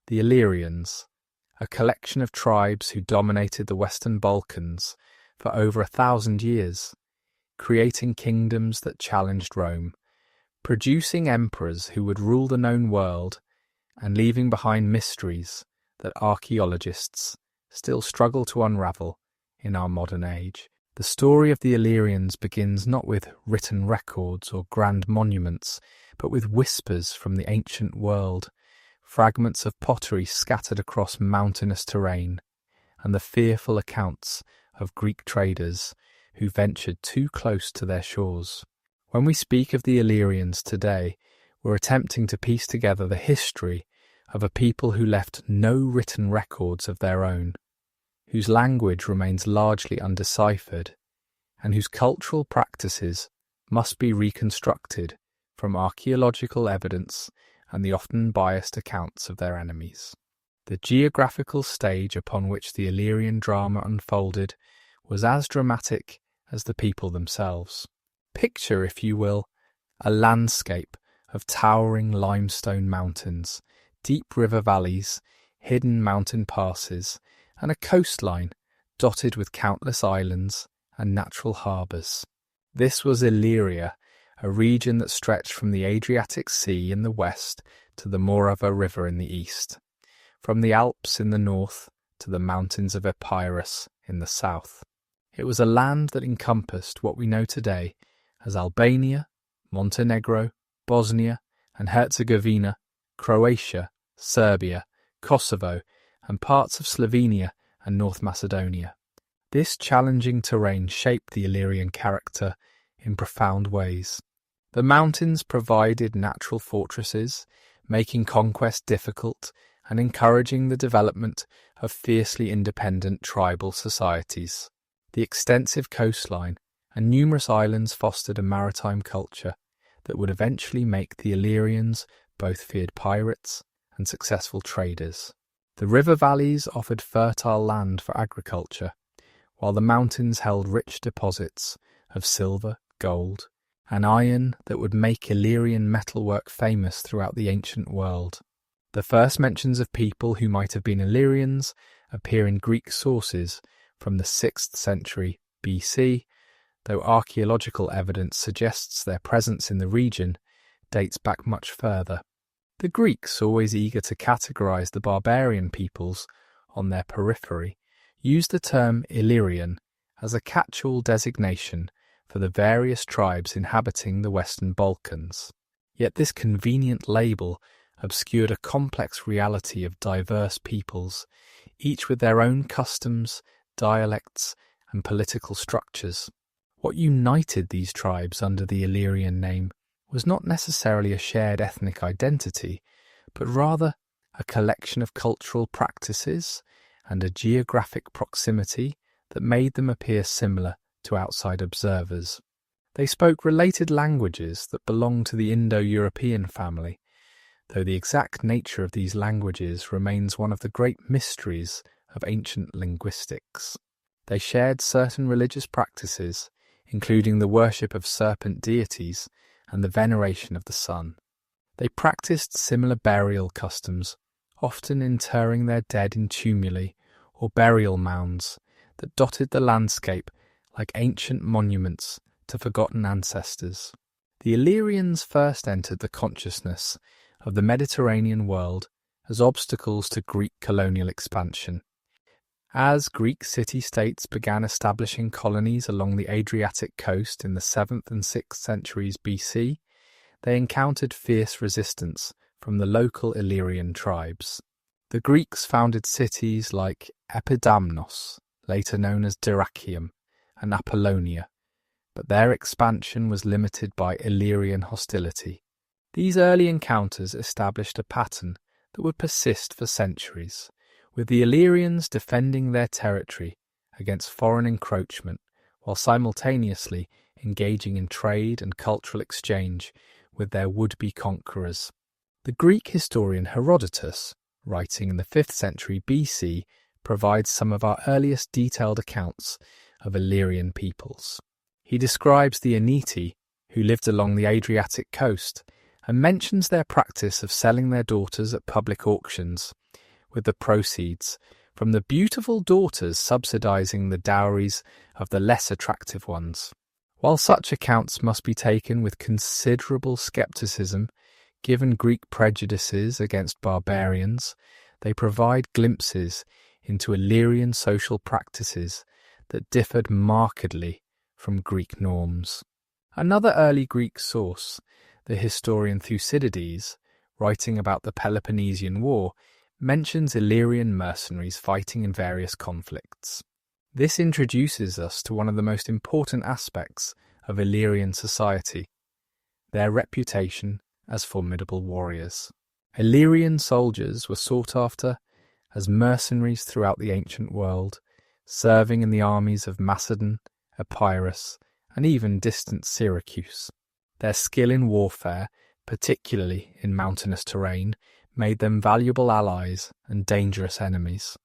the Illyrians, a collection of tribes who dominated the Western Balkans for over 1,000 years, creating kingdoms that challenged Rome, producing emperors who would rule the known world, and leaving behind mysteries that archaeologists still struggle to unravel in our modern age. The story of the Illyrians begins not with written records or grand monuments, but with whispers from the ancient world, fragments of pottery scattered across mountainous terrain, and the fearful accounts of Greek traders who ventured too close to their shores. When we speak of the Illyrians today, we're attempting to piece together the history of a people who left no written records of their own, whose language remains largely undeciphered, and whose cultural practices must be reconstructed from archaeological evidence and the often biased accounts of their enemies. The geographical stage upon which the Illyrian drama unfolded was as dramatic as the people themselves. Picture, if you will, a landscape of towering limestone mountains, deep river valleys, hidden mountain passes, and a coastline dotted with countless islands and natural harbours. This was Illyria, a region that stretched from the Adriatic Sea in the west to the Morava River in the east, from the Alps in the north to the mountains of Epirus in the south. It was a land that encompassed what we know today as Albania, Montenegro, Bosnia and Herzegovina, Croatia, Serbia, Kosovo, and parts of Slovenia and North Macedonia. This challenging terrain shaped the Illyrian character in profound ways. The mountains provided natural fortresses, making conquest difficult and encouraging the development of fiercely independent tribal societies. The extensive coastline and numerous islands fostered a maritime culture that would eventually make the Illyrians both feared pirates and successful traders. The river valleys offered fertile land for agriculture, while the mountains held rich deposits of silver, gold, and iron that would make Illyrian metalwork famous throughout the ancient world. The first mentions of people who might have been Illyrians appear in Greek sources from the 6th century BC, though archaeological evidence suggests their presence in the region dates back much further. The Greeks, always eager to categorize the barbarian peoples on their periphery, used the term Illyrian as a catch-all designation for the various tribes inhabiting the Western Balkans. Yet this convenient label obscured a complex reality of diverse peoples, each with their own customs, dialects, and political structures. What united these tribes under the Illyrian name was not necessarily a shared ethnic identity, but rather a collection of cultural practices and a geographic proximity that made them appear similar to outside observers. They spoke related languages that belonged to the Indo-European family, though the exact nature of these languages remains one of the great mysteries of ancient linguistics. They shared certain religious practices, including the worship of serpent deities and the veneration of the sun. They practiced similar burial customs, often interring their dead in tumuli or burial mounds that dotted the landscape like ancient monuments to forgotten ancestors. The Illyrians first entered the consciousness of the Mediterranean world as obstacles to Greek colonial expansion. As Greek city-states began establishing colonies along the Adriatic coast in the 7th and 6th centuries BC, they encountered fierce resistance from the local Illyrian tribes. The Greeks founded cities like Epidamnos, later known as Dyrrhachium, and Apollonia, but their expansion was limited by Illyrian hostility. These early encounters established a pattern that would persist for centuries, with the Illyrians defending their territory against foreign encroachment while simultaneously engaging in trade and cultural exchange with their would-be conquerors. The Greek historian Herodotus, writing in the 5th century BC, provides some of our earliest detailed accounts of Illyrian peoples. He describes the Eneti, who lived along the Adriatic coast, and mentions their practice of selling their daughters at public auctions with the proceeds from the beautiful daughters subsidizing the dowries of the less attractive ones. While such accounts must be taken with considerable skepticism, given Greek prejudices against barbarians, they provide glimpses into Illyrian social practices that differed markedly from Greek norms. Another early Greek source, the historian Thucydides, writing about the Peloponnesian War, mentions Illyrian mercenaries fighting in various conflicts. This introduces us to one of the most important aspects of Illyrian society, their reputation as formidable warriors. Illyrian soldiers were sought after as mercenaries throughout the ancient world, serving in the armies of Macedon, Epirus, and even distant Syracuse. Their skill in warfare, particularly in mountainous terrain, made them valuable allies and dangerous enemies.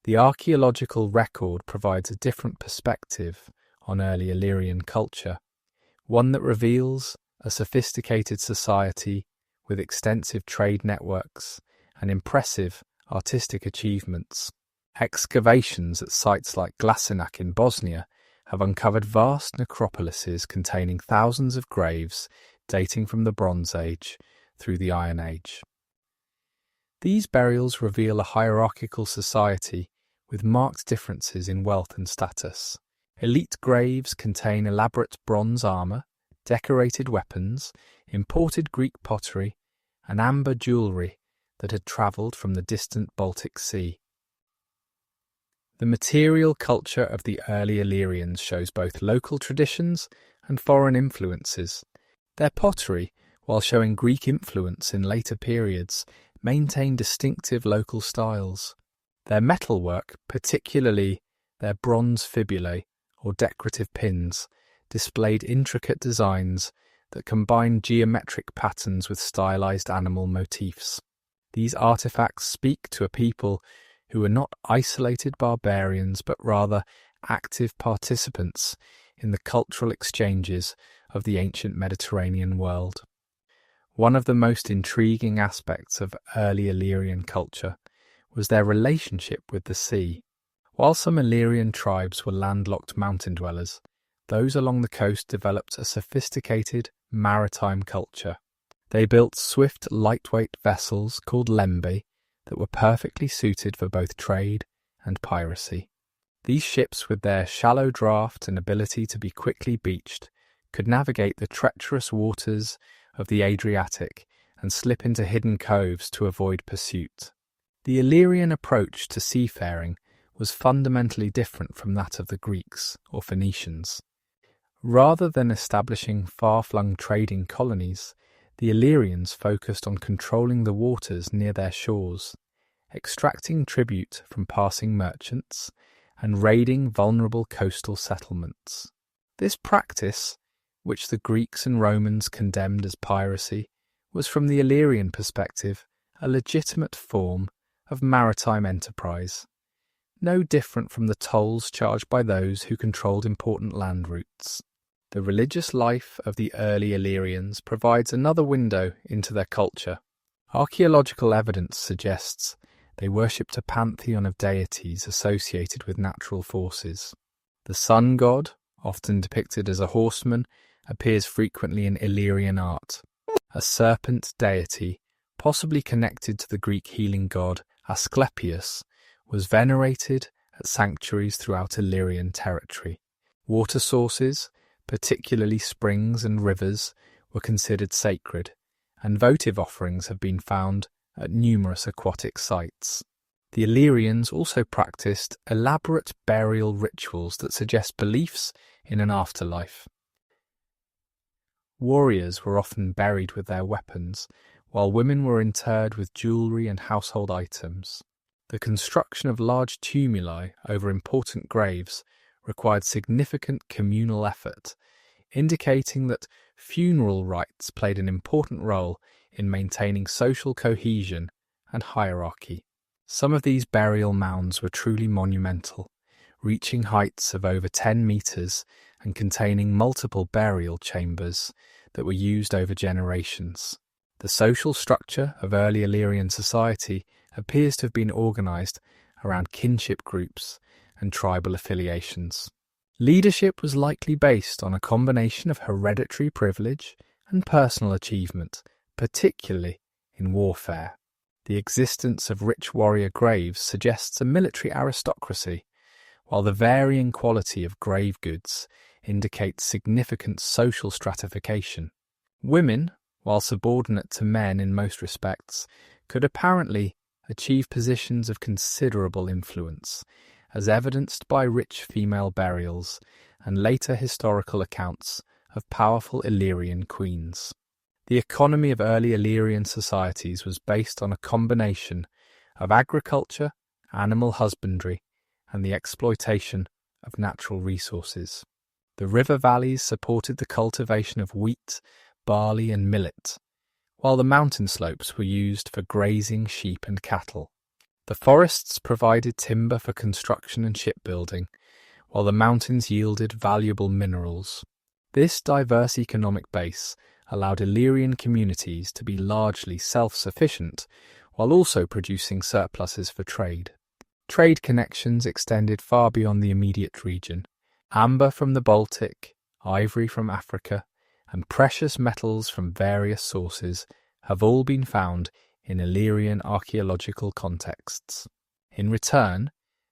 The archaeological record provides a different perspective on early Illyrian culture, one that reveals a sophisticated society with extensive trade networks and impressive artistic achievements. Excavations at sites like Glasinac in Bosnia have uncovered vast necropolises containing thousands of graves dating from the Bronze Age through the Iron Age. These burials reveal a hierarchical society with marked differences in wealth and status. Elite graves contain elaborate bronze armour, decorated weapons, imported Greek pottery, and amber jewellery that had travelled from the distant Baltic Sea. The material culture of the early Illyrians shows both local traditions and foreign influences. Their pottery, while showing Greek influence in later periods, maintained distinctive local styles. Their metalwork, particularly their bronze fibulae or decorative pins, displayed intricate designs that combined geometric patterns with stylized animal motifs. These artifacts speak to a people who were not isolated barbarians but rather active participants in the cultural exchanges of the ancient Mediterranean world. One of the most intriguing aspects of early Illyrian culture was their relationship with the sea. While some Illyrian tribes were landlocked mountain dwellers, those along the coast developed a sophisticated maritime culture. They built swift, lightweight vessels called lembi that were perfectly suited for both trade and piracy. These ships, with their shallow draft and ability to be quickly beached, could navigate the treacherous waters of the Adriatic and slip into hidden coves to avoid pursuit. The Illyrian approach to seafaring was fundamentally different from that of the Greeks or Phoenicians. Rather than establishing far-flung trading colonies, the Illyrians focused on controlling the waters near their shores, extracting tribute from passing merchants, and raiding vulnerable coastal settlements. This practice, which the Greeks and Romans condemned as piracy, was from the Illyrian perspective a legitimate form of maritime enterprise, no different from the tolls charged by those who controlled important land routes. The religious life of the early Illyrians provides another window into their culture. Archaeological evidence suggests they worshipped a pantheon of deities associated with natural forces. The sun god, often depicted as a horseman, appears frequently in Illyrian art. A serpent deity, possibly connected to the Greek healing god Asclepius, was venerated at sanctuaries throughout Illyrian territory. Water sources, particularly springs and rivers, were considered sacred, and votive offerings have been found at numerous aquatic sites. The Illyrians also practiced elaborate burial rituals that suggest beliefs in an afterlife. Warriors were often buried with their weapons, while women were interred with jewellery and household items. The construction of large tumuli over important graves required significant communal effort, indicating that funeral rites played an important role in maintaining social cohesion and hierarchy. Some of these burial mounds were truly monumental, reaching heights of over 10 metres and containing multiple burial chambers that were used over generations. The social structure of early Illyrian society appears to have been organised around kinship groups and tribal affiliations. Leadership was likely based on a combination of hereditary privilege and personal achievement, particularly in warfare. The existence of rich warrior graves suggests a military aristocracy, while the varying quality of grave goods indicates significant social stratification. Women, while subordinate to men in most respects, could apparently achieve positions of considerable influence, as evidenced by rich female burials and later historical accounts of powerful Illyrian queens. The economy of early Illyrian societies was based on a combination of agriculture, animal husbandry, and the exploitation of natural resources. The river valleys supported the cultivation of wheat, barley, and millet, while the mountain slopes were used for grazing sheep and cattle. The forests provided timber for construction and shipbuilding, while the mountains yielded valuable minerals. This diverse economic base allowed Illyrian communities to be largely self-sufficient, while also producing surpluses for trade. Trade connections extended far beyond the immediate region. Amber from the Baltic, ivory from Africa, and precious metals from various sources have all been found in Illyrian archaeological contexts. In return,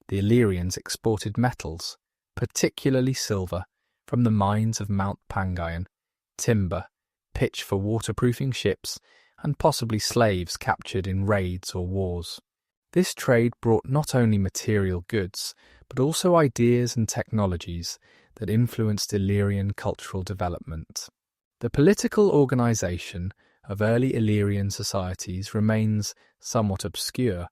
the Illyrians exported metals, particularly silver, from the mines of Mount Pangaean, timber, pitch for waterproofing ships, and possibly slaves captured in raids or wars. This trade brought not only material goods, but also ideas and technologies that influenced Illyrian cultural development. The political organisation of early Illyrian societies remains somewhat obscure,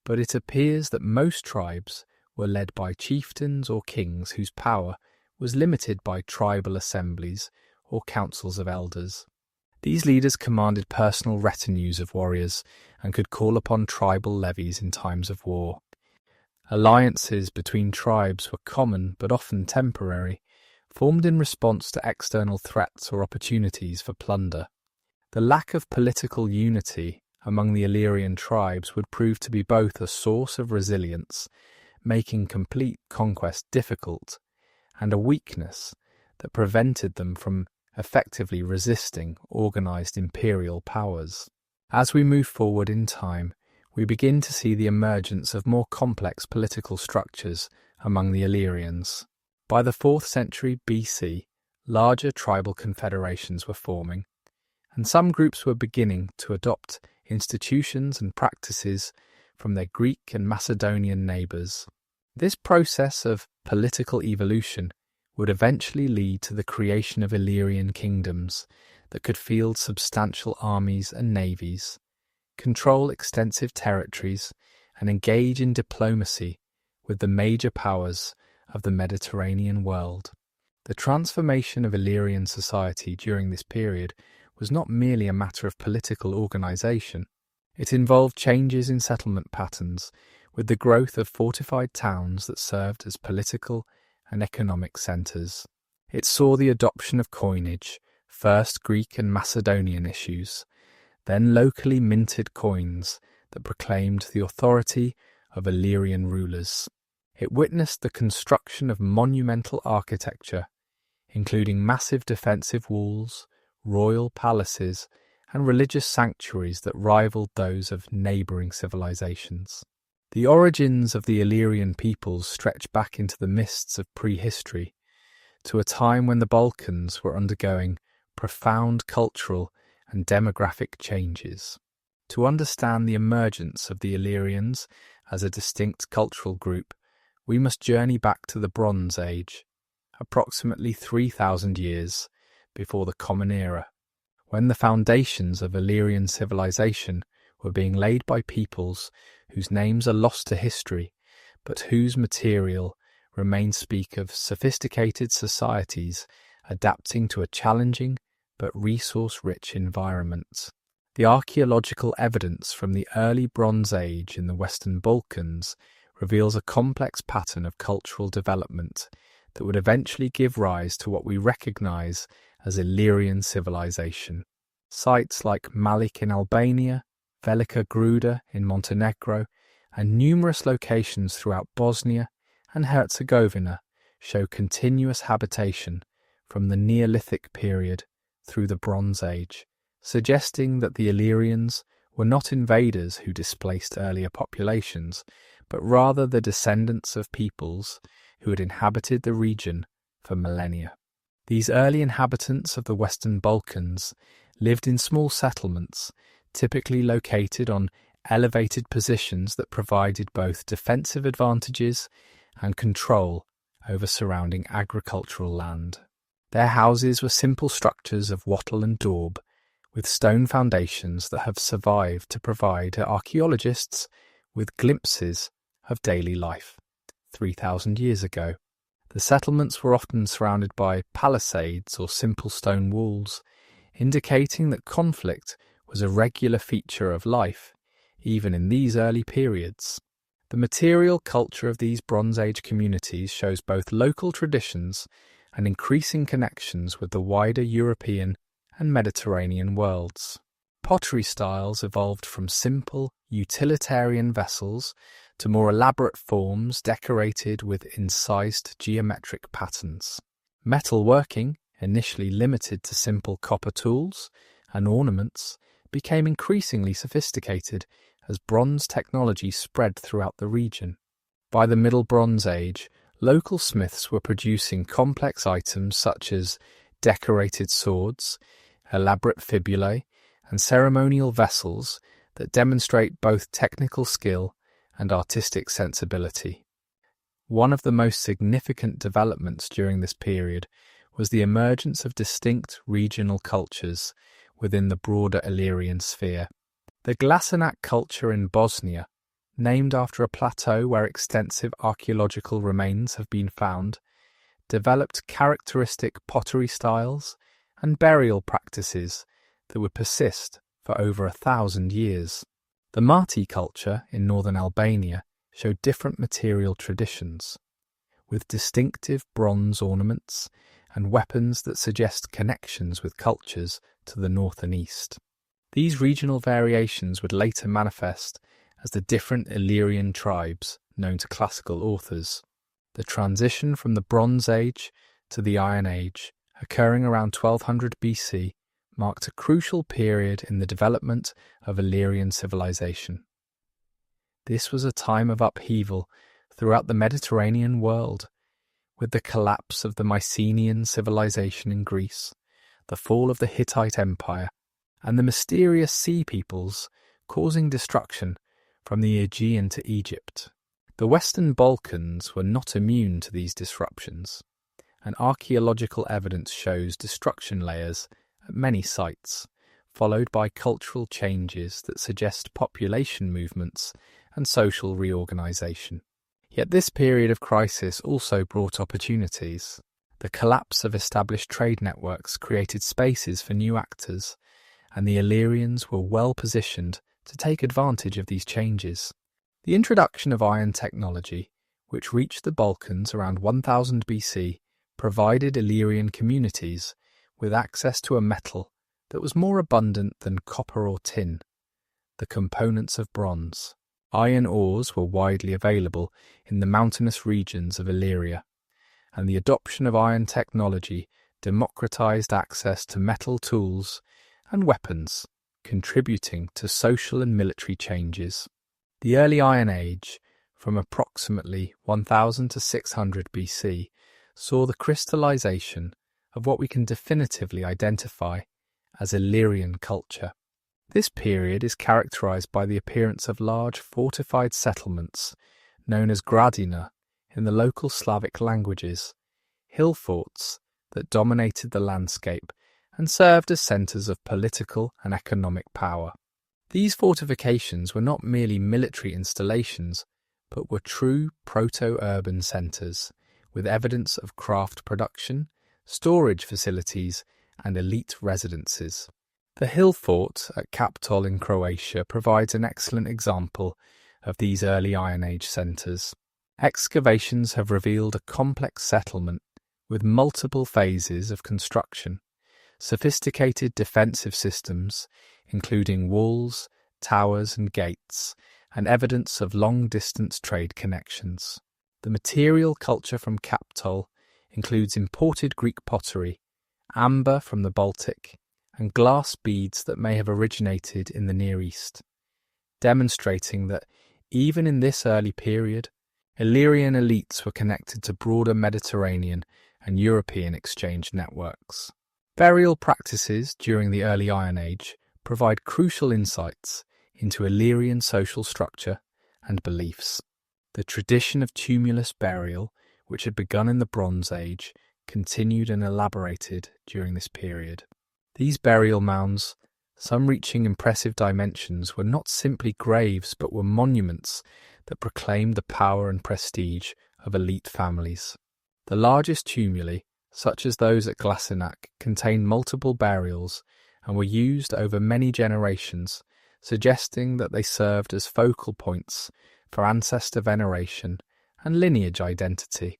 but it appears that most tribes were led by chieftains or kings whose power was limited by tribal assemblies or councils of elders. These leaders commanded personal retinues of warriors and could call upon tribal levies in times of war. Alliances between tribes were common but often temporary, formed in response to external threats or opportunities for plunder. The lack of political unity among the Illyrian tribes would prove to be both a source of resilience, making complete conquest difficult, and a weakness that prevented them from effectively resisting organised imperial powers. As we move forward in time, we begin to see the emergence of more complex political structures among the Illyrians. By the 4th century BC, larger tribal confederations were forming, and some groups were beginning to adopt institutions and practices from their Greek and Macedonian neighbours. This process of political evolution would eventually lead to the creation of Illyrian kingdoms that could field substantial armies and navies, control extensive territories, and engage in diplomacy with the major powers of the Mediterranean world. The transformation of Illyrian society during this period was not merely a matter of political organisation. It involved changes in settlement patterns, with the growth of fortified towns that served as political and economic centres. It saw the adoption of coinage, first Greek and Macedonian issues, then locally minted coins that proclaimed the authority of Illyrian rulers. It witnessed the construction of monumental architecture, including massive defensive walls, royal palaces, and religious sanctuaries that rivaled those of neighbouring civilizations. The origins of the Illyrian peoples stretch back into the mists of prehistory, to a time when the Balkans were undergoing profound cultural and demographic changes. To understand the emergence of the Illyrians as a distinct cultural group, we must journey back to the Bronze Age, approximately 3,000 years before the Common Era, when the foundations of Illyrian civilization were being laid by peoples whose names are lost to history, but whose material remains speak of sophisticated societies adapting to a challenging but resource-rich environment. The archaeological evidence from the early Bronze Age in the Western Balkans reveals a complex pattern of cultural development that would eventually give rise to what we recognize as Illyrian civilization. Sites like Malik in Albania, Velika Gruda in Montenegro, and numerous locations throughout Bosnia and Herzegovina show continuous habitation from the Neolithic period through the Bronze Age, suggesting that the Illyrians were not invaders who displaced earlier populations, but rather the descendants of peoples who had inhabited the region for millennia. These early inhabitants of the Western Balkans lived in small settlements, typically located on elevated positions that provided both defensive advantages and control over surrounding agricultural land. Their houses were simple structures of wattle and daub, with stone foundations that have survived to provide archaeologists with glimpses of daily life 3,000 years ago. The settlements were often surrounded by palisades or simple stone walls, indicating that conflict was a regular feature of life, even in these early periods. The material culture of these Bronze Age communities shows both local traditions and increasing connections with the wider European and Mediterranean worlds. Pottery styles evolved from simple, utilitarian vessels to more elaborate forms decorated with incised geometric patterns. Metalworking, initially limited to simple copper tools and ornaments, became increasingly sophisticated as bronze technology spread throughout the region. By the Middle Bronze Age, local smiths were producing complex items such as decorated swords, elaborate fibulae, and ceremonial vessels that demonstrate both technical skill and artistic sensibility. One of the most significant developments during this period was the emergence of distinct regional cultures within the broader Illyrian sphere. The Glasenac culture in Bosnia, named after a plateau where extensive archaeological remains have been found, developed characteristic pottery styles and burial practices that would persist for over 1,000 years. The Marti culture in northern Albania showed different material traditions, with distinctive bronze ornaments and weapons that suggest connections with cultures to the north and east. These regional variations would later manifest as the different Illyrian tribes known to classical authors. The transition from the Bronze Age to the Iron Age, occurring around 1200 BC, marked a crucial period in the development of Illyrian civilization. This was a time of upheaval throughout the Mediterranean world, with the collapse of the Mycenaean civilization in Greece, the fall of the Hittite Empire, and the mysterious sea peoples causing destruction from the Aegean to Egypt. The Western Balkans were not immune to these disruptions, and archaeological evidence shows destruction layers at many sites, followed by cultural changes that suggest population movements and social reorganization. Yet this period of crisis also brought opportunities. The collapse of established trade networks created spaces for new actors, and the Illyrians were well positioned to take advantage of these changes. The introduction of iron technology, which reached the Balkans around 1000 BC, provided Illyrian communities with access to a metal that was more abundant than copper or tin, the components of bronze. Iron ores were widely available in the mountainous regions of Illyria, and the adoption of iron technology democratized access to metal tools and weapons, contributing to social and military changes. The early Iron Age, from approximately 1000 to 600 BC, saw the crystallization of what we can definitively identify as Illyrian culture. This period is characterized by the appearance of large fortified settlements, known as gradina in the local Slavic languages, hill forts that dominated the landscape and served as centres of political and economic power. These fortifications were not merely military installations, but were true proto-urban centres, with evidence of craft production, storage facilities, and elite residences. The hill fort at Kaptol in Croatia provides an excellent example of these early Iron Age centres. Excavations have revealed a complex settlement with multiple phases of construction, sophisticated defensive systems, including walls, towers and gates, and evidence of long-distance trade connections. The material culture from Kaptol includes imported Greek pottery, amber from the Baltic, and glass beads that may have originated in the Near East, demonstrating that even in this early period, Illyrian elites were connected to broader Mediterranean and European exchange networks. Burial practices during the early Iron Age provide crucial insights into Illyrian social structure and beliefs. The tradition of tumulus burial, which had begun in the Bronze Age, continued and elaborated during this period. These burial mounds, some reaching impressive dimensions, were not simply graves but were monuments that proclaimed the power and prestige of elite families. The largest tumuli, such as those at Glasenac, contained multiple burials and were used over many generations, suggesting that they served as focal points for ancestor veneration and lineage identity.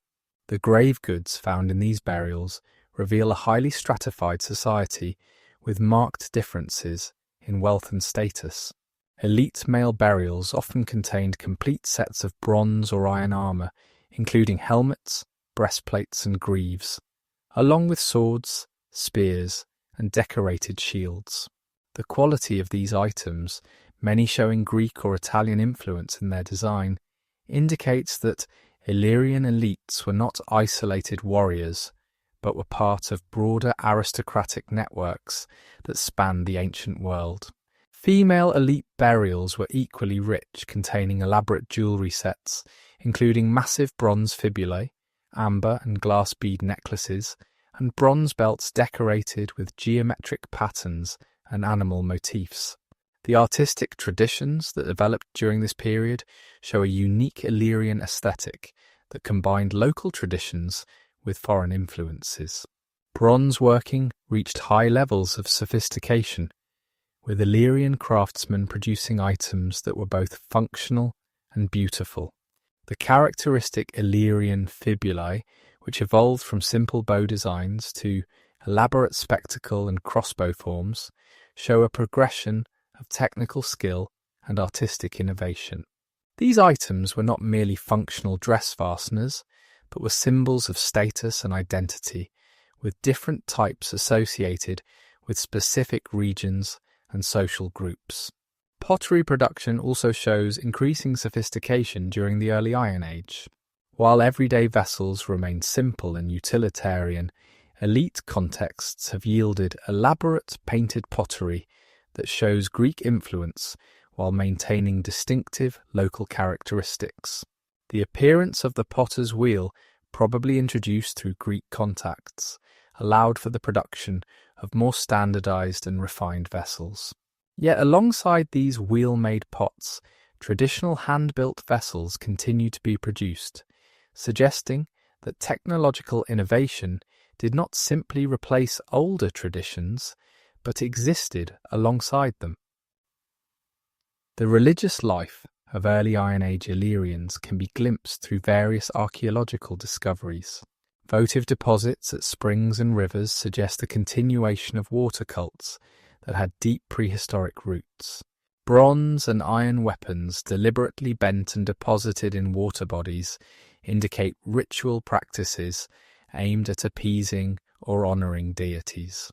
The grave goods found in these burials reveal a highly stratified society with marked differences in wealth and status. Elite male burials often contained complete sets of bronze or iron armour, including helmets, breastplates and greaves, along with swords, spears, and decorated shields. The quality of these items, many showing Greek or Italian influence in their design, indicates that Illyrian elites were not isolated warriors, but were part of broader aristocratic networks that spanned the ancient world. Female elite burials were equally rich, containing elaborate jewellery sets, including massive bronze fibulae, amber and glass bead necklaces, and bronze belts decorated with geometric patterns and animal motifs. The artistic traditions that developed during this period show a unique Illyrian aesthetic that combined local traditions with foreign influences. Bronze working reached high levels of sophistication, with Illyrian craftsmen producing items that were both functional and beautiful. The characteristic Illyrian fibulae, which evolved from simple bow designs to elaborate spectacle and crossbow forms, show a progression of technical skill and artistic innovation. These items were not merely functional dress fasteners, but were symbols of status and identity, with different types associated with specific regions and social groups. Pottery production also shows increasing sophistication during the early Iron Age. While everyday vessels remain simple and utilitarian, elite contexts have yielded elaborate painted pottery that shows Greek influence while maintaining distinctive local characteristics. The appearance of the potter's wheel, probably introduced through Greek contacts, allowed for the production of more standardized and refined vessels. Yet alongside these wheel-made pots, traditional hand-built vessels continue to be produced, suggesting that technological innovation did not simply replace older traditions, but existed alongside them. The religious life of early Iron Age Illyrians can be glimpsed through various archaeological discoveries. Votive deposits at springs and rivers suggest a continuation of water cults that had deep prehistoric roots. Bronze and iron weapons deliberately bent and deposited in water bodies indicate ritual practices aimed at appeasing or honouring deities.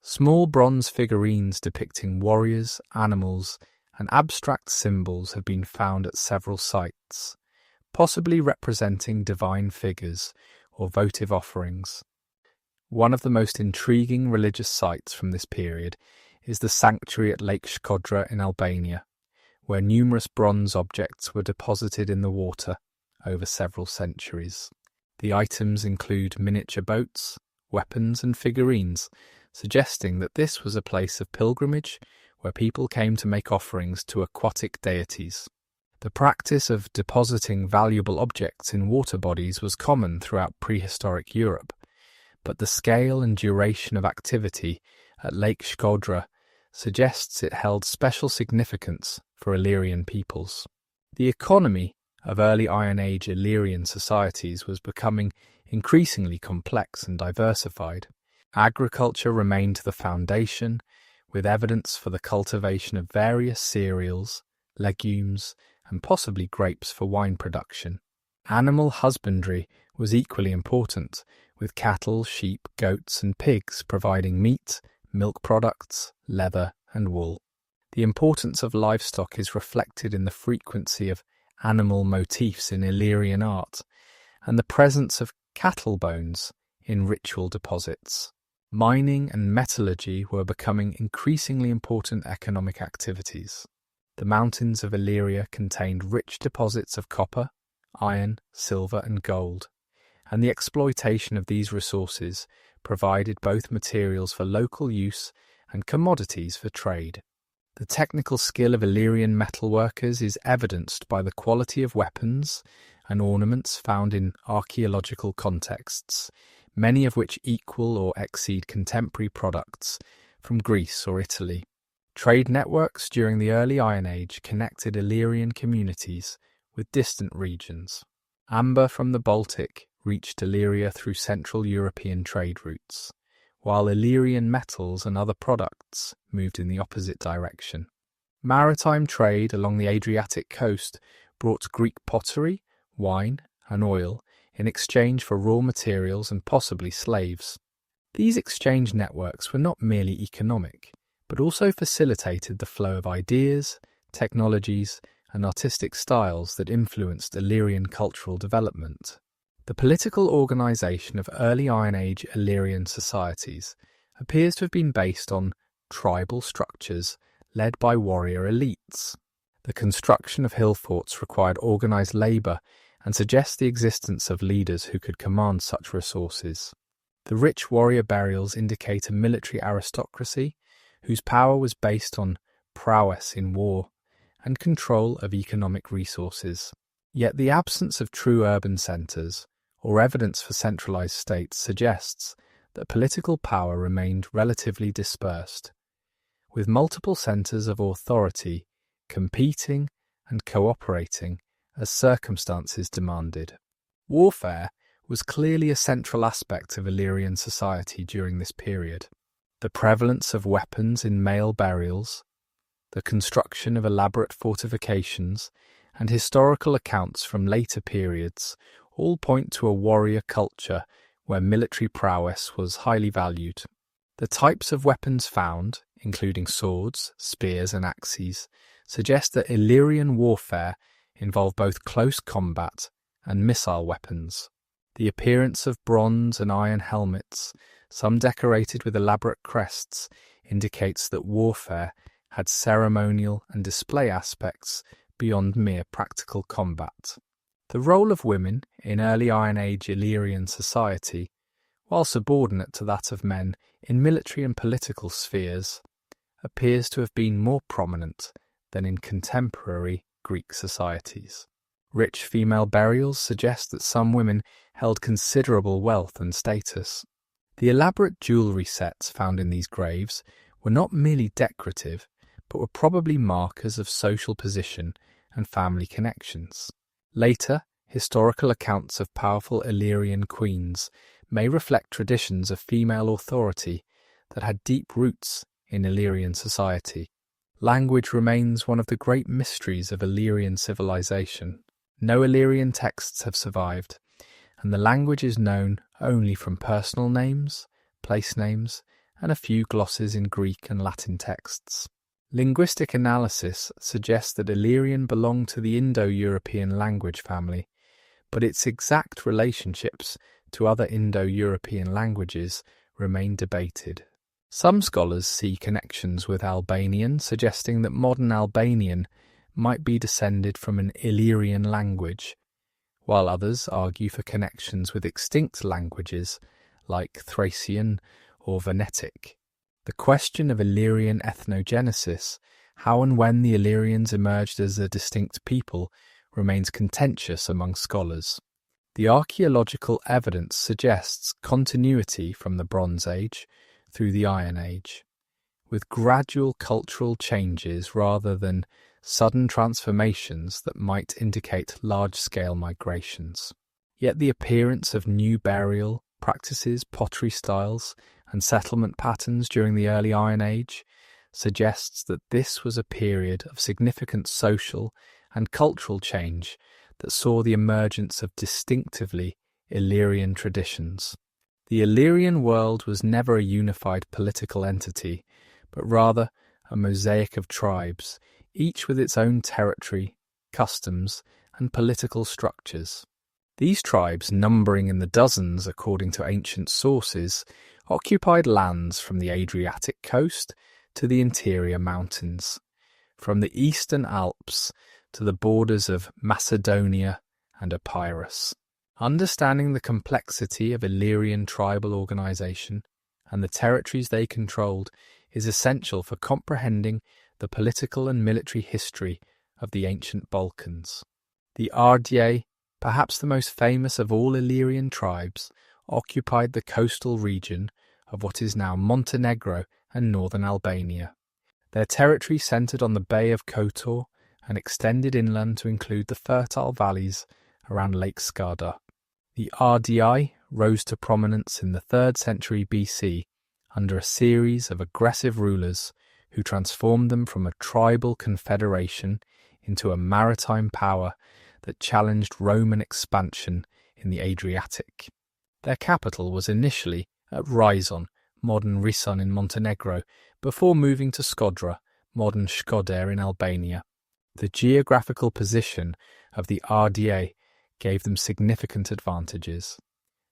Small bronze figurines depicting warriors, animals, and abstract symbols have been found at several sites, possibly representing divine figures or votive offerings. One of the most intriguing religious sites from this period is the sanctuary at Lake Shkodra in Albania, where numerous bronze objects were deposited in the water over several centuries. The items include miniature boats, weapons, and figurines, suggesting that this was a place of pilgrimage where people came to make offerings to aquatic deities. The practice of depositing valuable objects in water bodies was common throughout prehistoric Europe, but the scale and duration of activity at Lake Shkodra suggests it held special significance for Illyrian peoples. The economy of early Iron Age Illyrian societies was becoming increasingly complex and diversified. Agriculture remained the foundation, with evidence for the cultivation of various cereals, legumes, and possibly grapes for wine production. Animal husbandry was equally important, with cattle, sheep, goats, and pigs providing meat, milk products, leather, and wool. The importance of livestock is reflected in the frequency of animal motifs in Illyrian art and the presence of cattle bones in ritual deposits. Mining and metallurgy were becoming increasingly important economic activities. The mountains of Illyria contained rich deposits of copper, iron, silver, and gold, and the exploitation of these resources provided both materials for local use and commodities for trade. The technical skill of Illyrian metalworkers is evidenced by the quality of weapons and ornaments found in archaeological contexts, many of which equal or exceed contemporary products from Greece or Italy. Trade networks during the early Iron Age connected Illyrian communities with distant regions. Amber from the Baltic reached Illyria through Central European trade routes, while Illyrian metals and other products moved in the opposite direction. Maritime trade along the Adriatic coast brought Greek pottery, wine, and oil in exchange for raw materials and possibly slaves. These exchange networks were not merely economic, but also facilitated the flow of ideas, technologies, and artistic styles that influenced Illyrian cultural development. The political organisation of early Iron Age Illyrian societies appears to have been based on tribal structures led by warrior elites. The construction of hill forts required organised labour and suggests the existence of leaders who could command such resources. The rich warrior burials indicate a military aristocracy whose power was based on prowess in war and control of economic resources. Yet the absence of true urban centres or evidence for centralised states suggests that political power remained relatively dispersed, with multiple centres of authority competing and cooperating as circumstances demanded. Warfare was clearly a central aspect of Illyrian society during this period. The prevalence of weapons in male burials, the construction of elaborate fortifications, and historical accounts from later periods all point to a warrior culture where military prowess was highly valued. The types of weapons found, including swords, spears, and axes, suggest that Illyrian warfare involved both close combat and missile weapons. The appearance of bronze and iron helmets, some decorated with elaborate crests, indicates that warfare had ceremonial and display aspects beyond mere practical combat. The role of women in early Iron Age Illyrian society, while subordinate to that of men in military and political spheres, appears to have been more prominent than in contemporary Greek societies. Rich female burials suggest that some women held considerable wealth and status. The elaborate jewellery sets found in these graves were not merely decorative, but were probably markers of social position and family connections. Later, historical accounts of powerful Illyrian queens may reflect traditions of female authority that had deep roots in Illyrian society. Language remains one of the great mysteries of Illyrian civilization. No Illyrian texts have survived, and the language is known only from personal names, place names, and a few glosses in Greek and Latin texts. Linguistic analysis suggests that Illyrian belonged to the Indo-European language family, but its exact relationships to other Indo-European languages remain debated. Some scholars see connections with Albanian, suggesting that modern Albanian might be descended from an Illyrian language, while others argue for connections with extinct languages like Thracian or Venetic. The question of Illyrian ethnogenesis, how and when the Illyrians emerged as a distinct people, remains contentious among scholars. The archaeological evidence suggests continuity from the Bronze Age through the Iron Age, with gradual cultural changes rather than sudden transformations that might indicate large-scale migrations. Yet the appearance of new burial practices, pottery styles, and settlement patterns during the early Iron Age suggests that this was a period of significant social and cultural change that saw the emergence of distinctively Illyrian traditions. The Illyrian world was never a unified political entity, but rather a mosaic of tribes, each with its own territory, customs, and political structures. These tribes, numbering in the dozens according to ancient sources, occupied lands from the Adriatic coast to the interior mountains, from the eastern Alps to the borders of Macedonia and Epirus. Understanding the complexity of Illyrian tribal organization and the territories they controlled is essential for comprehending the political and military history of the ancient Balkans. The Ardye, perhaps the most famous of all Illyrian tribes, occupied the coastal region of what is now Montenegro and northern Albania. Their territory centered on the Bay of Kotor and extended inland to include the fertile valleys around Lake Skadar. The Ardyi rose to prominence in the 3rd century BC under a series of aggressive rulers who transformed them from a tribal confederation into a maritime power that challenged Roman expansion in the Adriatic. Their capital was initially at Rizon, modern Rison in Montenegro, before moving to Skodra, modern Shkodër in Albania. The geographical position of the Ardye gave them significant advantages.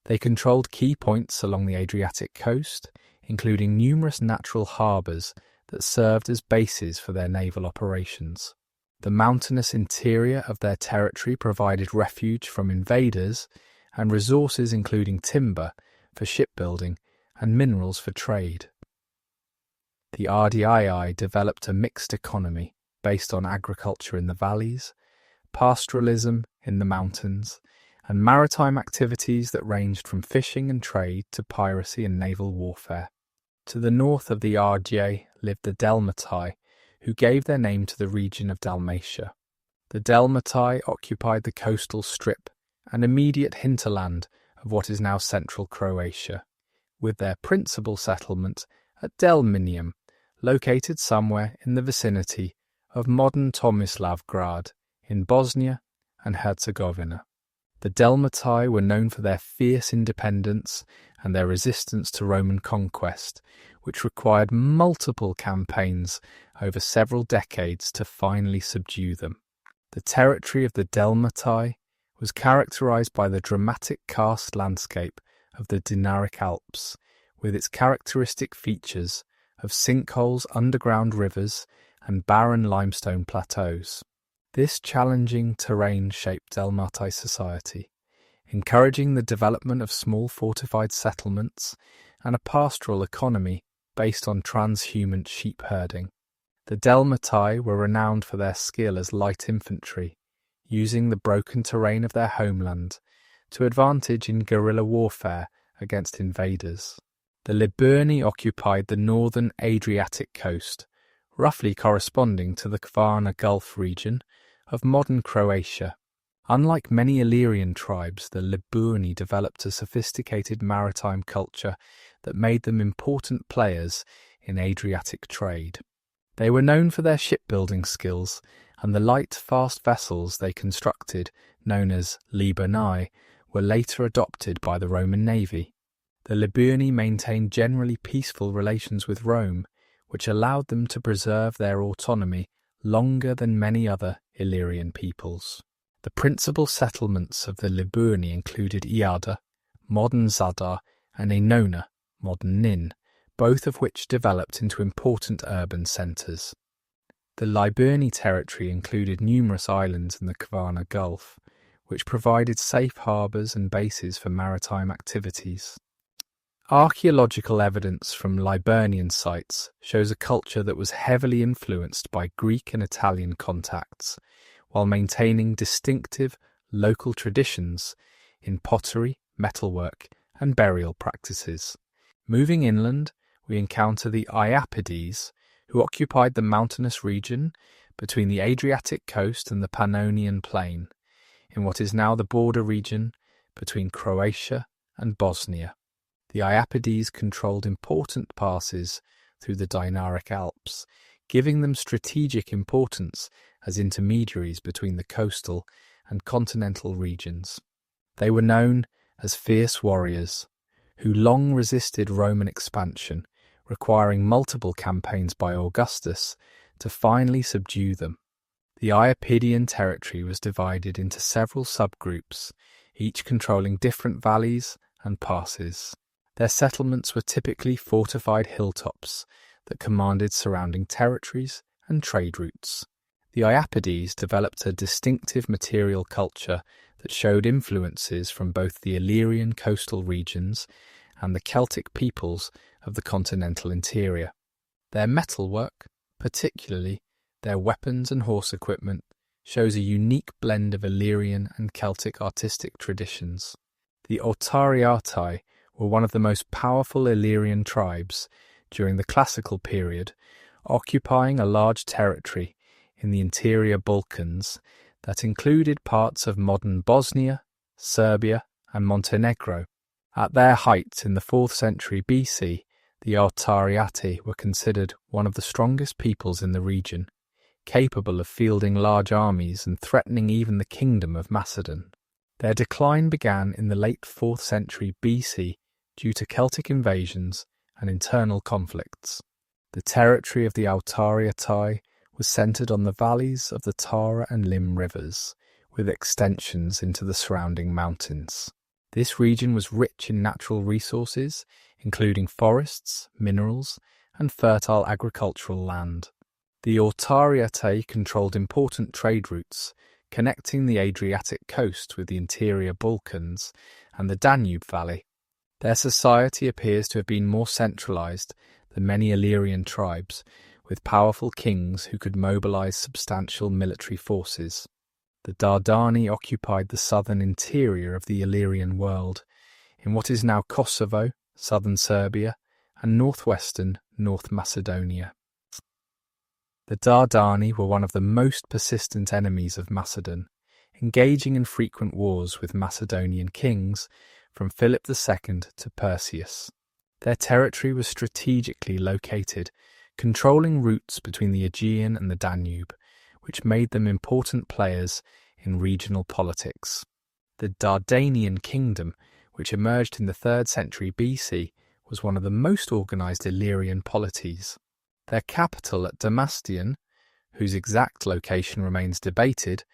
They controlled key points along the Adriatic coast, including numerous natural harbours that served as bases for their naval operations. The mountainous interior of their territory provided refuge from invaders and resources including timber for shipbuilding and minerals for trade. The Ardii developed a mixed economy based on agriculture in the valleys, pastoralism in the mountains, and maritime activities that ranged from fishing and trade to piracy and naval warfare. To the north of the Ardye lived the Delmatai, who gave their name to the region of Dalmatia. The Delmatai occupied the coastal strip and immediate hinterland of what is now central Croatia, with their principal settlement at Delminium, located somewhere in the vicinity of modern Tomislavgrad in Bosnia and Herzegovina. The Delmatai were known for their fierce independence and their resistance to Roman conquest, which required multiple campaigns over several decades to finally subdue them. The territory of the Delmatai was characterized by the dramatic karst landscape of the Dinaric Alps, with its characteristic features of sinkholes, underground rivers, and barren limestone plateaus. This challenging terrain shaped Delmatai society, encouraging the development of small fortified settlements and a pastoral economy based on transhumant sheep herding. The Delmatai were renowned for their skill as light infantry, using the broken terrain of their homeland to advantage in guerrilla warfare against invaders. The Liburni occupied the northern Adriatic coast, roughly corresponding to the Kvarner Gulf region of modern Croatia. Unlike many Illyrian tribes, the Liburni developed a sophisticated maritime culture that made them important players in Adriatic trade. They were known for their shipbuilding skills, and the light, fast vessels they constructed, known as Liburni, were later adopted by the Roman navy. The Liburni maintained generally peaceful relations with Rome, which allowed them to preserve their autonomy longer than many other Illyrian peoples. The principal settlements of the Liburni included Iada, modern Zadar, and Enona, modern Nin, both of which developed into important urban centres. The Liburni territory included numerous islands in the Kvarner Gulf, which provided safe harbours and bases for maritime activities. Archaeological evidence from Liburnian sites shows a culture that was heavily influenced by Greek and Italian contacts, while maintaining distinctive local traditions in pottery, metalwork, and burial practices. Moving inland, we encounter the Iapedes, who occupied the mountainous region between the Adriatic coast and the Pannonian plain, in what is now the border region between Croatia and Bosnia. The Iapedes controlled important passes through the Dinaric Alps, giving them strategic importance as intermediaries between the coastal and continental regions. They were known as fierce warriors, who long resisted Roman expansion, requiring multiple campaigns by Augustus to finally subdue them. The Iapydian territory was divided into several subgroups, each controlling different valleys and passes. Their settlements were typically fortified hilltops that commanded surrounding territories and trade routes. The Iapydes developed a distinctive material culture that showed influences from both the Illyrian coastal regions and the Celtic peoples of the continental interior. Their metalwork, particularly their weapons and horse equipment, shows a unique blend of Illyrian and Celtic artistic traditions. The Autariatae were one of the most powerful Illyrian tribes during the classical period, occupying a large territory in the interior Balkans that included parts of modern Bosnia, Serbia, and Montenegro. At their height in the 4th century BC, the Autariatae were considered one of the strongest peoples in the region, capable of fielding large armies and threatening even the kingdom of Macedon. Their decline began in the late 4th century BC due to Celtic invasions and internal conflicts. The territory of the Autariatae was centred on the valleys of the Tara and Lim rivers, with extensions into the surrounding mountains. This region was rich in natural resources, including forests, minerals, and fertile agricultural land. The Autariatae controlled important trade routes, connecting the Adriatic coast with the interior Balkans and the Danube Valley. Their society appears to have been more centralised than many Illyrian tribes, with powerful kings who could mobilise substantial military forces. The Dardani occupied the southern interior of the Illyrian world, in what is now Kosovo, southern Serbia, and northwestern North Macedonia. The Dardani were one of the most persistent enemies of Macedon, engaging in frequent wars with Macedonian kings from Philip II to Perseus. Their territory was strategically located, controlling routes between the Aegean and the Danube, which made them important players in regional politics. The Dardanian kingdom, which emerged in the 3rd century BC, was one of the most organised Illyrian polities. Their capital at Damastion, whose exact location remains debated,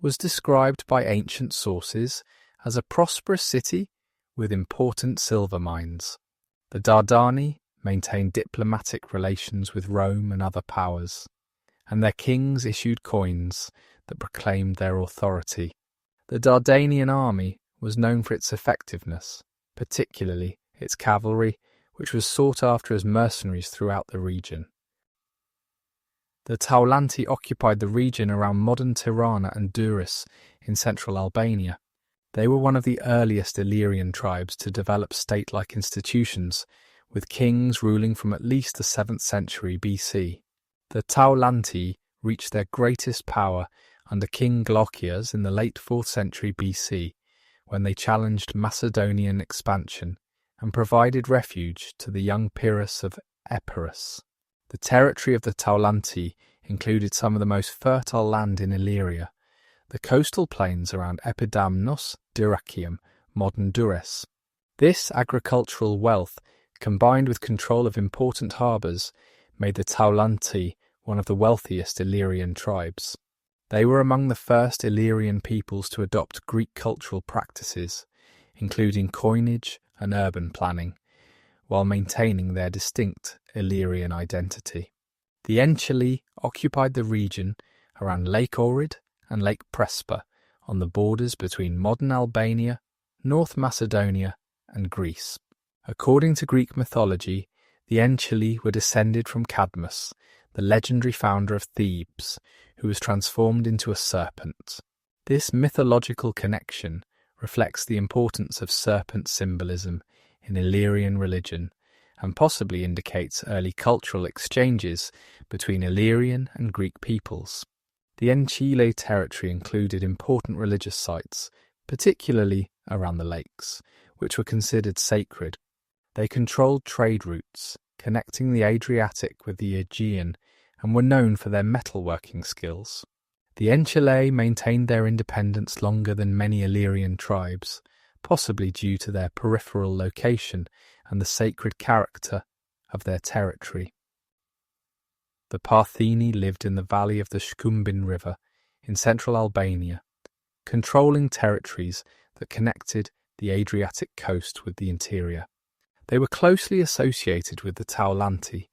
was described by ancient sources as a prosperous city with important silver mines. The Dardani maintained diplomatic relations with Rome and other powers, and their kings issued coins that proclaimed their authority. The Dardanian army was known for its effectiveness, particularly its cavalry, which was sought after as mercenaries throughout the region. The Taulanti occupied the region around modern Tirana and Durrës in central Albania. They were one of the earliest Illyrian tribes to develop state-like institutions, with kings ruling from at least the 7th century BC. The Taulanti reached their greatest power under King Glaucias in the late 4th century BC, when they challenged Macedonian expansion and provided refuge to the young Pyrrhus of Epirus. The territory of the Taulanti included some of the most fertile land in Illyria, the coastal plains around Epidamnos, Dyrrachium, modern Durrës. This agricultural wealth, combined with control of important harbours, made the Taulanti one of the wealthiest Illyrian tribes. They were among the first Illyrian peoples to adopt Greek cultural practices, including coinage and urban planning, while maintaining their distinct Illyrian identity. The Enchili occupied the region around Lake Ohrid and Lake Prespa, on the borders between modern Albania, North Macedonia, and Greece. According to Greek mythology, the Enchili were descended from Cadmus, the legendary founder of Thebes, who was transformed into a serpent. This mythological connection reflects the importance of serpent symbolism in Illyrian religion, and possibly indicates early cultural exchanges between Illyrian and Greek peoples. The Enchili territory included important religious sites, particularly around the lakes, which were considered sacred. They controlled trade routes, connecting the Adriatic with the Aegean, and were known for their metalworking skills. The Enchelei maintained their independence longer than many Illyrian tribes, possibly due to their peripheral location and the sacred character of their territory. The Partheni lived in the valley of the Shkumbin River in central Albania, controlling territories that connected the Adriatic coast with the interior. They were closely associated with the Taulanti,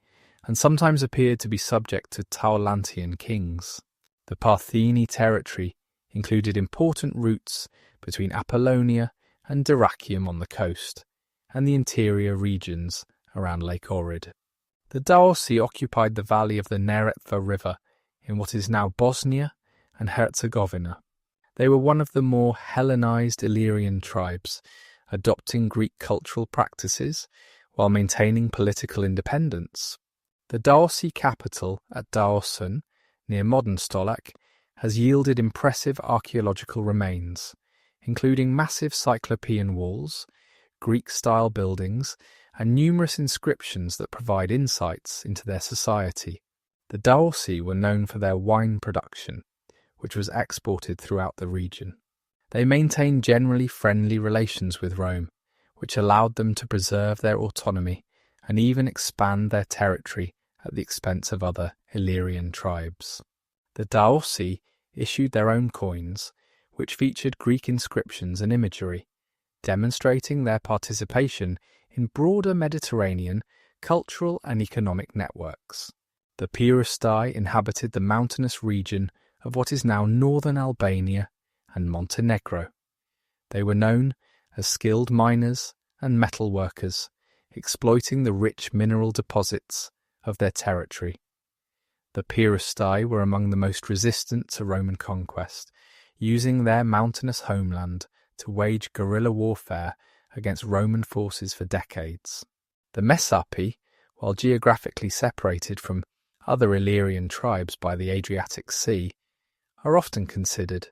and sometimes appeared to be subject to Taulantian kings. The Partheni territory included important routes between Apollonia and Dyrrachium on the coast, and the interior regions around Lake Ohrid. The Daosi occupied the valley of the Neretva River in what is now Bosnia and Herzegovina. They were one of the more Hellenized Illyrian tribes, adopting Greek cultural practices while maintaining political independence. The Daosi capital at Daosun, near modern Stolac, has yielded impressive archaeological remains, including massive cyclopean walls, Greek-style buildings, and numerous inscriptions that provide insights into their society. The Daosi were known for their wine production, which was exported throughout the region. They maintained generally friendly relations with Rome, which allowed them to preserve their autonomy and even expand their territory at the expense of other Illyrian tribes. The Daosi issued their own coins, which featured Greek inscriptions and imagery, demonstrating their participation in broader Mediterranean cultural and economic networks. The Pirustai inhabited the mountainous region of what is now northern Albania and Montenegro. They were known as skilled miners and metal workers, exploiting the rich mineral deposits of their territory. The Pirustai were among the most resistant to Roman conquest, using their mountainous homeland to wage guerrilla warfare against Roman forces for decades. The Messapi, while geographically separated from other Illyrian tribes by the Adriatic Sea, are often considered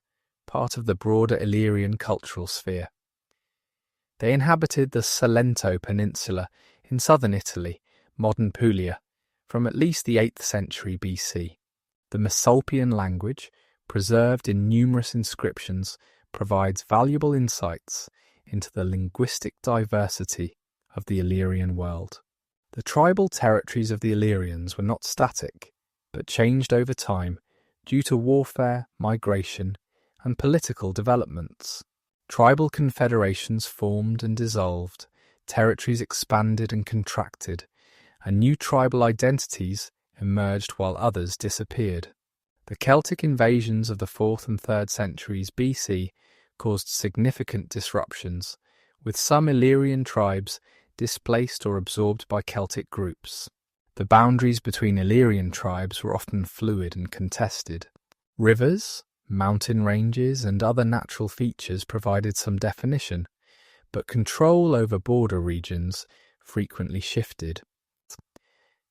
part of the broader Illyrian cultural sphere. They inhabited the Salento Peninsula in southern Italy, modern Puglia, from at least the 8th century BC. The Mesolpian language, preserved in numerous inscriptions, provides valuable insights into the linguistic diversity of the Illyrian world. The tribal territories of the Illyrians were not static, but changed over time due to warfare, migration, and political developments. Tribal confederations formed and dissolved, territories expanded and contracted, and new tribal identities emerged while others disappeared. The Celtic invasions of the 4th and 3rd centuries BC caused significant disruptions, with some Illyrian tribes displaced or absorbed by Celtic groups. The boundaries between Illyrian tribes were often fluid and contested. Rivers, mountain ranges, and other natural features provided some definition, but control over border regions frequently shifted.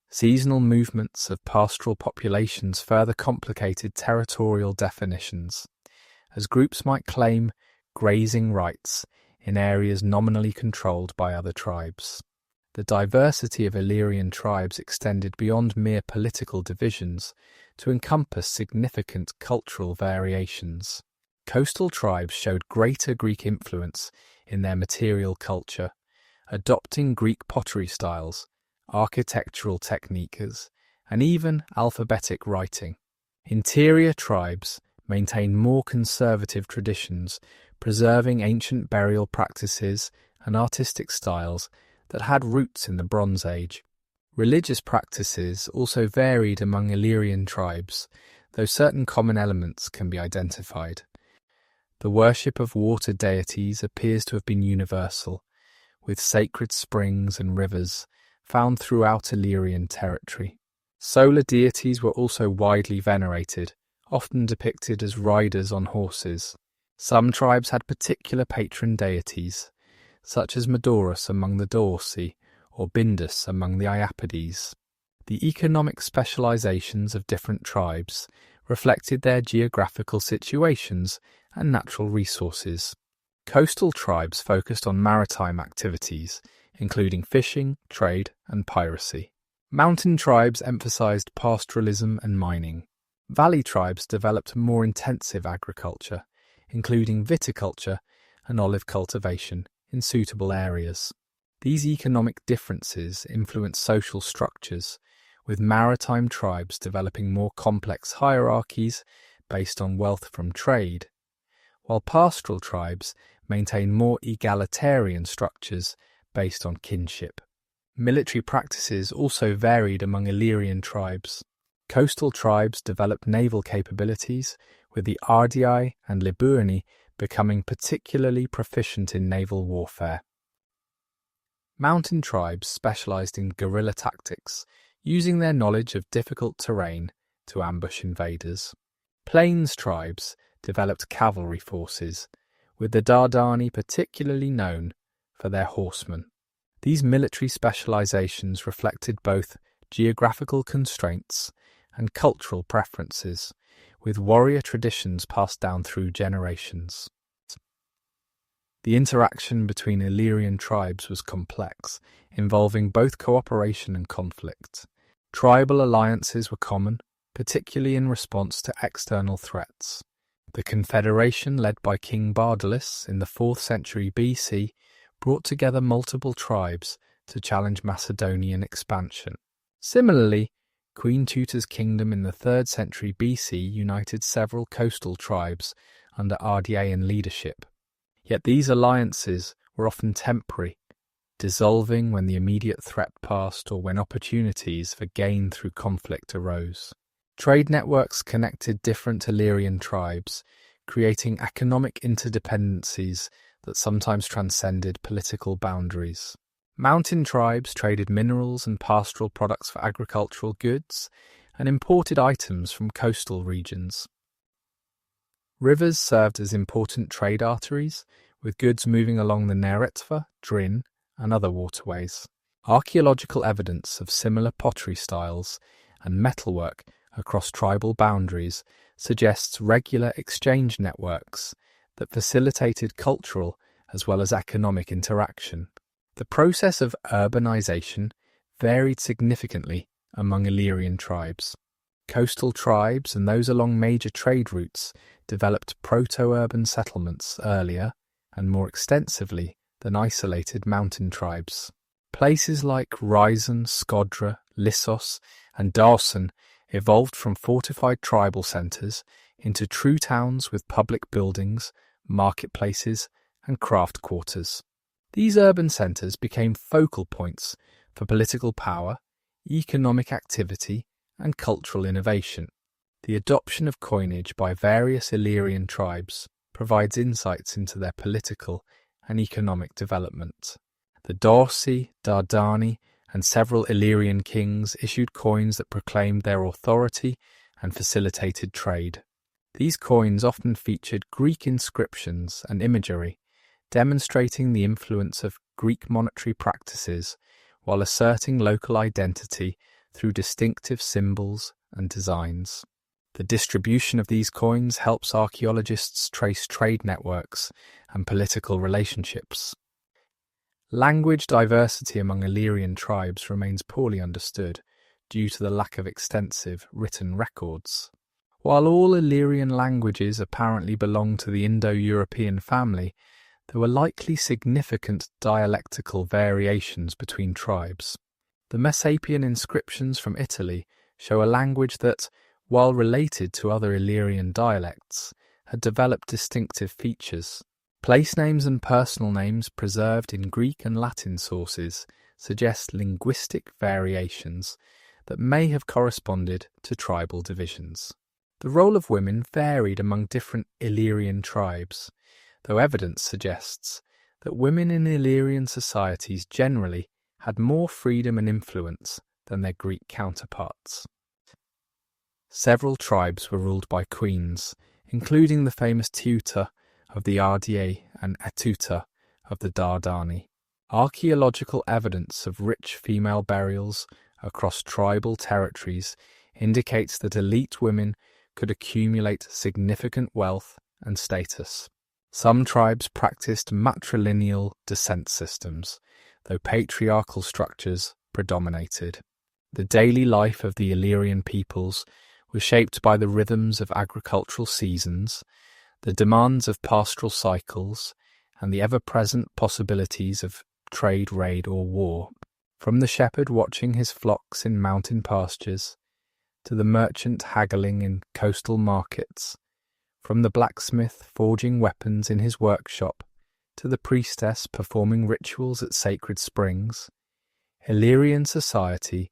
Seasonal movements of pastoral populations further complicated territorial definitions, as groups might claim grazing rights in areas nominally controlled by other tribes. The diversity of Illyrian tribes extended beyond mere political divisions to encompass significant cultural variations. Coastal tribes showed greater Greek influence in their material culture, adopting Greek pottery styles, architectural techniques, and even alphabetic writing. Interior tribes maintained more conservative traditions, preserving ancient burial practices and artistic styles that had roots in the Bronze Age. Religious practices also varied among Illyrian tribes, though certain common elements can be identified. The worship of water deities appears to have been universal, with sacred springs and rivers found throughout Illyrian territory. Solar deities were also widely venerated, often depicted as riders on horses. Some tribes had particular patron deities, such as Medorus among the Daosi or Bindus among the Iapedes. The economic specializations of different tribes reflected their geographical situations and natural resources. Coastal tribes focused on maritime activities, including fishing, trade, and piracy. Mountain tribes emphasized pastoralism and mining. Valley tribes developed more intensive agriculture, including viticulture and olive cultivation in suitable areas. These economic differences influenced social structures, with maritime tribes developing more complex hierarchies based on wealth from trade, while pastoral tribes maintained more egalitarian structures based on kinship. Military practices also varied among Illyrian tribes. Coastal tribes developed naval capabilities, with the Ardii and Liburni becoming particularly proficient in naval warfare. Mountain tribes specialized in guerrilla tactics, using their knowledge of difficult terrain to ambush invaders. Plains tribes developed cavalry forces, with the Dardani particularly known for their horsemen. These military specializations reflected both geographical constraints and cultural preferences, with warrior traditions passed down through generations. The interaction between Illyrian tribes was complex, involving both cooperation and conflict. Tribal alliances were common, particularly in response to external threats. The confederation led by King Bardalus in the 4th century BC brought together multiple tribes to challenge Macedonian expansion. Similarly, Queen Tuta's kingdom in the 3rd century BC united several coastal tribes under Ardean leadership. Yet these alliances were often temporary, dissolving when the immediate threat passed or when opportunities for gain through conflict arose. Trade networks connected different Illyrian tribes, creating economic interdependencies that sometimes transcended political boundaries. Mountain tribes traded minerals and pastoral products for agricultural goods and imported items from coastal regions. Rivers served as important trade arteries, with goods moving along the Neretva, Drin, and other waterways. Archaeological evidence of similar pottery styles and metalwork across tribal boundaries suggests regular exchange networks that facilitated cultural as well as economic interaction. The process of urbanization varied significantly among Illyrian tribes. Coastal tribes and those along major trade routes developed proto-urban settlements earlier and more extensively than isolated mountain tribes. Places like Ryzan, Skodra, Lissos, and Darsen evolved from fortified tribal centres into true towns with public buildings, marketplaces, and craft quarters. These urban centres became focal points for political power, economic activity, and cultural innovation. The adoption of coinage by various Illyrian tribes provides insights into their political and economic development. The Dorsi, Dardani, and several Illyrian kings issued coins that proclaimed their authority and facilitated trade. These coins often featured Greek inscriptions and imagery, demonstrating the influence of Greek monetary practices while asserting local identity through distinctive symbols and designs. The distribution of these coins helps archaeologists trace trade networks and political relationships. Language diversity among Illyrian tribes remains poorly understood due to the lack of extensive written records. While all Illyrian languages apparently belong to the Indo-European family, there were likely significant dialectical variations between tribes. The Messapian inscriptions from Italy show a language that, while related to other Illyrian dialects, had developed distinctive features. Place names and personal names preserved in Greek and Latin sources suggest linguistic variations that may have corresponded to tribal divisions. The role of women varied among different Illyrian tribes, though evidence suggests that women in Illyrian societies generally had more freedom and influence than their Greek counterparts. Several tribes were ruled by queens, including the famous Tuta of the Ardii and Etuta of the Dardani. Archaeological evidence of rich female burials across tribal territories indicates that elite women could accumulate significant wealth and status. Some tribes practiced matrilineal descent systems, though patriarchal structures predominated. The daily life of the Illyrian peoples was shaped by the rhythms of agricultural seasons, the demands of pastoral cycles, and the ever-present possibilities of trade, raid, or war. From the shepherd watching his flocks in mountain pastures, to the merchant haggling in coastal markets, from the blacksmith forging weapons in his workshop, to the priestess performing rituals at sacred springs, Illyrian society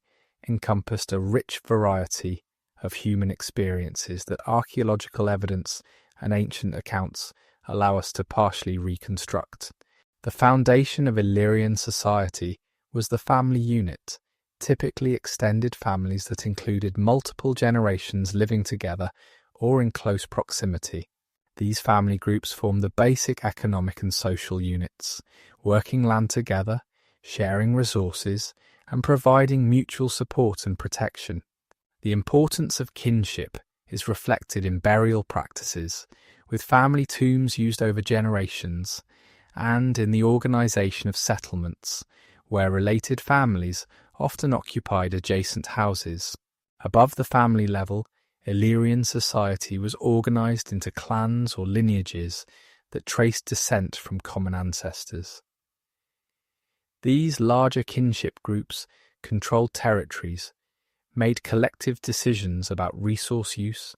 encompassed a rich variety of human experiences that archaeological evidence and ancient accounts allow us to partially reconstruct. The foundation of Illyrian society was the family unit, typically extended families that included multiple generations living together or in close proximity. These family groups formed the basic economic and social units, working land together, sharing resources, and providing mutual support and protection. The importance of kinship is reflected in burial practices, with family tombs used over generations, and in the organisation of settlements, where related families often occupied adjacent houses. Above the family level, Illyrian society was organised into clans or lineages that traced descent from common ancestors. These larger kinship groups controlled territories, made collective decisions about resource use,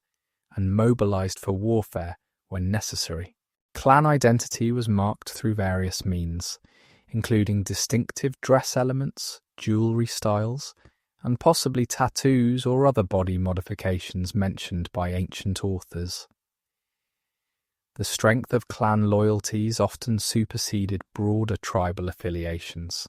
and mobilised for warfare when necessary. Clan identity was marked through various means, including distinctive dress elements, jewellery styles, and possibly tattoos or other body modifications mentioned by ancient authors. The strength of clan loyalties often superseded broader tribal affiliations,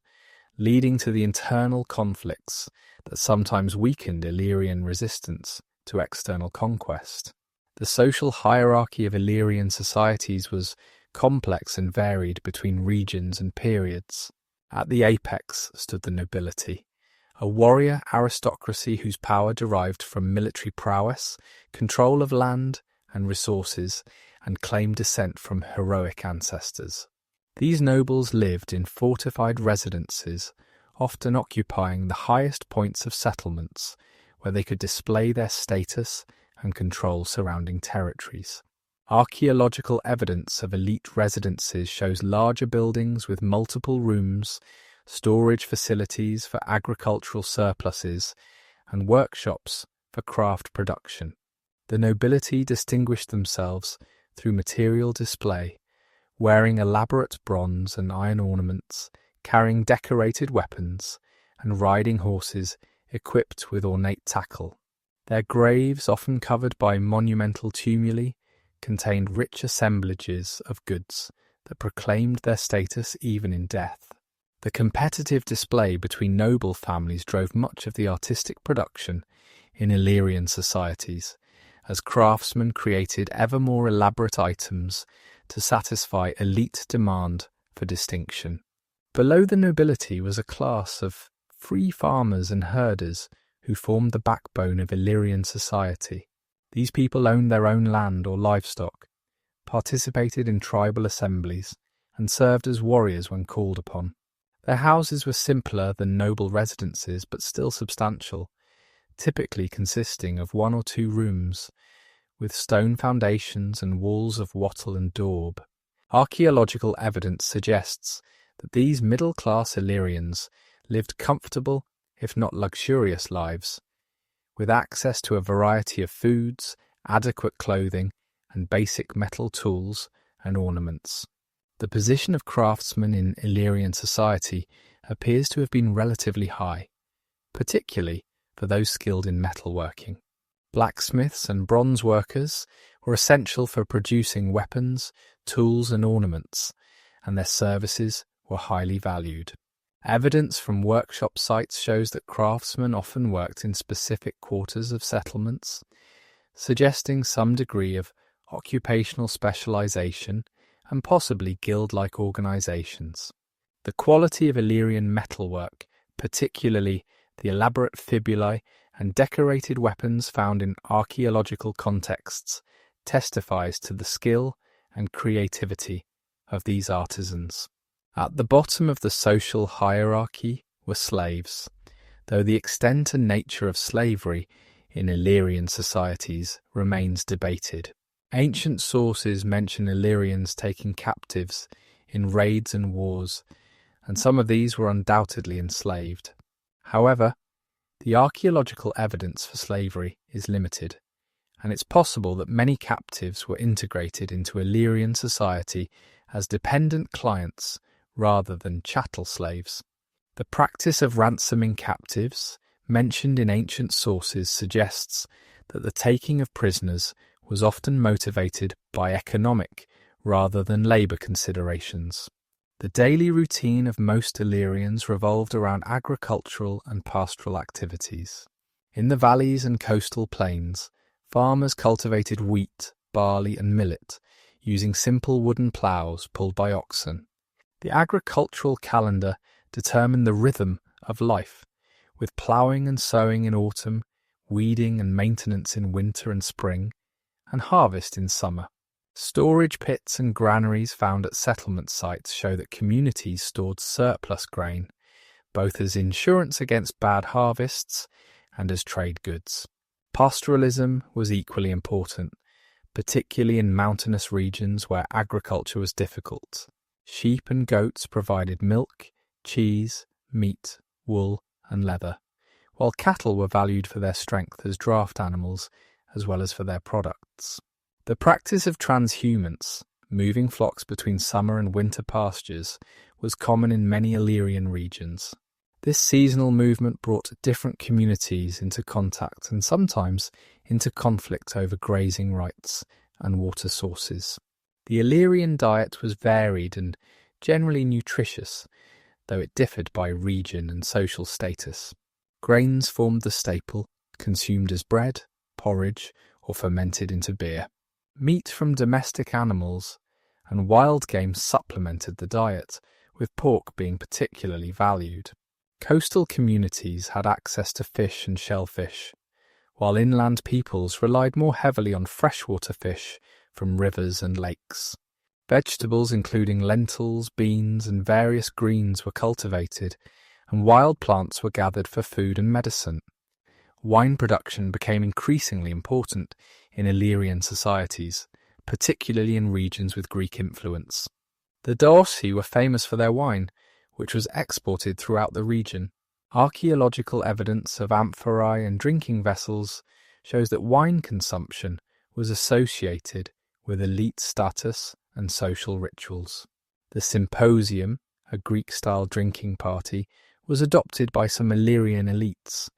leading to the internal conflicts that sometimes weakened Illyrian resistance to external conquest. The social hierarchy of Illyrian societies was complex and varied between regions and periods. At the apex stood the nobility, a warrior aristocracy whose power derived from military prowess, control of land and resources, and claimed descent from heroic ancestors. These nobles lived in fortified residences, often occupying the highest points of settlements, where they could display their status and control surrounding territories. Archaeological evidence of elite residences shows larger buildings with multiple rooms, storage facilities for agricultural surpluses, and workshops for craft production. The nobility distinguished themselves through material display, wearing elaborate bronze and iron ornaments, carrying decorated weapons, and riding horses equipped with ornate tackle. Their graves, often covered by monumental tumuli, contained rich assemblages of goods that proclaimed their status even in death. The competitive display between noble families drove much of the artistic production in Illyrian societies, as craftsmen created ever more elaborate items to satisfy elite demand for distinction. Below the nobility was a class of free farmers and herders who formed the backbone of Illyrian society. These people owned their own land or livestock, participated in tribal assemblies, and served as warriors when called upon. Their houses were simpler than noble residences, but still substantial, typically consisting of 1 or 2 rooms, with stone foundations and walls of wattle and daub. Archaeological evidence suggests that these middle-class Illyrians lived comfortable, if not luxurious lives, with access to a variety of foods, adequate clothing, and basic metal tools and ornaments. The position of craftsmen in Illyrian society appears to have been relatively high, particularly for those skilled in metalworking. Blacksmiths and bronze workers were essential for producing weapons, tools, and ornaments, and their services were highly valued. Evidence from workshop sites shows that craftsmen often worked in specific quarters of settlements, suggesting some degree of occupational specialization and possibly guild-like organizations. The quality of Illyrian metalwork, particularly the elaborate fibulae and decorated weapons found in archaeological contexts, testifies to the skill and creativity of these artisans. At the bottom of the social hierarchy were slaves, though the extent and nature of slavery in Illyrian societies remains debated. Ancient sources mention Illyrians taking captives in raids and wars, and some of these were undoubtedly enslaved. However, the archaeological evidence for slavery is limited, and it's possible that many captives were integrated into Illyrian society as dependent clients rather than chattel slaves. The practice of ransoming captives, mentioned in ancient sources, suggests that the taking of prisoners was often motivated by economic rather than labour considerations. The daily routine of most Illyrians revolved around agricultural and pastoral activities. In the valleys and coastal plains, farmers cultivated wheat, barley and millet, using simple wooden ploughs pulled by oxen. The agricultural calendar determined the rhythm of life, with ploughing and sowing in autumn, weeding and maintenance in winter and spring, and harvest in summer. Storage pits and granaries found at settlement sites show that communities stored surplus grain, both as insurance against bad harvests and as trade goods. Pastoralism was equally important, particularly in mountainous regions where agriculture was difficult. Sheep and goats provided milk, cheese, meat, wool, and leather, while cattle were valued for their strength as draft animals as well as for their products. The practice of transhumance, moving flocks between summer and winter pastures, was common in many Illyrian regions. This seasonal movement brought different communities into contact and sometimes into conflict over grazing rights and water sources. The Illyrian diet was varied and generally nutritious, though it differed by region and social status. Grains formed the staple, consumed as bread, porridge, or fermented into beer. Meat from domestic animals and wild game supplemented the diet, with pork being particularly valued. Coastal communities had access to fish and shellfish, while inland peoples relied more heavily on freshwater fish from rivers and lakes. Vegetables including lentils, beans, and various greens were cultivated, and wild plants were gathered for food and medicine. Wine production became increasingly important in Illyrian societies, particularly in regions with Greek influence. The Daosi were famous for their wine, which was exported throughout the region. Archaeological evidence of amphorae and drinking vessels shows that wine consumption was associated with elite status and social rituals. The symposium, a Greek-style drinking party, was adopted by some Illyrian elites,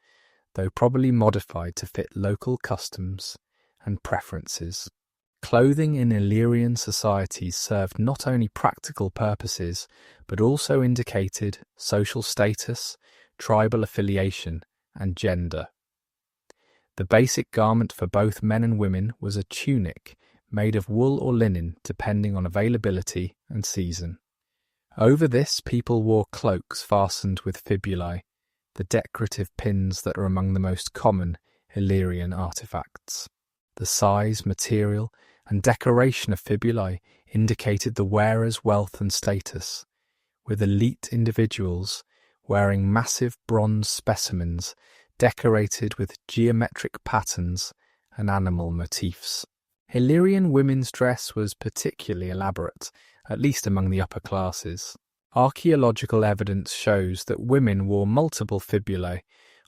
though probably modified to fit local customs and preferences. Clothing in Illyrian societies served not only practical purposes, but also indicated social status, tribal affiliation, and gender. The basic garment for both men and women was a tunic made of wool or linen depending on availability and season. Over this, people wore cloaks fastened with fibulae, the decorative pins that are among the most common Illyrian artifacts. The size, material, and decoration of fibulae indicated the wearer's wealth and status, with elite individuals wearing massive bronze specimens decorated with geometric patterns and animal motifs. Illyrian women's dress was particularly elaborate, at least among the upper classes. Archaeological evidence shows that women wore multiple fibulae,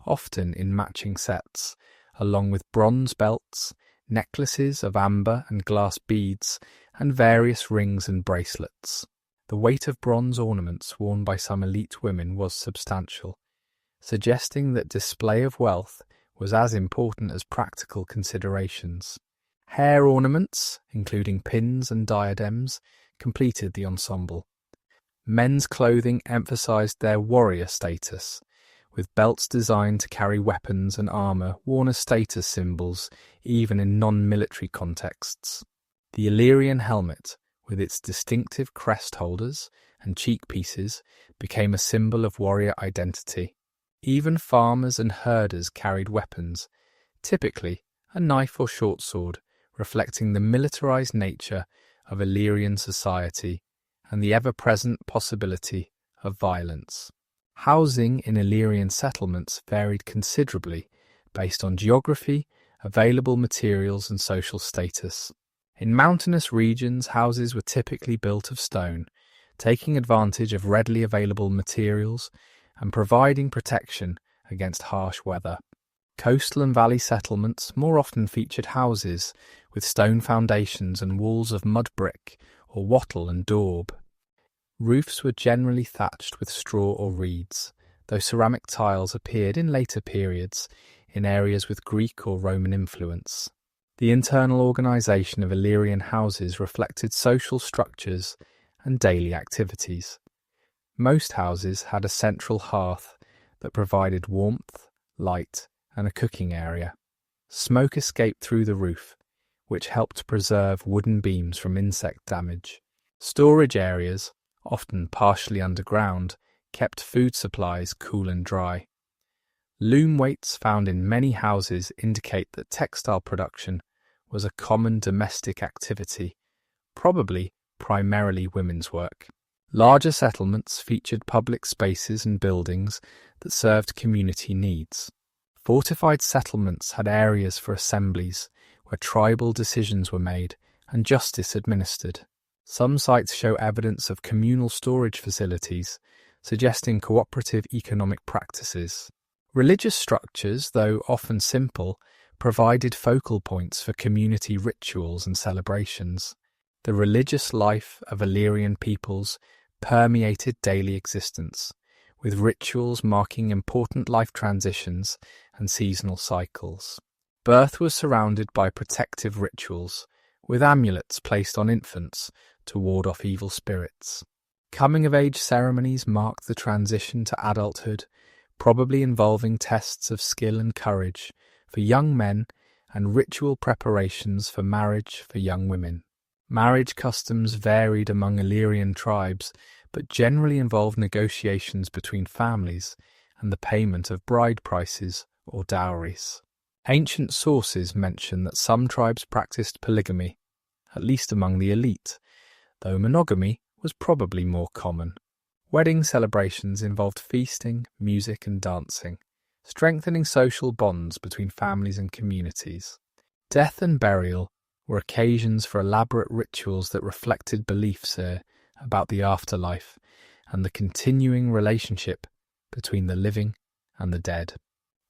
often in matching sets, along with bronze belts, necklaces of amber and glass beads, and various rings and bracelets. The weight of bronze ornaments worn by some elite women was substantial, suggesting that display of wealth was as important as practical considerations. Hair ornaments, including pins and diadems, completed the ensemble. Men's clothing emphasized their warrior status, with belts designed to carry weapons and armor worn as status symbols even in non-military contexts. The Illyrian helmet, with its distinctive crest holders and cheek pieces, became a symbol of warrior identity. Even farmers and herders carried weapons, typically a knife or short sword, reflecting the militarized nature of Illyrian society and the ever-present possibility of violence. Housing in Illyrian settlements varied considerably based on geography, available materials and social status. In mountainous regions, houses were typically built of stone, taking advantage of readily available materials and providing protection against harsh weather. Coastal and valley settlements more often featured houses with stone foundations and walls of mud brick or wattle and daub. Roofs were generally thatched with straw or reeds, though ceramic tiles appeared in later periods in areas with Greek or Roman influence. The internal organisation of Illyrian houses reflected social structures and daily activities. Most houses had a central hearth that provided warmth, light, and a cooking area. Smoke escaped through the roof, which helped preserve wooden beams from insect damage. Storage areas, often partially underground, kept food supplies cool and dry. Loom weights found in many houses indicate that textile production was a common domestic activity, probably primarily women's work. Larger settlements featured public spaces and buildings that served community needs. Fortified settlements had areas for assemblies where tribal decisions were made and justice administered. Some sites show evidence of communal storage facilities, suggesting cooperative economic practices. Religious structures, though often simple, provided focal points for community rituals and celebrations. The religious life of Illyrian peoples permeated daily existence, with rituals marking important life transitions and seasonal cycles. Birth was surrounded by protective rituals, with amulets placed on infants to ward off evil spirits. Coming-of-age ceremonies marked the transition to adulthood, probably involving tests of skill and courage for young men and ritual preparations for marriage for young women. Marriage customs varied among Illyrian tribes, but generally involved negotiations between families and the payment of bride prices or dowries. Ancient sources mention that some tribes practiced polygamy, at least among the elite, though monogamy was probably more common. Wedding celebrations involved feasting, music and dancing, strengthening social bonds between families and communities. Death and burial were occasions for elaborate rituals that reflected beliefs about the afterlife and the continuing relationship between the living and the dead.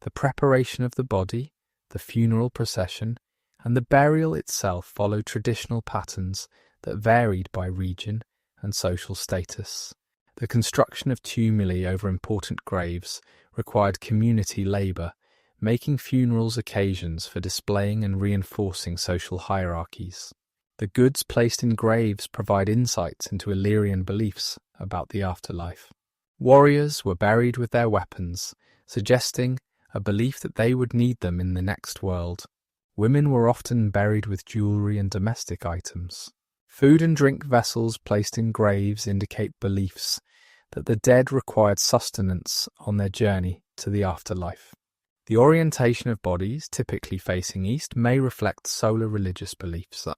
The preparation of the body, the funeral procession, and the burial itself followed traditional patterns that varied by region and social status. The construction of tumuli over important graves required community labour, making funerals occasions for displaying and reinforcing social hierarchies. The goods placed in graves provide insights into Illyrian beliefs about the afterlife. Warriors were buried with their weapons, suggesting a belief that they would need them in the next world. Women were often buried with jewellery and domestic items. Food and drink vessels placed in graves indicate beliefs that the dead required sustenance on their journey to the afterlife. The orientation of bodies, typically facing east, may reflect solar religious beliefs.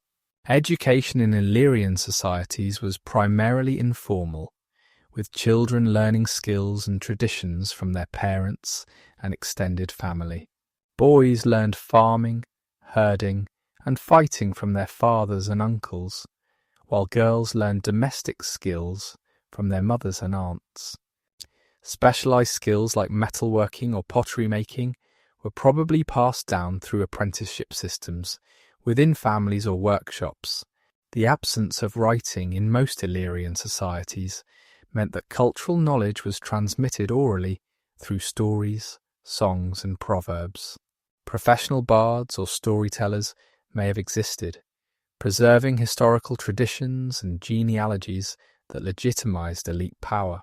Education in Illyrian societies was primarily informal, with children learning skills and traditions from their parents and extended family. Boys learned farming, herding, and fighting from their fathers and uncles, while girls learned domestic skills from their mothers and aunts. Specialised skills like metalworking or pottery making were probably passed down through apprenticeship systems within families or workshops. The absence of writing in most Illyrian societies meant that cultural knowledge was transmitted orally through stories, songs and proverbs. Professional bards or storytellers may have existed, preserving historical traditions and genealogies that legitimised elite power.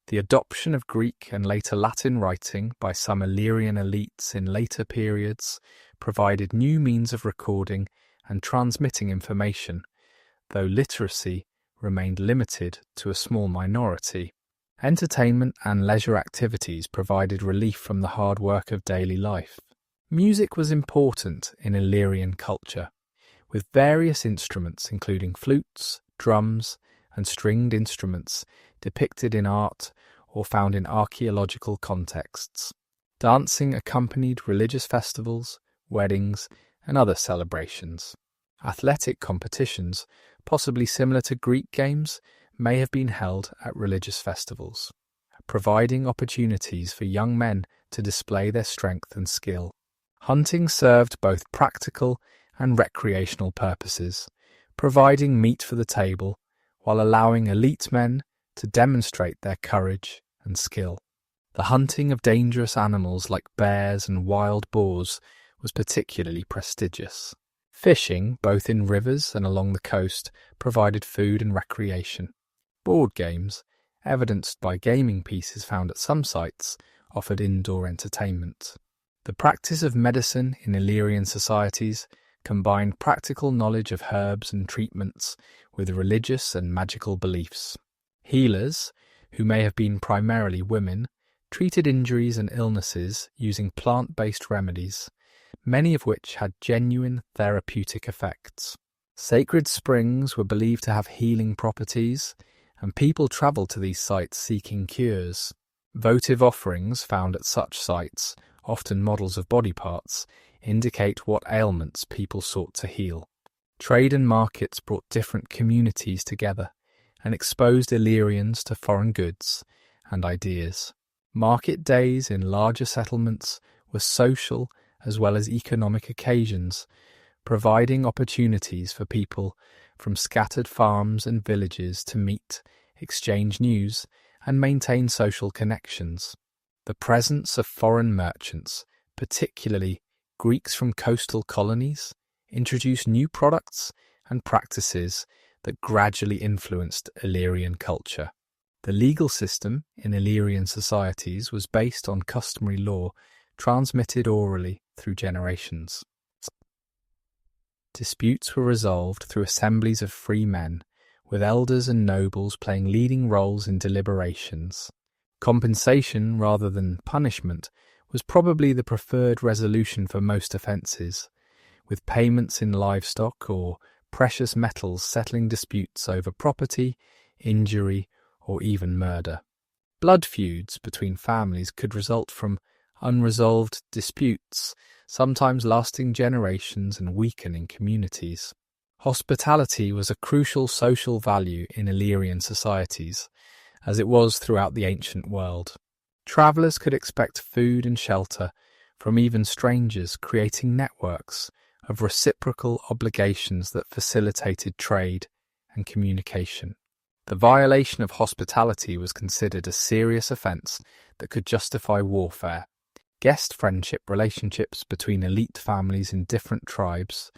The adoption of Greek and later Latin writing by some Illyrian elites in later periods provided new means of recording and transmitting information, though literacy remained limited to a small minority. Entertainment and leisure activities provided relief from the hard work of daily life. Music was important in Illyrian culture, with various instruments including flutes, drums, and stringed instruments depicted in art or found in archaeological contexts. Dancing accompanied religious festivals, weddings, and other celebrations. Athletic competitions, possibly similar to Greek games, may have been held at religious festivals, providing opportunities for young men to display their strength and skill. Hunting served both practical and recreational purposes, providing meat for the table while allowing elite men to demonstrate their courage and skill. The hunting of dangerous animals like bears and wild boars was particularly prestigious. Fishing, both in rivers and along the coast, provided food and recreation. Board games, evidenced by gaming pieces found at some sites, offered indoor entertainment. The practice of medicine in Illyrian societies combined practical knowledge of herbs and treatments with religious and magical beliefs. Healers, who may have been primarily women, treated injuries and illnesses using plant-based remedies, many of which had genuine therapeutic effects. Sacred springs were believed to have healing properties, and people travelled to these sites seeking cures. Votive offerings found at such sites, often models of body parts, indicate what ailments people sought to heal. Trade and markets brought different communities together and exposed Illyrians to foreign goods and ideas. Market days in larger settlements were social as well as economic occasions, providing opportunities for people from scattered farms and villages to meet, exchange news, and maintain social connections. The presence of foreign merchants, particularly Greeks from coastal colonies, introduced new products and practices that gradually influenced Illyrian culture. The legal system in Illyrian societies was based on customary law transmitted orally through generations. Disputes were resolved through assemblies of free men, with elders and nobles playing leading roles in deliberations. Compensation rather than punishment was probably the preferred resolution for most offences, with payments in livestock or precious metals settling disputes over property, injury, or even murder. Blood feuds between families could result from unresolved disputes, sometimes lasting generations and weakening communities. Hospitality was a crucial social value in Illyrian societies, as it was throughout the ancient world. Travellers could expect food and shelter from even strangers, creating networks of reciprocal obligations that facilitated trade and communication. The violation of hospitality was considered a serious offence that could justify warfare. Guest friendship relationships between elite families in different tribes,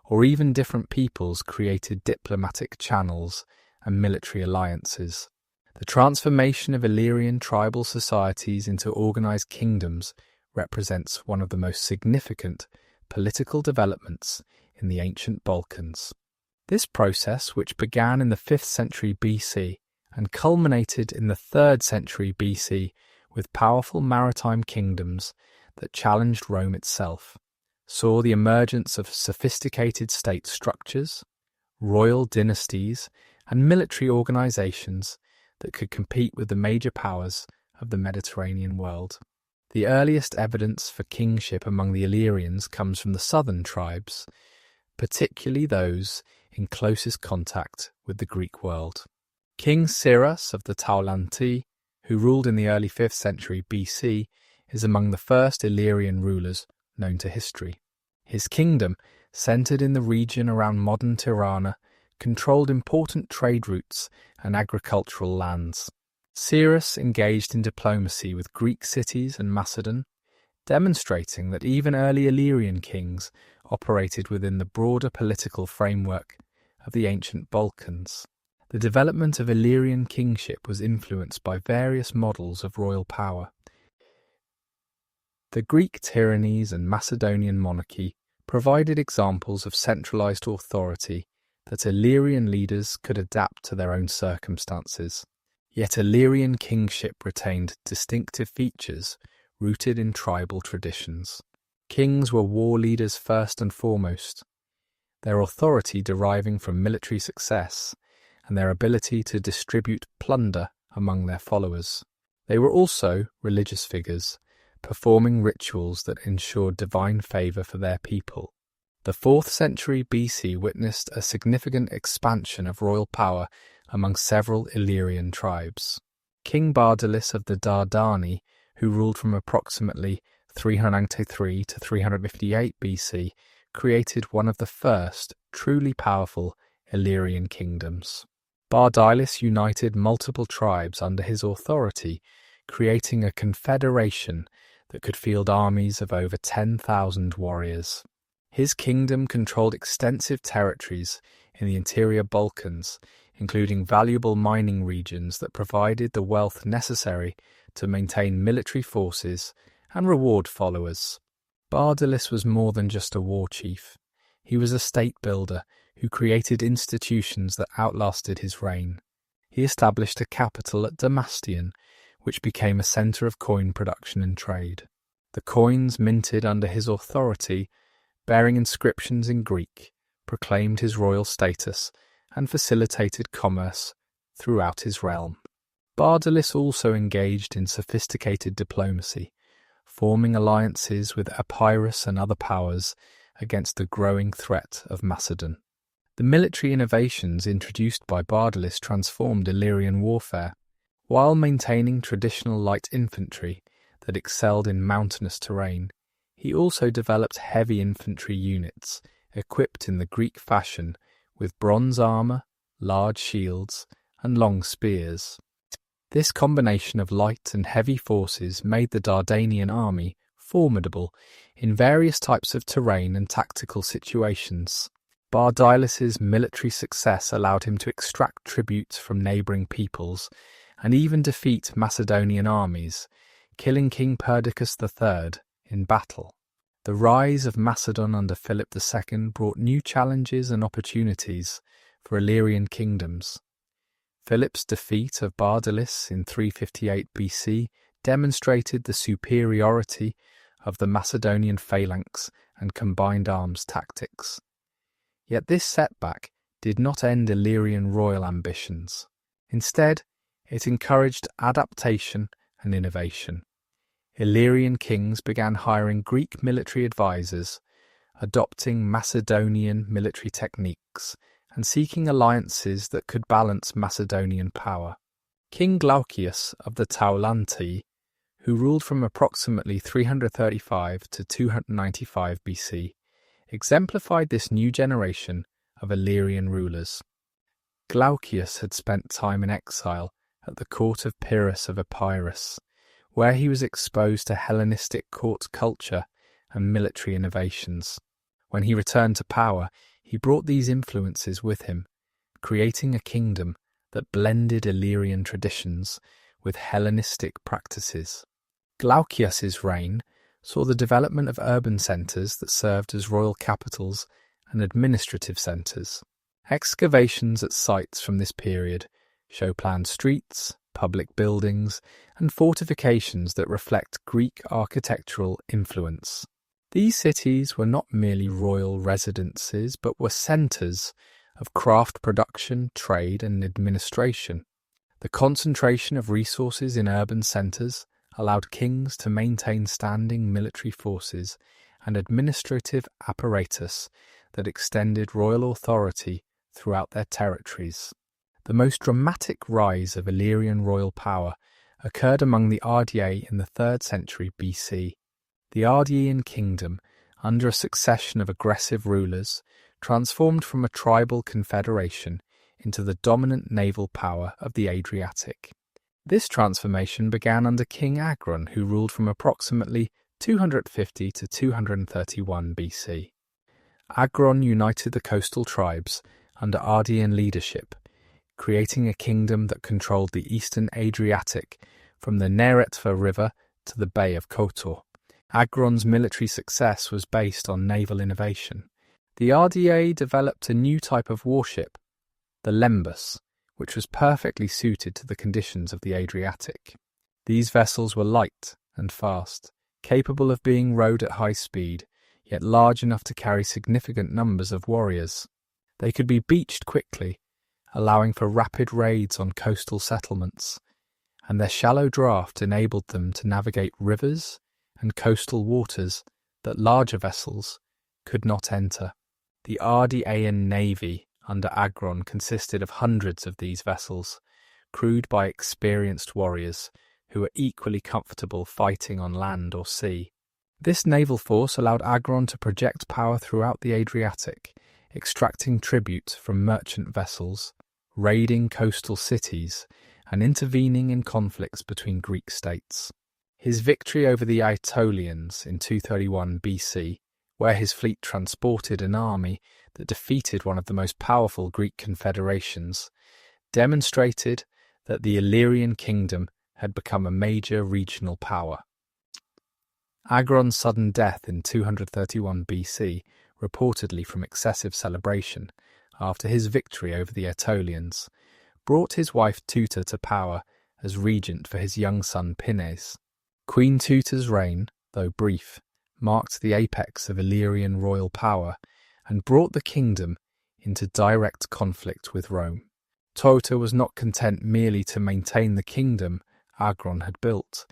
or even different peoples, created diplomatic channels and military alliances. The transformation of Illyrian tribal societies into organised kingdoms represents one of the most significant political developments in the ancient Balkans. This process, which began in the 5th century BC and culminated in the 3rd century BC with powerful maritime kingdoms that challenged Rome itself, saw the emergence of sophisticated state structures, royal dynasties, and military organisations that could compete with the major powers of the Mediterranean world. The earliest evidence for kingship among the Illyrians comes from the southern tribes, particularly those in closest contact with the Greek world. King Cyrus of the Taulanti, who ruled in the early 5th century BC, is among the first Illyrian rulers known to history. His kingdom, centred in the region around modern Tirana, controlled important trade routes and agricultural lands. Cyrus engaged in diplomacy with Greek cities and Macedon, demonstrating that even early Illyrian kings operated within the broader political framework of the ancient Balkans. The development of Illyrian kingship was influenced by various models of royal power. The Greek tyrannies and Macedonian monarchy provided examples of centralized authority that Illyrian leaders could adapt to their own circumstances. Yet Illyrian kingship retained distinctive features rooted in tribal traditions. Kings were war leaders first and foremost, their authority deriving from military success and their ability to distribute plunder among their followers. They were also religious figures, performing rituals that ensured divine favour for their people. The 4th century BC witnessed a significant expansion of royal power among several Illyrian tribes. King Bardalis of the Dardani, who ruled from approximately 393 to 358 BC, created one of the first truly powerful Illyrian kingdoms. Bardalis united multiple tribes under his authority, creating a confederation that could field armies of over 10,000 warriors. His kingdom controlled extensive territories in the interior Balkans, including valuable mining regions that provided the wealth necessary to maintain military forces and reward followers. Bardalis was more than just a war chief. He was a state builder who created institutions that outlasted his reign. He established a capital at Damastion, which became a centre of coin production and trade. The coins minted under his authority, bearing inscriptions in Greek, proclaimed his royal status and facilitated commerce throughout his realm. Bardalis also engaged in sophisticated diplomacy, forming alliances with Epirus and other powers against the growing threat of Macedon. The military innovations introduced by Bardalis transformed Illyrian warfare, while maintaining traditional light infantry that excelled in mountainous terrain. He also developed heavy infantry units, equipped in the Greek fashion with bronze armour, large shields, and long spears. This combination of light and heavy forces made the Dardanian army formidable in various types of terrain and tactical situations. Bardalis's military success allowed him to extract tribute from neighbouring peoples and even defeat Macedonian armies, killing King Perdiccas III in battle. The rise of Macedon under Philip II brought new challenges and opportunities for Illyrian kingdoms. Philip's defeat of Bardalis in 358 BC demonstrated the superiority of the Macedonian phalanx and combined arms tactics. Yet this setback did not end Illyrian royal ambitions. Instead, it encouraged adaptation and innovation. Illyrian kings began hiring Greek military advisors, adopting Macedonian military techniques, and seeking alliances that could balance Macedonian power. King Glaucius of the Taulanti, who ruled from approximately 335 to 295 BC, exemplified this new generation of Illyrian rulers. Glaucius had spent time in exile at the court of Pyrrhus of Epirus, where he was exposed to Hellenistic court culture and military innovations. When he returned to power, he brought these influences with him, creating a kingdom that blended Illyrian traditions with Hellenistic practices. Glaucius's reign saw the development of urban centres that served as royal capitals and administrative centres. Excavations at sites from this period show planned streets, public buildings, and fortifications that reflect Greek architectural influence. These cities were not merely royal residences, but were centres of craft production, trade, and administration. The concentration of resources in urban centres allowed kings to maintain standing military forces and administrative apparatus that extended royal authority throughout their territories. The most dramatic rise of Illyrian royal power occurred among the Ardii in the 3rd century BC. The Ardean kingdom, under a succession of aggressive rulers, transformed from a tribal confederation into the dominant naval power of the Adriatic. This transformation began under King Agron, who ruled from approximately 250 to 231 BC. Agron united the coastal tribes under Ardean leadership, creating a kingdom that controlled the eastern Adriatic from the Neretva River to the Bay of Kotor. Agron's military success was based on naval innovation. The Ardii developed a new type of warship, the lembus, which was perfectly suited to the conditions of the Adriatic. These vessels were light and fast, capable of being rowed at high speed, yet large enough to carry significant numbers of warriors. They could be beached quickly, allowing for rapid raids on coastal settlements, and their shallow draft enabled them to navigate rivers and coastal waters that larger vessels could not enter. The Ardeaean navy under Agron consisted of hundreds of these vessels, crewed by experienced warriors who were equally comfortable fighting on land or sea. This naval force allowed Agron to project power throughout the Adriatic, extracting tribute from merchant vessels, raiding coastal cities, and intervening in conflicts between Greek states. His victory over the Aetolians in 231 BC, where his fleet transported an army that defeated one of the most powerful Greek confederations, demonstrated that the Illyrian kingdom had become a major regional power. Agron's sudden death in 231 BC, reportedly from excessive celebration after his victory over the Aetolians, brought his wife Tuta to power as regent for his young son Pinnes. Queen Tuta's reign, though brief, marked the apex of Illyrian royal power and brought the kingdom into direct conflict with Rome. Tuta was not content merely to maintain the kingdom Agron had built.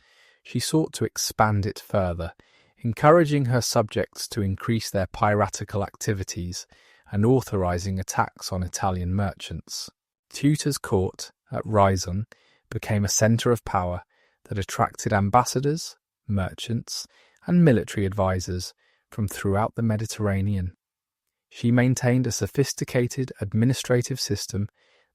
She sought to expand it further, encouraging her subjects to increase their piratical activities and authorizing attacks on Italian merchants. Tuta's court at Rhizon became a center of power that attracted ambassadors, merchants, and military advisors from throughout the Mediterranean. She maintained a sophisticated administrative system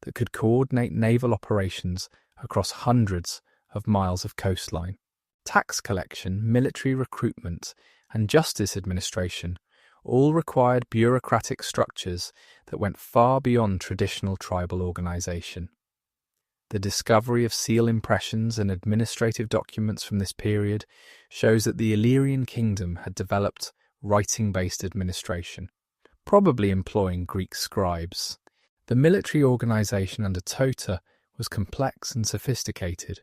that could coordinate naval operations across hundreds of miles of coastline. Tax collection, military recruitment, and justice administration all required bureaucratic structures that went far beyond traditional tribal organization. The discovery of seal impressions and administrative documents from this period shows that the Illyrian kingdom had developed writing-based administration, probably employing Greek scribes. The military organization under Tuta was complex and sophisticated.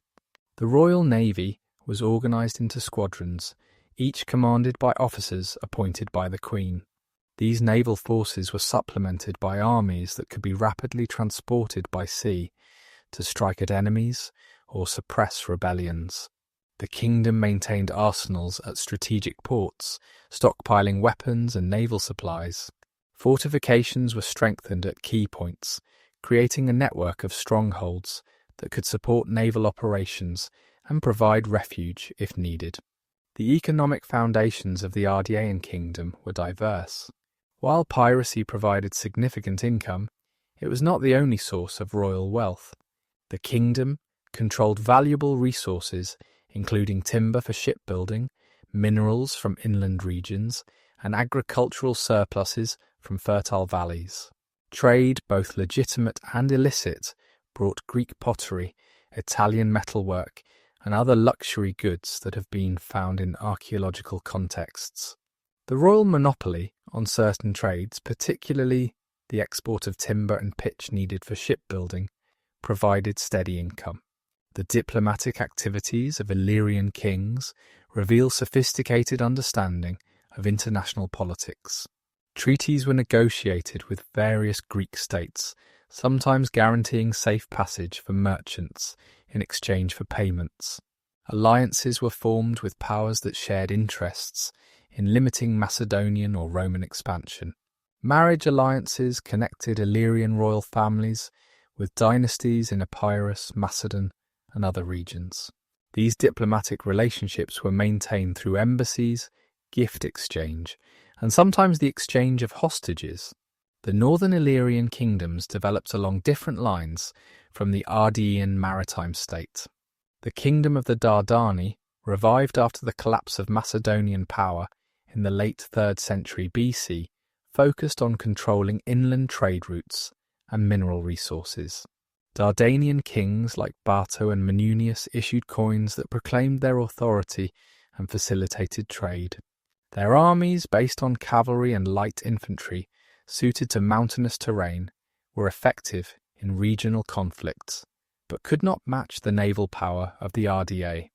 The Royal Navy was organized into squadrons, each commanded by officers appointed by the Queen. These naval forces were supplemented by armies that could be rapidly transported by sea to strike at enemies or suppress rebellions. The kingdom maintained arsenals at strategic ports, stockpiling weapons and naval supplies. Fortifications were strengthened at key points, creating a network of strongholds that could support naval operations and provide refuge if needed. The economic foundations of the Ardeaean kingdom were diverse. While piracy provided significant income, it was not the only source of royal wealth. The kingdom controlled valuable resources, including timber for shipbuilding, minerals from inland regions, and agricultural surpluses from fertile valleys. Trade, both legitimate and illicit, brought Greek pottery, Italian metalwork, and other luxury goods that have been found in archaeological contexts. The royal monopoly on certain trades, particularly the export of timber and pitch needed for shipbuilding, provided steady income. The diplomatic activities of Illyrian kings reveal sophisticated understanding of international politics. Treaties were negotiated with various Greek states, sometimes guaranteeing safe passage for merchants in exchange for payments. Alliances were formed with powers that shared interests in limiting Macedonian or Roman expansion. Marriage alliances connected Illyrian royal families with dynasties in Epirus, Macedon, and other regions. These diplomatic relationships were maintained through embassies, gift exchange, and sometimes the exchange of hostages. The northern Illyrian kingdoms developed along different lines from the Ardeaean maritime state. The kingdom of the Dardani, revived after the collapse of Macedonian power in the late 3rd century BC, focused on controlling inland trade routes and mineral resources. Dardanian kings like Bato and Menunius issued coins that proclaimed their authority and facilitated trade. Their armies, based on cavalry and light infantry, suited to mountainous terrain, were effective in regional conflicts, but could not match the naval power of the Ardeae.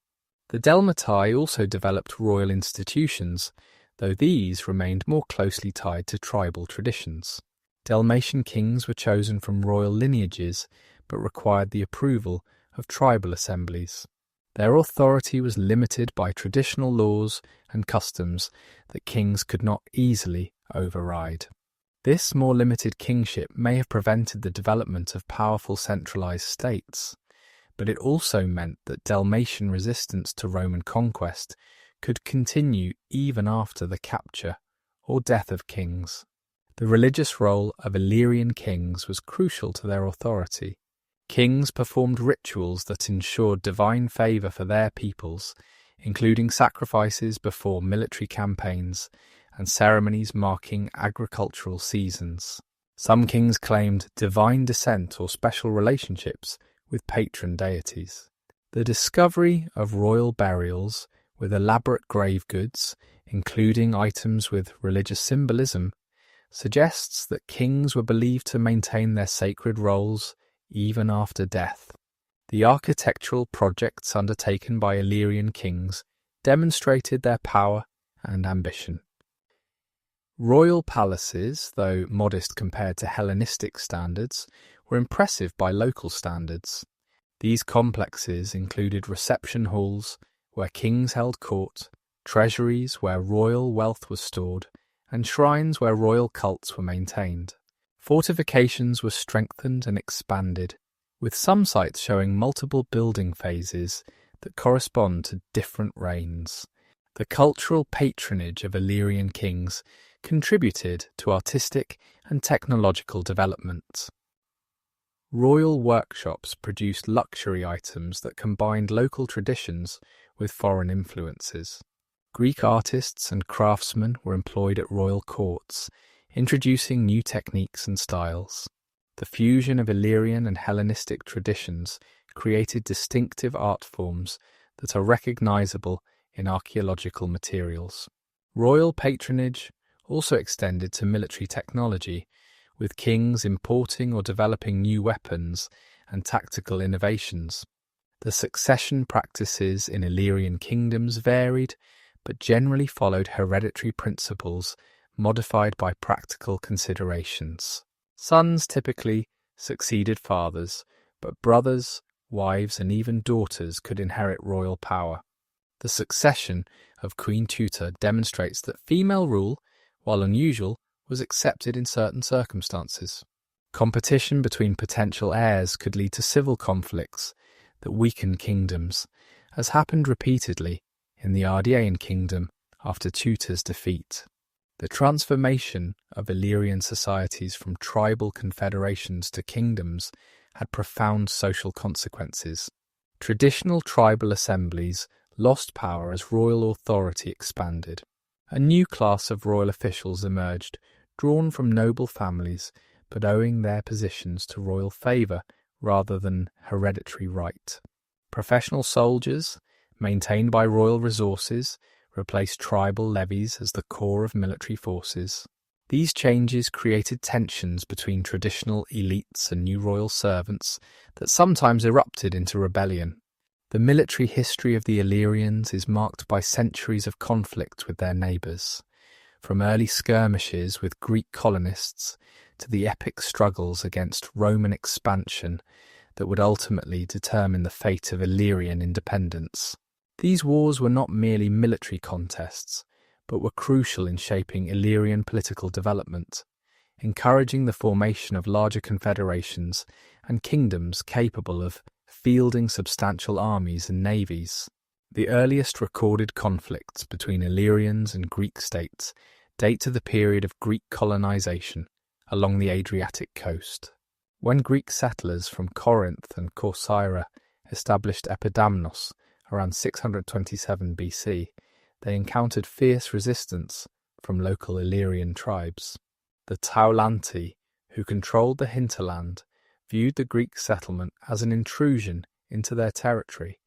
The Delmatai also developed royal institutions, though these remained more closely tied to tribal traditions. Dalmatian kings were chosen from royal lineages, but required the approval of tribal assemblies. Their authority was limited by traditional laws and customs that kings could not easily override. This more limited kingship may have prevented the development of powerful centralized states, but it also meant that Dalmatian resistance to Roman conquest could continue even after the capture or death of kings. The religious role of Illyrian kings was crucial to their authority. Kings performed rituals that ensured divine favour for their peoples, including sacrifices before military campaigns and ceremonies marking agricultural seasons. Some kings claimed divine descent or special relationships with patron deities. The discovery of royal burials with elaborate grave goods, including items with religious symbolism, suggests that kings were believed to maintain their sacred roles even after death. The architectural projects undertaken by Illyrian kings demonstrated their power and ambition. Royal palaces, though modest compared to Hellenistic standards, were impressive by local standards. These complexes included reception halls, where kings held court, treasuries where royal wealth was stored, and shrines where royal cults were maintained. Fortifications were strengthened and expanded, with some sites showing multiple building phases that correspond to different reigns. The cultural patronage of Illyrian kings contributed to artistic and technological development. Royal workshops produced luxury items that combined local traditions with foreign influences. Greek artists and craftsmen were employed at royal courts, introducing new techniques and styles. The fusion of Illyrian and Hellenistic traditions created distinctive art forms that are recognizable in archaeological materials. Royal patronage also extended to military technology, with kings importing or developing new weapons and tactical innovations. The succession practices in Illyrian kingdoms varied, but generally followed hereditary principles modified by practical considerations. Sons typically succeeded fathers, but brothers, wives, and even daughters could inherit royal power. The succession of Queen Tutor demonstrates that female rule, while unusual, was accepted in certain circumstances. Competition between potential heirs could lead to civil conflicts that weakened kingdoms, as happened repeatedly in the Ardean kingdom after Tutor's defeat. The transformation of Illyrian societies from tribal confederations to kingdoms had profound social consequences. Traditional tribal assemblies lost power as royal authority expanded. A new class of royal officials emerged, drawn from noble families, but owing their positions to royal favour rather than hereditary right. Professional soldiers, maintained by royal resources, replaced tribal levies as the core of military forces. These changes created tensions between traditional elites and new royal servants that sometimes erupted into rebellion. The military history of the Illyrians is marked by centuries of conflict with their neighbours, from early skirmishes with Greek colonists to the epic struggles against Roman expansion that would ultimately determine the fate of Illyrian independence. These wars were not merely military contests, but were crucial in shaping Illyrian political development, encouraging the formation of larger confederations and kingdoms capable of fielding substantial armies and navies. The earliest recorded conflicts between Illyrians and Greek states date to the period of Greek colonization along the Adriatic coast. When Greek settlers from Corinth and Corcyra established Epidamnos around 627 BC, they encountered fierce resistance from local Illyrian tribes. The Taulanti, who controlled the hinterland, viewed the Greek settlement as an intrusion into their territory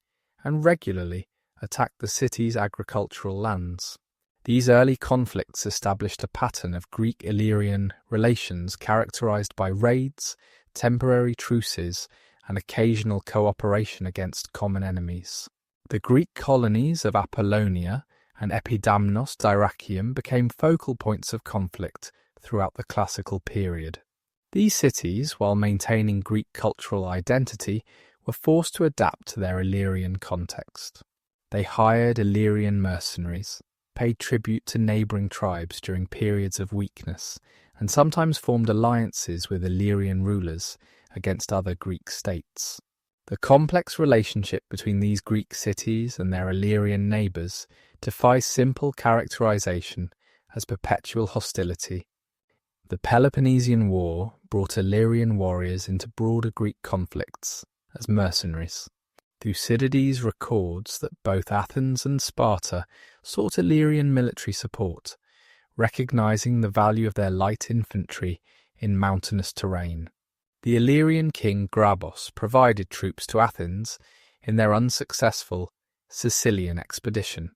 and regularly attacked the city's agricultural lands. These early conflicts established a pattern of Greek-Illyrian relations characterized by raids, temporary truces, and occasional cooperation against common enemies. The Greek colonies of Apollonia and Epidamnos Dyrrachium became focal points of conflict throughout the classical period. These cities, while maintaining Greek cultural identity, were forced to adapt to their Illyrian context. They hired Illyrian mercenaries, paid tribute to neighbouring tribes during periods of weakness, and sometimes formed alliances with Illyrian rulers against other Greek states. The complex relationship between these Greek cities and their Illyrian neighbours defies simple characterization as perpetual hostility. The Peloponnesian War brought Illyrian warriors into broader Greek conflicts as mercenaries. Thucydides records that both Athens and Sparta sought Illyrian military support, recognizing the value of their light infantry in mountainous terrain. The Illyrian king Grabos provided troops to Athens in their unsuccessful Sicilian expedition,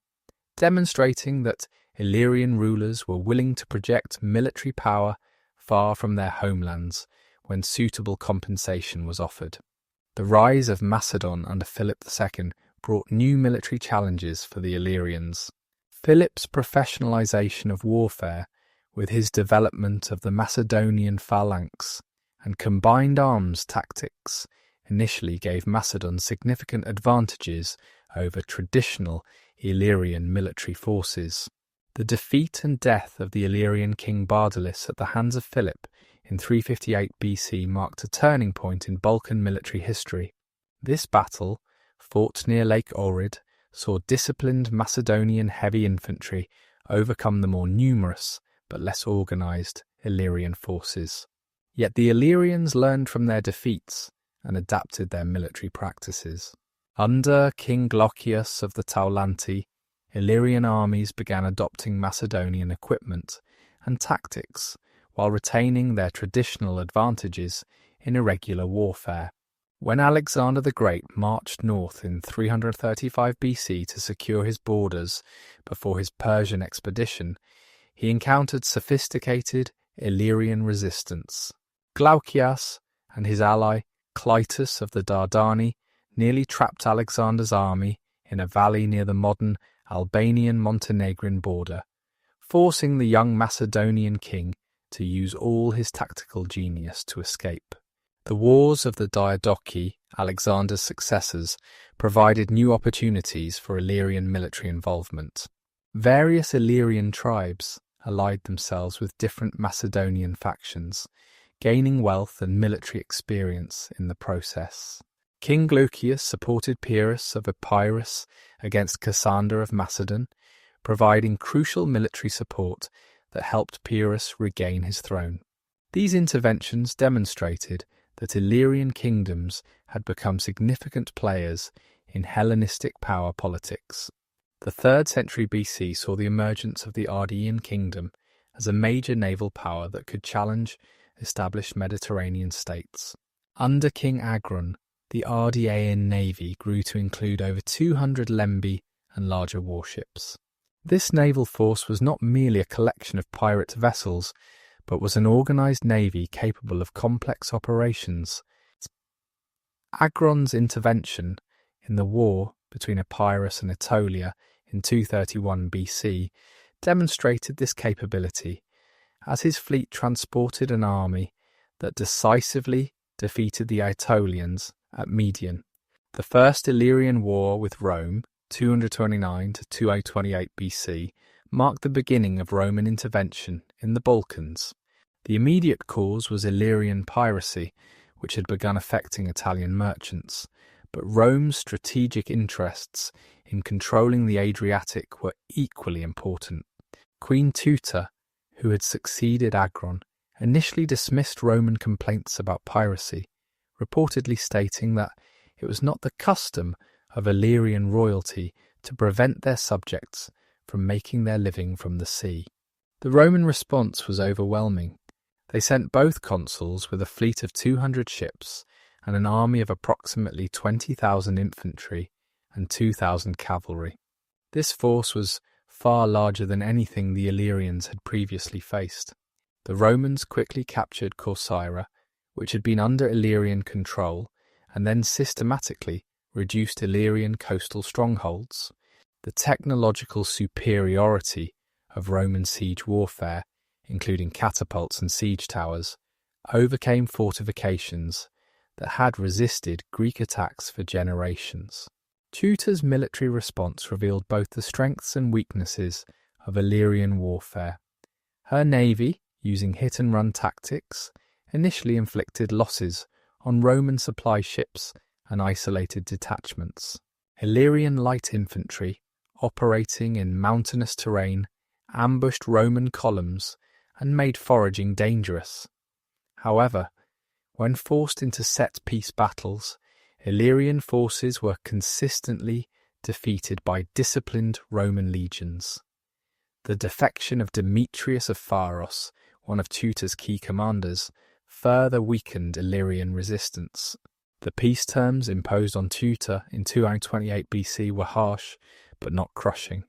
demonstrating that Illyrian rulers were willing to project military power far from their homelands when suitable compensation was offered. The rise of Macedon under Philip II brought new military challenges for the Illyrians. Philip's professionalization of warfare, with his development of the Macedonian phalanx and combined arms tactics, initially gave Macedon significant advantages over traditional Illyrian military forces. The defeat and death of the Illyrian king Bardalus at the hands of Philip in 358 BC marked a turning point in Balkan military history. This battle, fought near Lake Ohrid, saw disciplined Macedonian heavy infantry overcome the more numerous but less organised Illyrian forces. Yet the Illyrians learned from their defeats and adapted their military practices. Under King Glaucias of the Taulanti, Illyrian armies began adopting Macedonian equipment and tactics while retaining their traditional advantages in irregular warfare. When Alexander the Great marched north in 335 BC to secure his borders before his Persian expedition, he encountered sophisticated Illyrian resistance. Glaucias and his ally Clytus of the Dardani nearly trapped Alexander's army in a valley near the modern Albanian-Montenegrin border, forcing the young Macedonian king to use all his tactical genius to escape. The wars of the Diadochi, Alexander's successors, provided new opportunities for Illyrian military involvement. Various Illyrian tribes allied themselves with different Macedonian factions, gaining wealth and military experience in the process. King Glaucias supported Pyrrhus of Epirus against Cassander of Macedon, providing crucial military support that helped Pyrrhus regain his throne. These interventions demonstrated that Illyrian kingdoms had become significant players in Hellenistic power politics. The 3rd century BC saw the emergence of the Ardean kingdom as a major naval power that could challenge established Mediterranean states. Under King Agron, the Ardean navy grew to include over 200 lembi and larger warships. This naval force was not merely a collection of pirate vessels, but was an organised navy capable of complex operations. Agron's intervention in the war between Epirus and Aetolia in 231 BC demonstrated this capability, as his fleet transported an army that decisively defeated the Aetolians at Median. The First Illyrian War with Rome, 229 to 228 BC, marked the beginning of Roman intervention in the Balkans. The immediate cause was Illyrian piracy, which had begun affecting Italian merchants, but Rome's strategic interests in controlling the Adriatic were equally important. Queen Tuta, who had succeeded Agron, initially dismissed Roman complaints about piracy, reportedly stating that it was not the custom of Illyrian royalty to prevent their subjects from making their living from the sea. The Roman response was overwhelming. They sent both consuls with a fleet of 200 ships and an army of approximately 20,000 infantry and 2,000 cavalry. This force was far larger than anything the Illyrians had previously faced. The Romans quickly captured Corcyra, which had been under Illyrian control, and then systematically reduced Illyrian coastal strongholds. The technological superiority of Roman siege warfare, including catapults and siege towers, overcame fortifications that had resisted Greek attacks for generations. Tutor's military response revealed both the strengths and weaknesses of Illyrian warfare. Her navy, using hit-and-run tactics, initially inflicted losses on Roman supply ships and isolated detachments. Illyrian light infantry, operating in mountainous terrain, ambushed Roman columns and made foraging dangerous. However, when forced into set-piece battles, Illyrian forces were consistently defeated by disciplined Roman legions. The defection of Demetrius of Pharos, one of Tutor's key commanders, further weakened Illyrian resistance. The peace terms imposed on Tutor in 228 BC were harsh, but not crushing.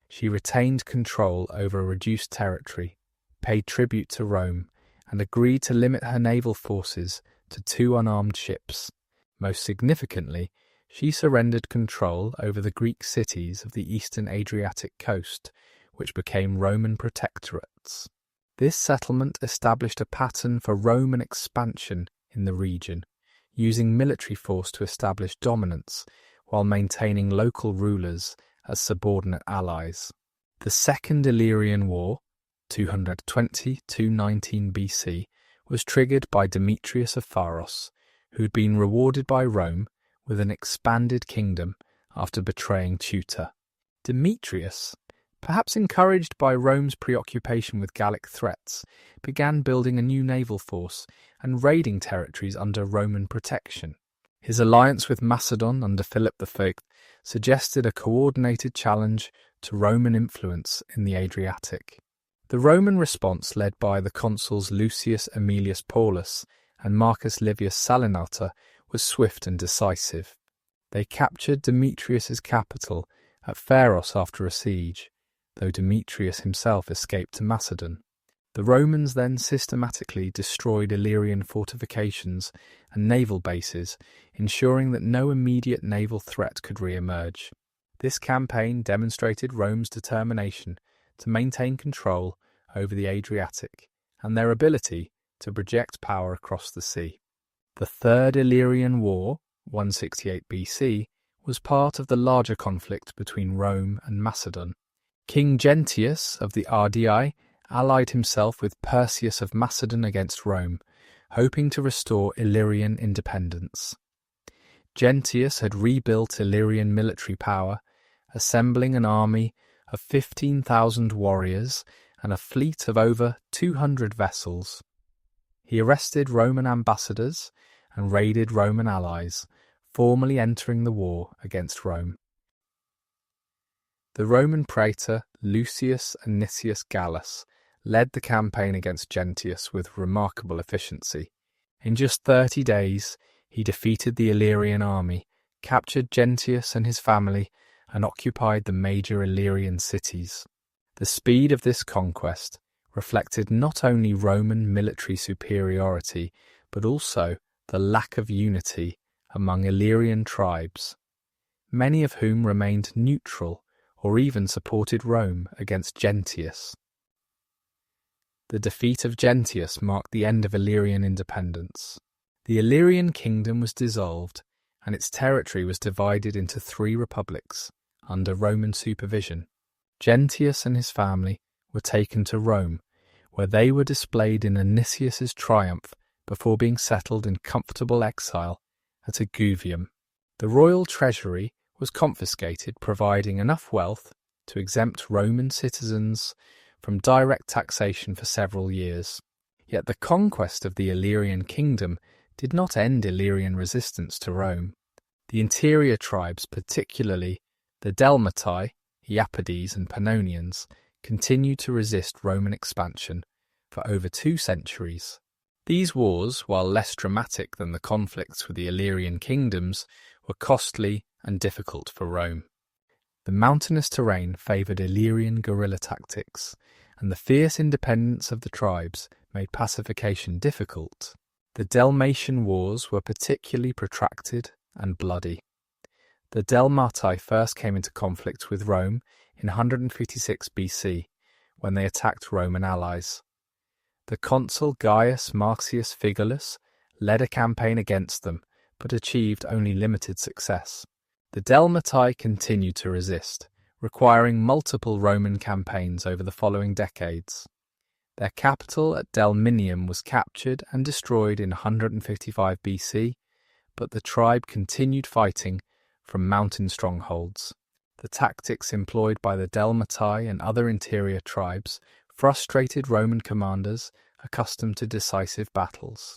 She retained control over a reduced territory, paid tribute to Rome, and agreed to limit her naval forces to 2 unarmed ships. Most significantly, she surrendered control over the Greek cities of the eastern Adriatic coast, which became Roman protectorates. This settlement established a pattern for Roman expansion in the region, using military force to establish dominance while maintaining local rulers as subordinate allies. The Second Illyrian War, 220–219 BC, was triggered by Demetrius of Pharos, who had been rewarded by Rome with an expanded kingdom after betraying Tutor. Demetrius, perhaps encouraged by Rome's preoccupation with Gallic threats, began building a new naval force and raiding territories under Roman protection. His alliance with Macedon under Philip V suggested a coordinated challenge to Roman influence in the Adriatic. The Roman response, led by the consuls Lucius Aemilius Paulus and Marcus Livius Salinator, was swift and decisive. They captured Demetrius's capital at Pharos after a siege, though Demetrius himself escaped to Macedon. The Romans then systematically destroyed Illyrian fortifications and naval bases, ensuring that no immediate naval threat could re-emerge. This campaign demonstrated Rome's determination to maintain control over the Adriatic and their ability to project power across the sea. The Third Illyrian War, 168 BC, was part of the larger conflict between Rome and Macedon. King Gentius of the Ardii allied himself with Perseus of Macedon against Rome, hoping to restore Illyrian independence. Gentius had rebuilt Illyrian military power, assembling an army of 15,000 warriors and a fleet of over 200 vessels. He arrested Roman ambassadors and raided Roman allies, formally entering the war against Rome. The Roman praetor Lucius Anicius Gallus led the campaign against Gentius with remarkable efficiency. In just 30 days, he defeated the Illyrian army, captured Gentius and his family, and occupied the major Illyrian cities. The speed of this conquest reflected not only Roman military superiority, but also the lack of unity among Illyrian tribes, many of whom remained neutral or even supported Rome against Gentius. The defeat of Gentius marked the end of Illyrian independence. The Illyrian kingdom was dissolved, and its territory was divided into 3 republics under Roman supervision. Gentius and his family were taken to Rome, where they were displayed in Anicius's triumph before being settled in comfortable exile at Aguvium. The royal treasury was confiscated, providing enough wealth to exempt Roman citizens from direct taxation for several years. Yet the conquest of the Illyrian kingdom did not end Illyrian resistance to Rome. The interior tribes, particularly the Delmatai, Iapedes and Pannonians, continued to resist Roman expansion for over 2 centuries. These wars, while less dramatic than the conflicts with the Illyrian kingdoms, were costly and difficult for Rome. The mountainous terrain favoured Illyrian guerrilla tactics, and the fierce independence of the tribes made pacification difficult. The Dalmatian Wars were particularly protracted and bloody. The Delmatai first came into conflict with Rome in 156 BC, when they attacked Roman allies. The consul Gaius Marcius Figulus led a campaign against them, but achieved only limited success. The Delmatai continued to resist, requiring multiple Roman campaigns over the following decades. Their capital at Delminium was captured and destroyed in 155 BC, but the tribe continued fighting from mountain strongholds. The tactics employed by the Delmatai and other interior tribes frustrated Roman commanders accustomed to decisive battles.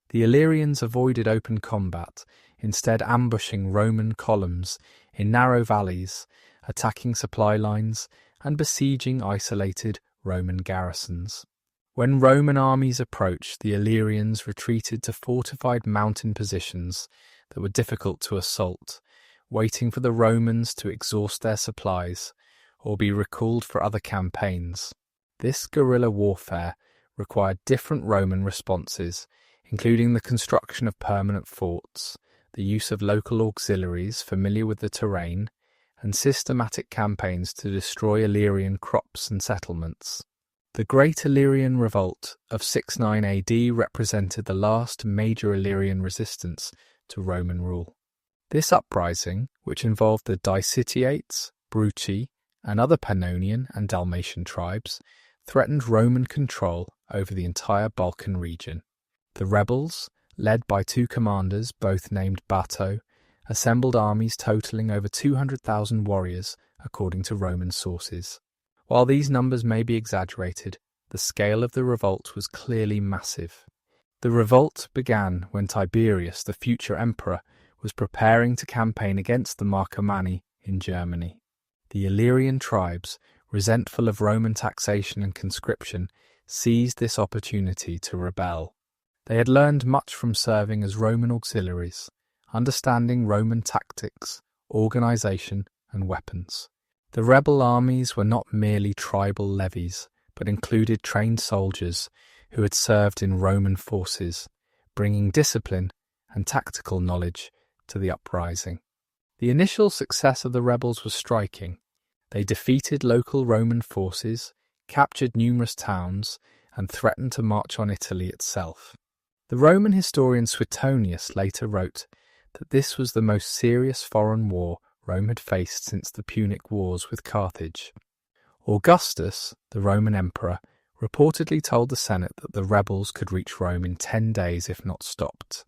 The Illyrians avoided open combat, instead ambushing Roman columns in narrow valleys, attacking supply lines, and besieging isolated Roman garrisons. When Roman armies approached, the Illyrians retreated to fortified mountain positions that were difficult to assault, waiting for the Romans to exhaust their supplies or be recalled for other campaigns. This guerrilla warfare required different Roman responses, including the construction of permanent forts, the use of local auxiliaries familiar with the terrain, and systematic campaigns to destroy Illyrian crops and settlements. The Great Illyrian Revolt of 69 AD represented the last major Illyrian resistance to Roman rule. This uprising, which involved the Dicitiates, Bruci, and other Pannonian and Dalmatian tribes, threatened Roman control over the entire Balkan region. The rebels, led by two commanders, both named Bato, assembled armies totaling over 200,000 warriors, according to Roman sources. While these numbers may be exaggerated, the scale of the revolt was clearly massive. The revolt began when Tiberius, the future emperor, was preparing to campaign against the Marcomanni in Germany. The Illyrian tribes, resentful of Roman taxation and conscription, seized this opportunity to rebel. They had learned much from serving as Roman auxiliaries, understanding Roman tactics, organization, and weapons. The rebel armies were not merely tribal levies, but included trained soldiers who had served in Roman forces, bringing discipline and tactical knowledge to the uprising. The initial success of the rebels was striking. They defeated local Roman forces, captured numerous towns, and threatened to march on Italy itself. The Roman historian Suetonius later wrote that this was the most serious foreign war Rome had faced since the Punic Wars with Carthage. Augustus, the Roman emperor, reportedly told the Senate that the rebels could reach Rome in 10 days if not stopped.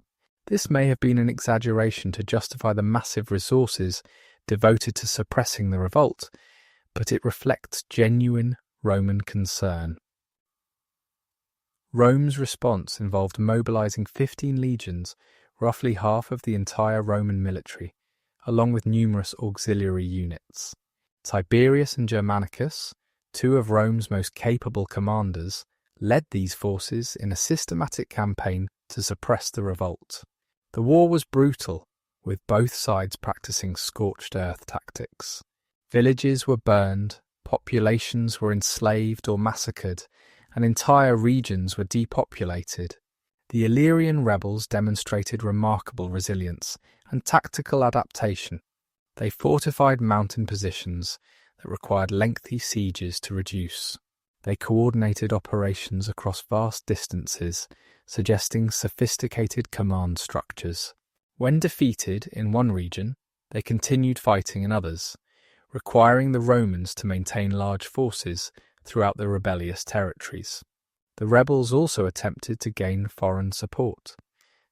This may have been an exaggeration to justify the massive resources devoted to suppressing the revolt, but it reflects genuine Roman concern. Rome's response involved mobilizing 15 legions, roughly half of the entire Roman military, along with numerous auxiliary units. Tiberius and Germanicus, two of Rome's most capable commanders, led these forces in a systematic campaign to suppress the revolt. The war was brutal, with both sides practicing scorched earth tactics. Villages were burned, populations were enslaved or massacred, and entire regions were depopulated. The Illyrian rebels demonstrated remarkable resilience and tactical adaptation. They fortified mountain positions that required lengthy sieges to reduce. They coordinated operations across vast distances, suggesting sophisticated command structures. When defeated in one region, they continued fighting in others, requiring the Romans to maintain large forces throughout the rebellious territories. The rebels also attempted to gain foreign support,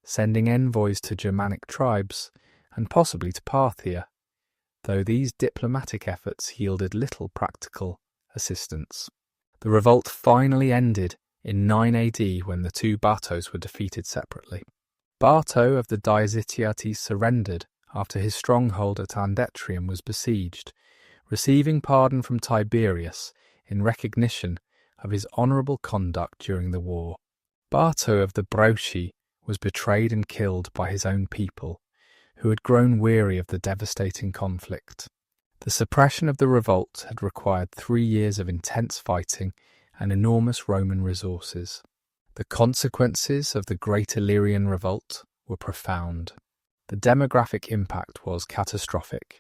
sending envoys to Germanic tribes and possibly to Parthia, though these diplomatic efforts yielded little practical assistance. The revolt finally ended in 9 AD when the two Batos were defeated separately. Bato of the Dicitiates surrendered after his stronghold at Andetrium was besieged, receiving pardon from Tiberius in recognition of his honourable conduct during the war. Bato of the Brauci was betrayed and killed by his own people, who had grown weary of the devastating conflict. The suppression of the revolt had required 3 years of intense fighting and enormous Roman resources. The consequences of the Great Illyrian Revolt were profound. The demographic impact was catastrophic,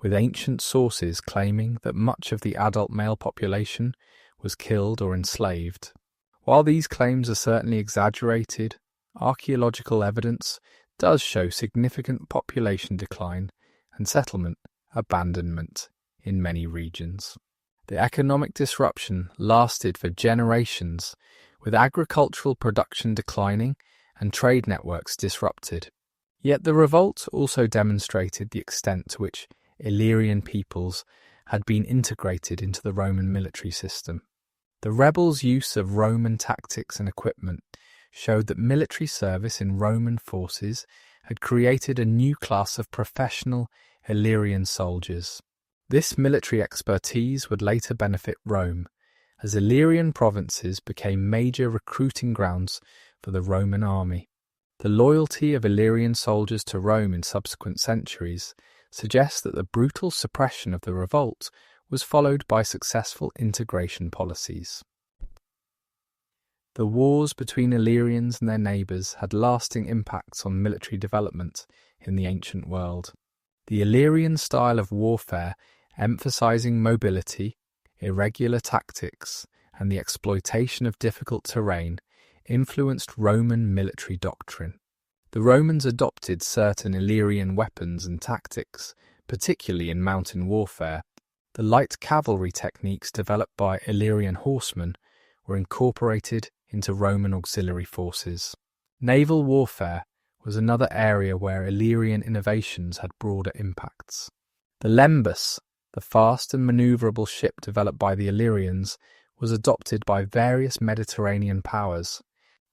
with ancient sources claiming that much of the adult male population was killed or enslaved. While these claims are certainly exaggerated, archaeological evidence does show significant population decline and settlement abandonment in many regions. The economic disruption lasted for generations, with agricultural production declining and trade networks disrupted. Yet the revolt also demonstrated the extent to which Illyrian peoples had been integrated into the Roman military system. The rebels' use of Roman tactics and equipment showed that military service in Roman forces had created a new class of professional Illyrian soldiers. This military expertise would later benefit Rome, as Illyrian provinces became major recruiting grounds for the Roman army. The loyalty of Illyrian soldiers to Rome in subsequent centuries suggests that the brutal suppression of the revolt was followed by successful integration policies. The wars between Illyrians and their neighbours had lasting impacts on military development in the ancient world. The Illyrian style of warfare, emphasising mobility, irregular tactics, and the exploitation of difficult terrain, influenced Roman military doctrine. The Romans adopted certain Illyrian weapons and tactics, particularly in mountain warfare. The light cavalry techniques developed by Illyrian horsemen were incorporated into Roman auxiliary forces. Naval warfare was another area where Illyrian innovations had broader impacts. The lembus, the fast and manoeuvrable ship developed by the Illyrians, was adopted by various Mediterranean powers.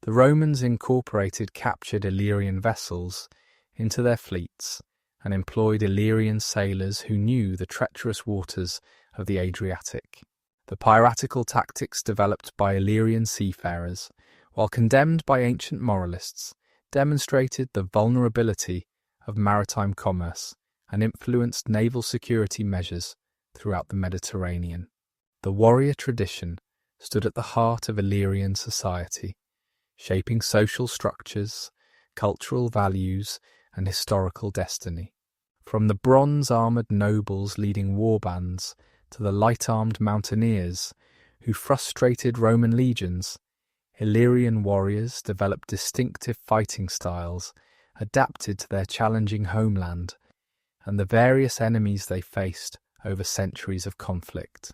The Romans incorporated captured Illyrian vessels into their fleets and employed Illyrian sailors who knew the treacherous waters of the Adriatic. The piratical tactics developed by Illyrian seafarers, while condemned by ancient moralists, demonstrated the vulnerability of maritime commerce and influenced naval security measures throughout the Mediterranean. The warrior tradition stood at the heart of Illyrian society, shaping social structures, cultural values, and historical destiny. From the bronze-armoured nobles leading war bands to the light-armed mountaineers who frustrated Roman legions, Illyrian warriors developed distinctive fighting styles adapted to their challenging homeland and the various enemies they faced over centuries of conflict.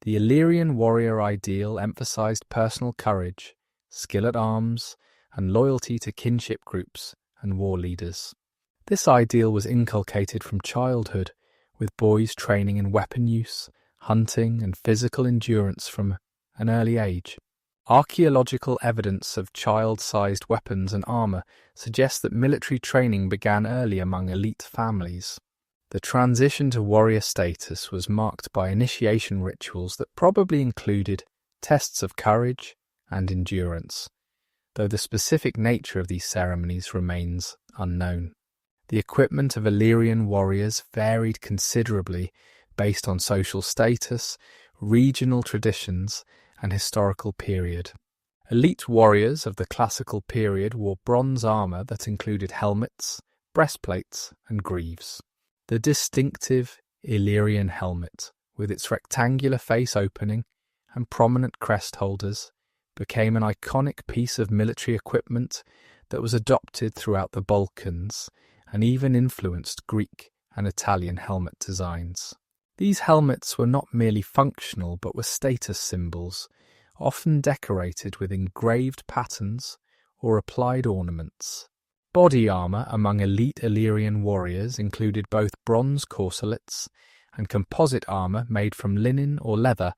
The Illyrian warrior ideal emphasized personal courage, skill at arms, and loyalty to kinship groups and war leaders. This ideal was inculcated from childhood, with boys training in weapon use, hunting, and physical endurance from an early age. Archaeological evidence of child-sized weapons and armour suggests that military training began early among elite families. The transition to warrior status was marked by initiation rituals that probably included tests of courage and endurance, though the specific nature of these ceremonies remains unknown. The equipment of Illyrian warriors varied considerably based on social status, regional traditions, and historical period. Elite warriors of the classical period wore bronze armour that included helmets, breastplates, and greaves. The distinctive Illyrian helmet, with its rectangular face opening and prominent crest holders, became an iconic piece of military equipment that was adopted throughout the Balkans and even influenced Greek and Italian helmet designs. These helmets were not merely functional but were status symbols, often decorated with engraved patterns or applied ornaments. Body armour among elite Illyrian warriors included both bronze corselets and composite armour made from linen or leather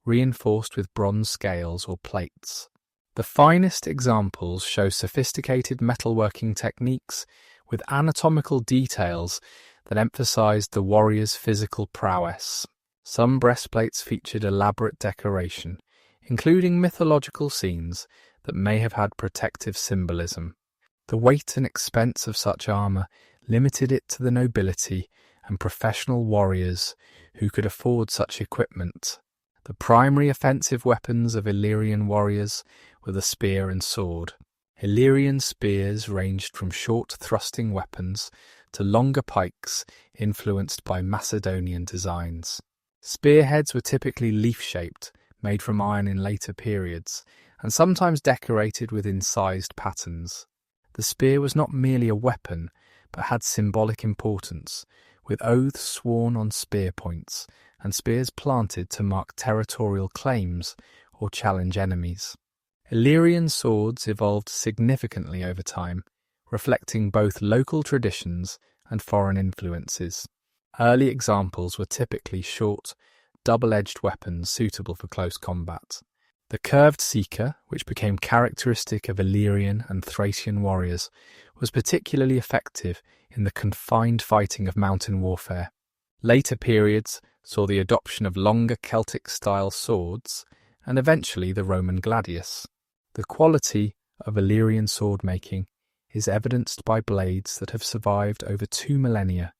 reinforced with bronze scales or plates. The finest examples show sophisticated metalworking techniques with anatomical details that emphasized the warrior's physical prowess. Some breastplates featured elaborate decoration, including mythological scenes that may have had protective symbolism. The weight and expense of such armour limited it to the nobility and professional warriors who could afford such equipment. The primary offensive weapons of Illyrian warriors were the spear and sword. Illyrian spears ranged from short thrusting weapons to longer pikes influenced by Macedonian designs. Spearheads were typically leaf-shaped, made from iron in later periods, and sometimes decorated with incised patterns. The spear was not merely a weapon, but had symbolic importance, with oaths sworn on spear points and spears planted to mark territorial claims or challenge enemies. Illyrian swords evolved significantly over time, reflecting both local traditions and foreign influences. Early examples were typically short, double-edged weapons suitable for close combat. The curved seeker, which became characteristic of Illyrian and Thracian warriors, was particularly effective in the confined fighting of mountain warfare. Later periods saw the adoption of longer Celtic-style swords and eventually the Roman gladius. The quality of Illyrian sword-making is evidenced by blades that have survived over 2 millennia,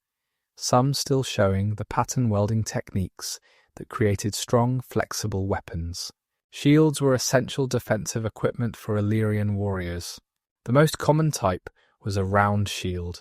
some still showing the pattern welding techniques that created strong, flexible weapons. Shields were essential defensive equipment for Illyrian warriors. The most common type was a round shield,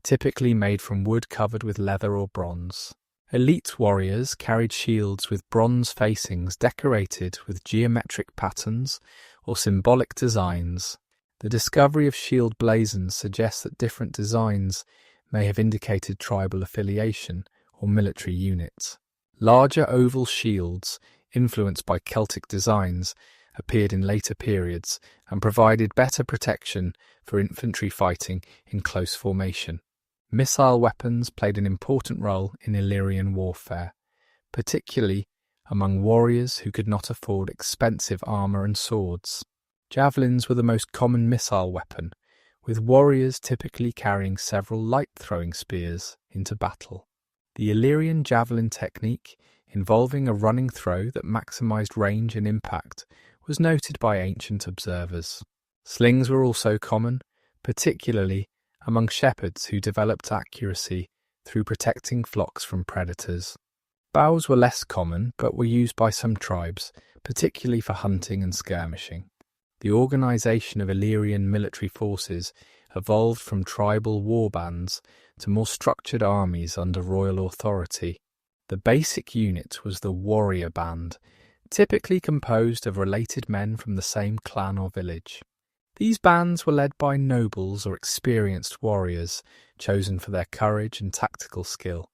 typically made from wood covered with leather or bronze. Elite warriors carried shields with bronze facings decorated with geometric patterns or symbolic designs. The discovery of shield blazons suggests that different designs may have indicated tribal affiliation or military units. Larger oval shields, influenced by Celtic designs, appeared in later periods and provided better protection for infantry fighting in close formation. Missile weapons played an important role in Illyrian warfare, particularly among warriors who could not afford expensive armour and swords. Javelins were the most common missile weapon, with warriors typically carrying several light-throwing spears into battle. The Illyrian javelin technique, involving a running throw that maximised range and impact, was noted by ancient observers. Slings were also common, particularly among shepherds who developed accuracy through protecting flocks from predators. Bows were less common, but were used by some tribes, particularly for hunting and skirmishing. The organisation of Illyrian military forces evolved from tribal war bands to more structured armies under royal authority. The basic unit was the warrior band, typically composed of related men from the same clan or village. These bands were led by nobles or experienced warriors, chosen for their courage and tactical skill.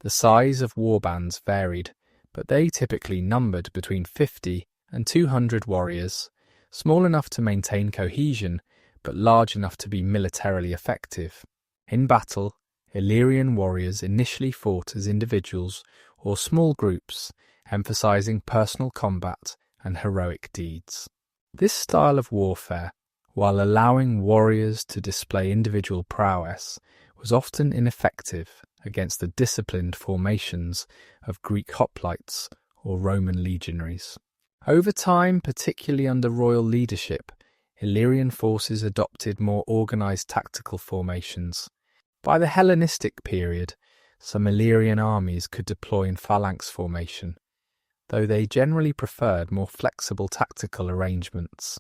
The size of war bands varied, but they typically numbered between 50 and 200 warriors, small enough to maintain cohesion, but large enough to be militarily effective. In battle, Illyrian warriors initially fought as individuals or small groups, emphasizing personal combat and heroic deeds. This style of warfare, while allowing warriors to display individual prowess, was often ineffective against the disciplined formations of Greek hoplites or Roman legionaries. Over time, particularly under royal leadership, Illyrian forces adopted more organized tactical formations. By the Hellenistic period, some Illyrian armies could deploy in phalanx formation, though they generally preferred more flexible tactical arrangements.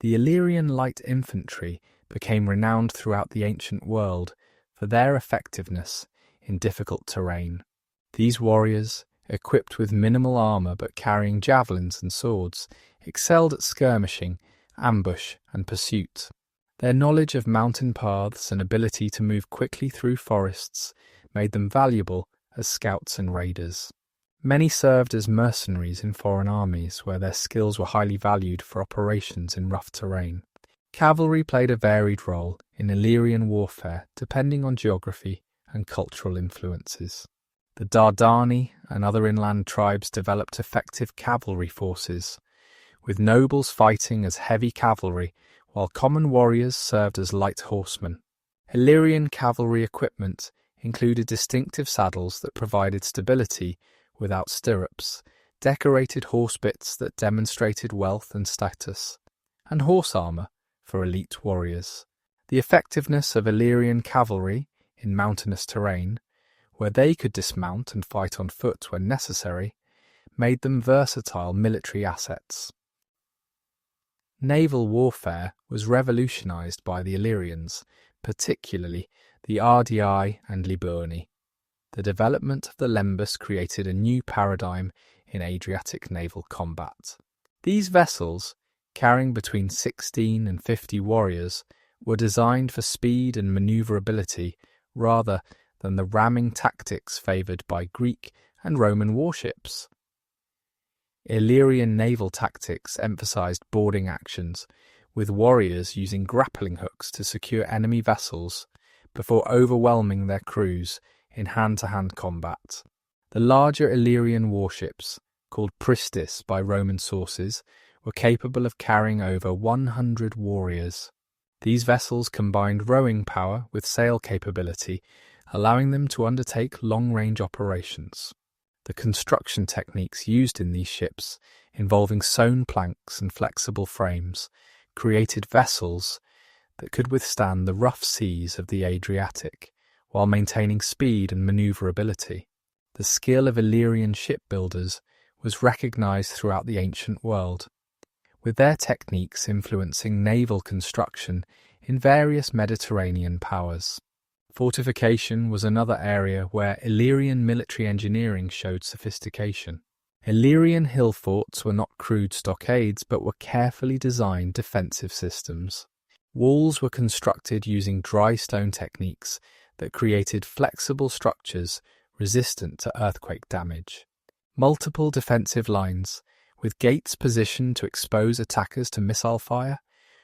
The Illyrian light infantry became renowned throughout the ancient world for their effectiveness in difficult terrain. These warriors, equipped with minimal armour but carrying javelins and swords, excelled at skirmishing, ambush and pursuit. Their knowledge of mountain paths and ability to move quickly through forests made them valuable as scouts and raiders. Many served as mercenaries in foreign armies where their skills were highly valued for operations in rough terrain. Cavalry played a varied role in Illyrian warfare depending on geography and cultural influences. The Dardani and other inland tribes developed effective cavalry forces, with nobles fighting as heavy cavalry while common warriors served as light horsemen. Illyrian cavalry equipment included distinctive saddles that provided stability without stirrups, decorated horsebits that demonstrated wealth and status, and horse armour for elite warriors. The effectiveness of Illyrian cavalry in mountainous terrain, where they could dismount and fight on foot when necessary, made them versatile military assets. Naval warfare was revolutionised by the Illyrians, particularly the Ardii and Liburni. The development of the Lembus created a new paradigm in Adriatic naval combat. These vessels, carrying between 16 and 50 warriors, were designed for speed and maneuverability rather than the ramming tactics favoured by Greek and Roman warships. Illyrian naval tactics emphasised boarding actions, with warriors using grappling hooks to secure enemy vessels before overwhelming their crews in hand-to-hand combat. The larger Illyrian warships, called pristis by Roman sources, were capable of carrying over 100 warriors. These vessels combined rowing power with sail capability, allowing them to undertake long-range operations. The construction techniques used in these ships, involving sewn planks and flexible frames, created vessels that could withstand the rough seas of the Adriatic, while maintaining speed and maneuverability. The skill of Illyrian shipbuilders was recognized throughout the ancient world, with their techniques influencing naval construction in various Mediterranean powers. Fortification was another area where Illyrian military engineering showed sophistication. Illyrian hill forts were not crude stockades but were carefully designed defensive systems. Walls were constructed using dry stone techniques that created flexible structures resistant to earthquake damage. Multiple defensive lines, with gates positioned to expose attackers to missile fire,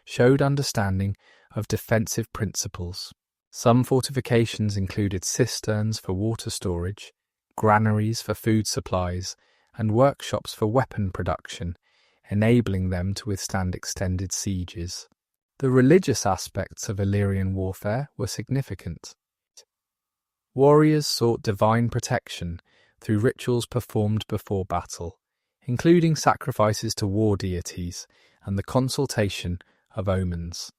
showed understanding of defensive principles. Some fortifications included cisterns for water storage, granaries for food supplies, and workshops for weapon production, enabling them to withstand extended sieges. The religious aspects of Illyrian warfare were significant. Warriors sought divine protection through rituals performed before battle, including sacrifices to war deities and the consultation of omens.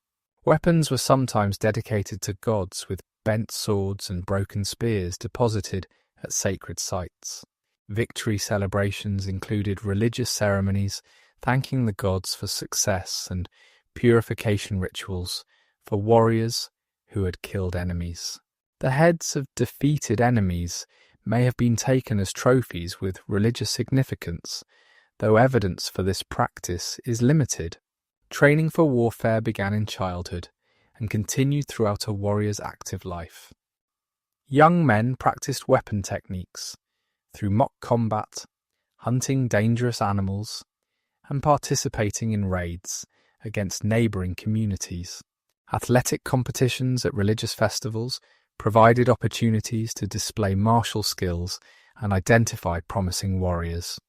Weapons were sometimes dedicated to gods, with bent swords and broken spears deposited at sacred sites. Victory celebrations included religious ceremonies thanking the gods for success and purification rituals for warriors who had killed enemies. The heads of defeated enemies may have been taken as trophies with religious significance, though evidence for this practice is limited. Training for warfare began in childhood and continued throughout a warrior's active life. Young men practiced weapon techniques through mock combat, hunting dangerous animals, and participating in raids against neighbouring communities. Athletic competitions at religious festivals provided opportunities to display martial skills and identify promising warriors.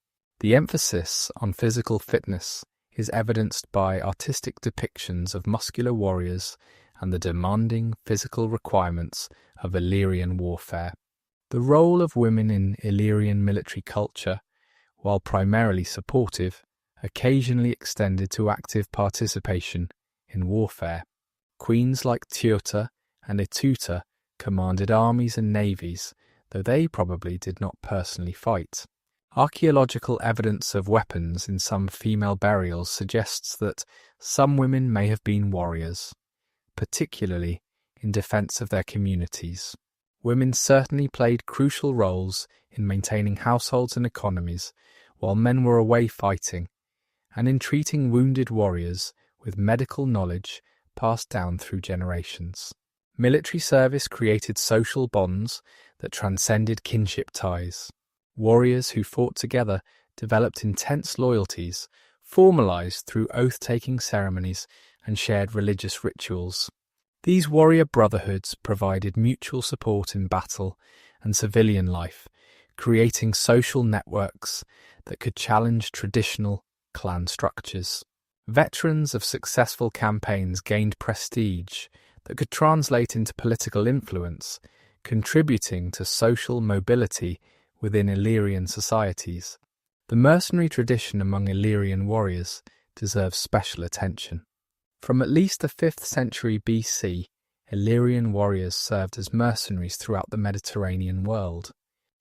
The emphasis on physical fitness is evidenced by artistic depictions of muscular warriors and the demanding physical requirements of Illyrian warfare. The role of women in Illyrian military culture, while primarily supportive, occasionally extended to active participation in warfare. Queens like Teuta and Etuta commanded armies and navies, though they probably did not personally fight. Archaeological evidence of weapons in some female burials suggests that some women may have been warriors, particularly in defense of their communities. Women certainly played crucial roles in maintaining households and economies while men were away fighting, and in treating wounded warriors with medical knowledge passed down through generations. Military service created social bonds that transcended kinship ties. Warriors who fought together developed intense loyalties, formalized through oath-taking ceremonies and shared religious rituals. These warrior brotherhoods provided mutual support in battle and civilian life, creating social networks that could challenge traditional clan structures. Veterans of successful campaigns gained prestige that could translate into political influence, contributing to social mobility within Illyrian societies. The mercenary tradition among Illyrian warriors deserves special attention. From at least the 5th century BC, Illyrian warriors served as mercenaries throughout the Mediterranean world.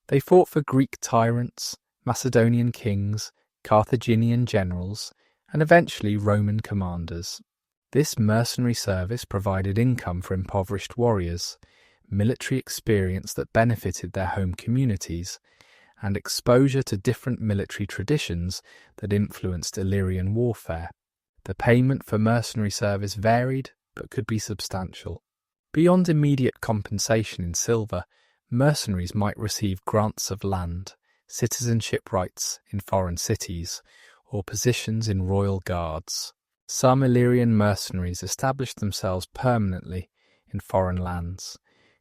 They fought for Greek tyrants, Macedonian kings, Carthaginian generals, and eventually Roman commanders. This mercenary service provided income for impoverished warriors, military experience that benefited their home communities, and exposure to different military traditions that influenced Illyrian warfare. The payment for mercenary service varied but could be substantial. Beyond immediate compensation in silver, mercenaries might receive grants of land, citizenship rights in foreign cities, or positions in royal guards. Some Illyrian mercenaries established themselves permanently in foreign lands,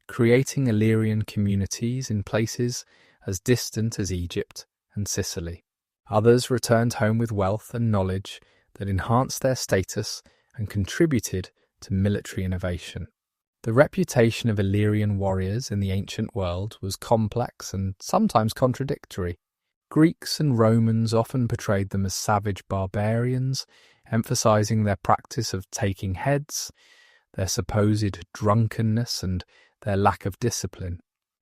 creating Illyrian communities in places as distant as Egypt and Sicily. Others returned home with wealth and knowledge that enhanced their status and contributed to military innovation. The reputation of Illyrian warriors in the ancient world was complex and sometimes contradictory. Greeks and Romans often portrayed them as savage barbarians, emphasizing their practice of taking heads, their supposed drunkenness, and their lack of discipline.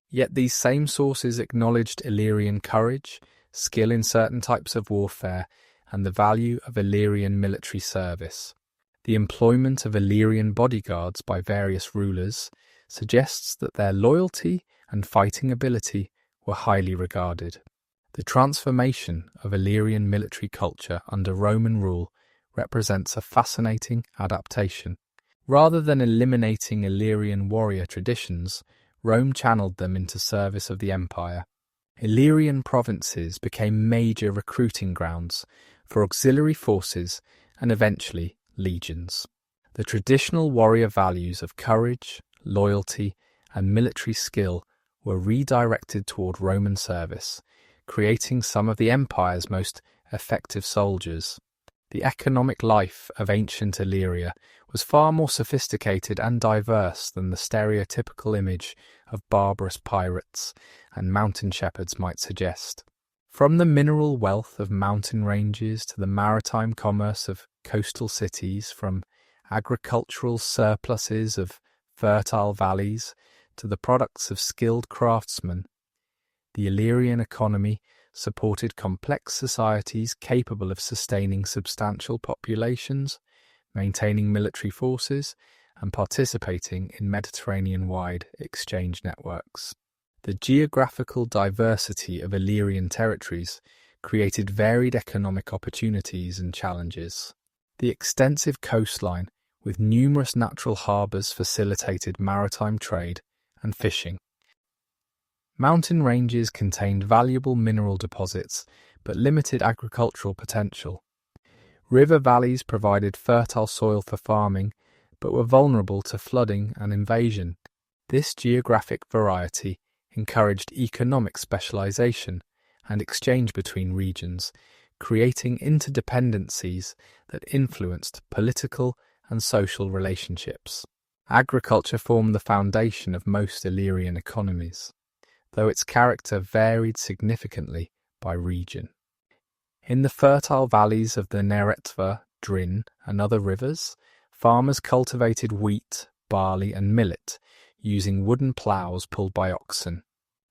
Yet these same sources acknowledged Illyrian courage, skill in certain types of warfare, and the value of Illyrian military service. The employment of Illyrian bodyguards by various rulers suggests that their loyalty and fighting ability were highly regarded. The transformation of Illyrian military culture under Roman rule represents a fascinating adaptation. Rather than eliminating Illyrian warrior traditions, Rome channeled them into service of the empire. Illyrian provinces became major recruiting grounds for auxiliary forces and eventually legions. The traditional warrior values of courage, loyalty, and military skill were redirected toward Roman service, creating some of the empire's most effective soldiers. The economic life of ancient Illyria was far more sophisticated and diverse than the stereotypical image of barbarous pirates and mountain shepherds might suggest. From the mineral wealth of mountain ranges to the maritime commerce of coastal cities, from agricultural surpluses of fertile valleys to the products of skilled craftsmen, the Illyrian economy supported complex societies capable of sustaining substantial populations, maintaining military forces, and participating in Mediterranean-wide exchange networks. The geographical diversity of Illyrian territories created varied economic opportunities and challenges. The extensive coastline, with numerous natural harbours, facilitated maritime trade and fishing. Mountain ranges contained valuable mineral deposits but limited agricultural potential. River valleys provided fertile soil for farming but were vulnerable to flooding and invasion. This geographic variety encouraged economic specialization and exchange between regions, creating interdependencies that influenced political and social relationships. Agriculture formed the foundation of most Illyrian economies, though its character varied significantly by region. In the fertile valleys of the Neretva, Drin, and other rivers, farmers cultivated wheat, barley, and millet, using wooden ploughs pulled by oxen.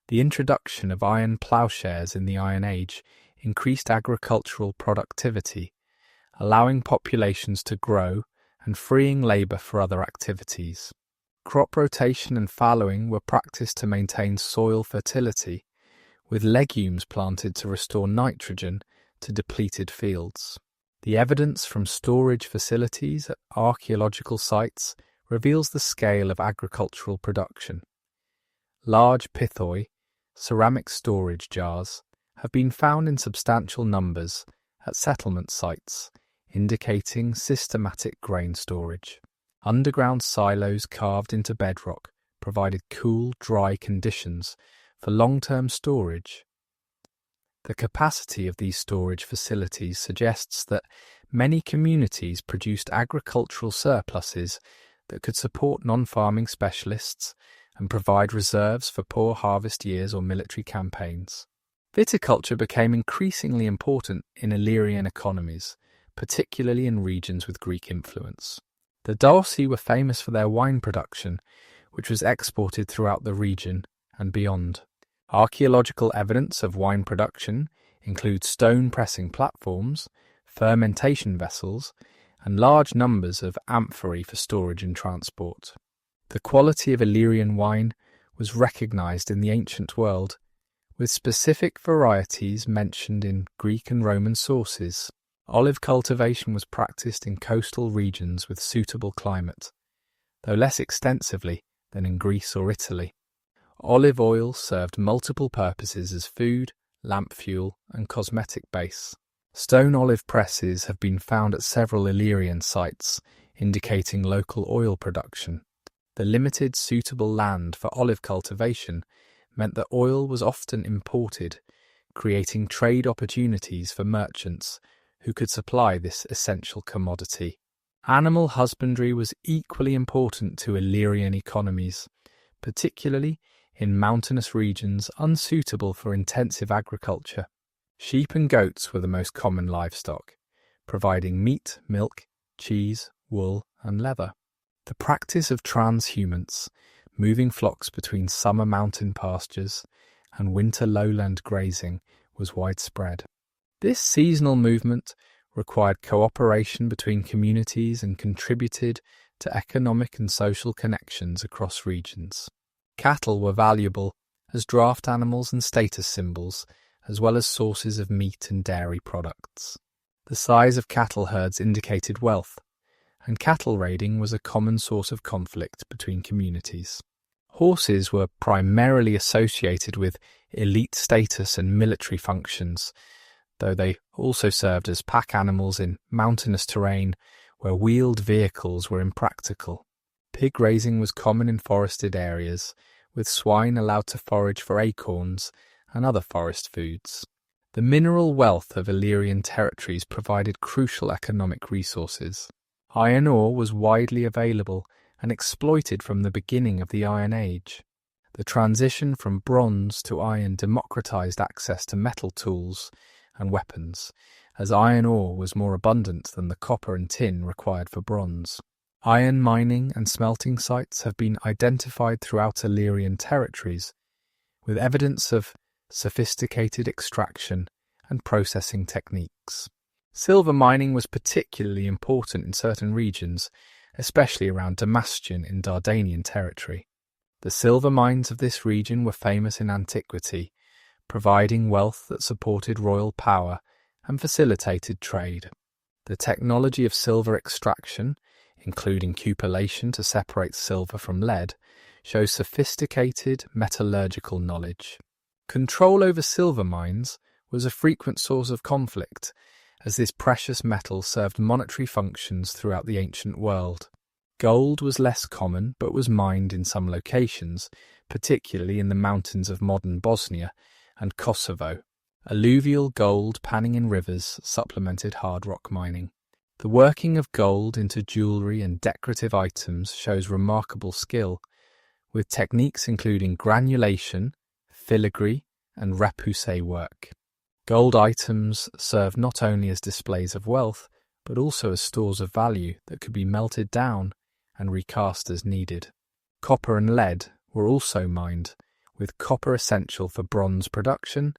The introduction of iron ploughshares in the Iron Age increased agricultural productivity, allowing populations to grow and freeing labour for other activities. Crop rotation and fallowing were practiced to maintain soil fertility, with legumes planted to restore nitrogen to depleted fields. The evidence from storage facilities at archaeological sites reveals the scale of agricultural production. Large pithoi, ceramic storage jars, have been found in substantial numbers at settlement sites, indicating systematic grain storage. Underground silos carved into bedrock provided cool, dry conditions for long-term storage. The capacity of these storage facilities suggests that many communities produced agricultural surpluses that could support non-farming specialists and provide reserves for poor harvest years or military campaigns. Viticulture became increasingly important in Illyrian economies, particularly in regions with Greek influence. The Daosi were famous for their wine production, which was exported throughout the region and beyond. Archaeological evidence of wine production includes stone pressing platforms, fermentation vessels, and large numbers of amphorae for storage and transport. The quality of Illyrian wine was recognized in the ancient world, with specific varieties mentioned in Greek and Roman sources. Olive cultivation was practiced in coastal regions with suitable climate, though less extensively than in Greece or Italy. Olive oil served multiple purposes as food, lamp fuel, and cosmetic base. Stone olive presses have been found at several Illyrian sites, indicating local oil production. The limited suitable land for olive cultivation meant that oil was often imported, creating trade opportunities for merchants who could supply this essential commodity. Animal husbandry was equally important to Illyrian economies, particularly in mountainous regions unsuitable for intensive agriculture. Sheep and goats were the most common livestock, providing meat, milk, cheese, wool, and leather. The practice of transhumance, moving flocks between summer mountain pastures and winter lowland grazing, was widespread. This seasonal movement required cooperation between communities and contributed to economic and social connections across regions. Cattle were valuable as draft animals and status symbols, as well as sources of meat and dairy products. The size of cattle herds indicated wealth, and cattle raiding was a common source of conflict between communities. Horses were primarily associated with elite status and military functions, though they also served as pack animals in mountainous terrain where wheeled vehicles were impractical. Pig raising was common in forested areas, with swine allowed to forage for acorns and other forest foods. The mineral wealth of Illyrian territories provided crucial economic resources. Iron ore was widely available and exploited from the beginning of the Iron Age. The transition from bronze to iron democratized access to metal tools and weapons, as iron ore was more abundant than the copper and tin required for bronze. Iron mining and smelting sites have been identified throughout Illyrian territories, with evidence of sophisticated extraction and processing techniques. Silver mining was particularly important in certain regions, especially around Damascene in Dardanian territory. The silver mines of this region were famous in antiquity, providing wealth that supported royal power and facilitated trade. The technology of silver extraction, including cupellation to separate silver from lead, shows sophisticated metallurgical knowledge. Control over silver mines was a frequent source of conflict, as this precious metal served monetary functions throughout the ancient world. Gold was less common but was mined in some locations, particularly in the mountains of modern Bosnia and Kosovo. Alluvial gold panning in rivers supplemented hard rock mining. The working of gold into jewellery and decorative items shows remarkable skill, with techniques including granulation, filigree, and repoussé work. Gold items served not only as displays of wealth, but also as stores of value that could be melted down and recast as needed. Copper and lead were also mined, with copper essential for bronze production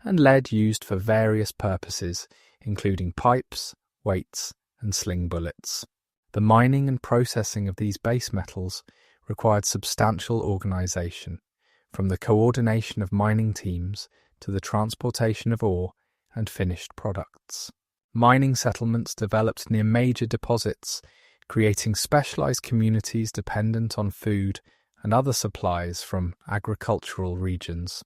and lead used for various purposes, including pipes, weights, and sling bullets. The mining and processing of these base metals required substantial organisation, from the coordination of mining teams to the transportation of ore and finished products. Mining settlements developed near major deposits, creating specialised communities dependent on food and other supplies from agricultural regions.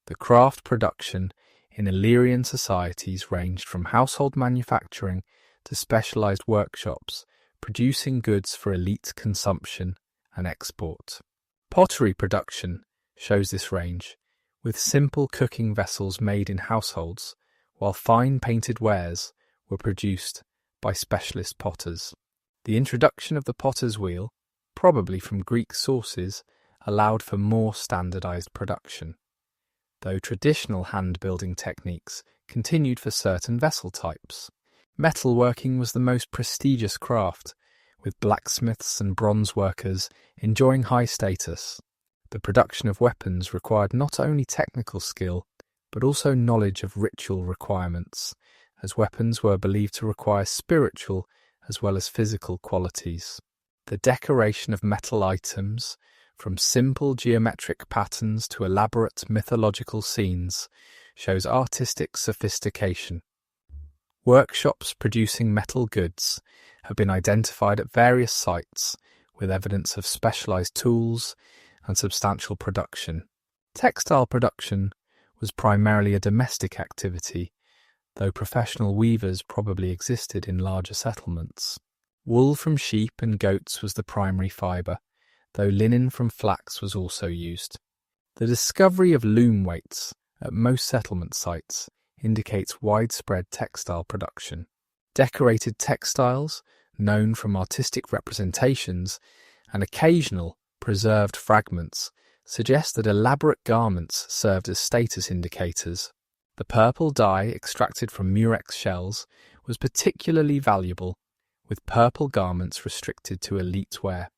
The craft production in Illyrian societies ranged from household manufacturing to specialised workshops, producing goods for elite consumption and export. Pottery production shows this range, with simple cooking vessels made in households, while fine painted wares were produced by specialist potters. The introduction of the potter's wheel, probably from Greek sources, allowed for more standardized production, though traditional hand-building techniques continued for certain vessel types. Metalworking was the most prestigious craft, with blacksmiths and bronze workers enjoying high status. The production of weapons required not only technical skill, but also knowledge of ritual requirements, as weapons were believed to require spiritual as well as physical qualities. The decoration of metal items, from simple geometric patterns to elaborate mythological scenes, shows artistic sophistication. Workshops producing metal goods have been identified at various sites, with evidence of specialized tools and substantial production. Textile production was primarily a domestic activity, though professional weavers probably existed in larger settlements. Wool from sheep and goats was the primary fibre, though linen from flax was also used. The discovery of loom weights at most settlement sites indicates widespread textile production. Decorated textiles, known from artistic representations, and occasional preserved fragments suggest that elaborate garments served as status indicators. The purple dye extracted from murex shells was particularly valuable, with purple garments restricted to elite wear.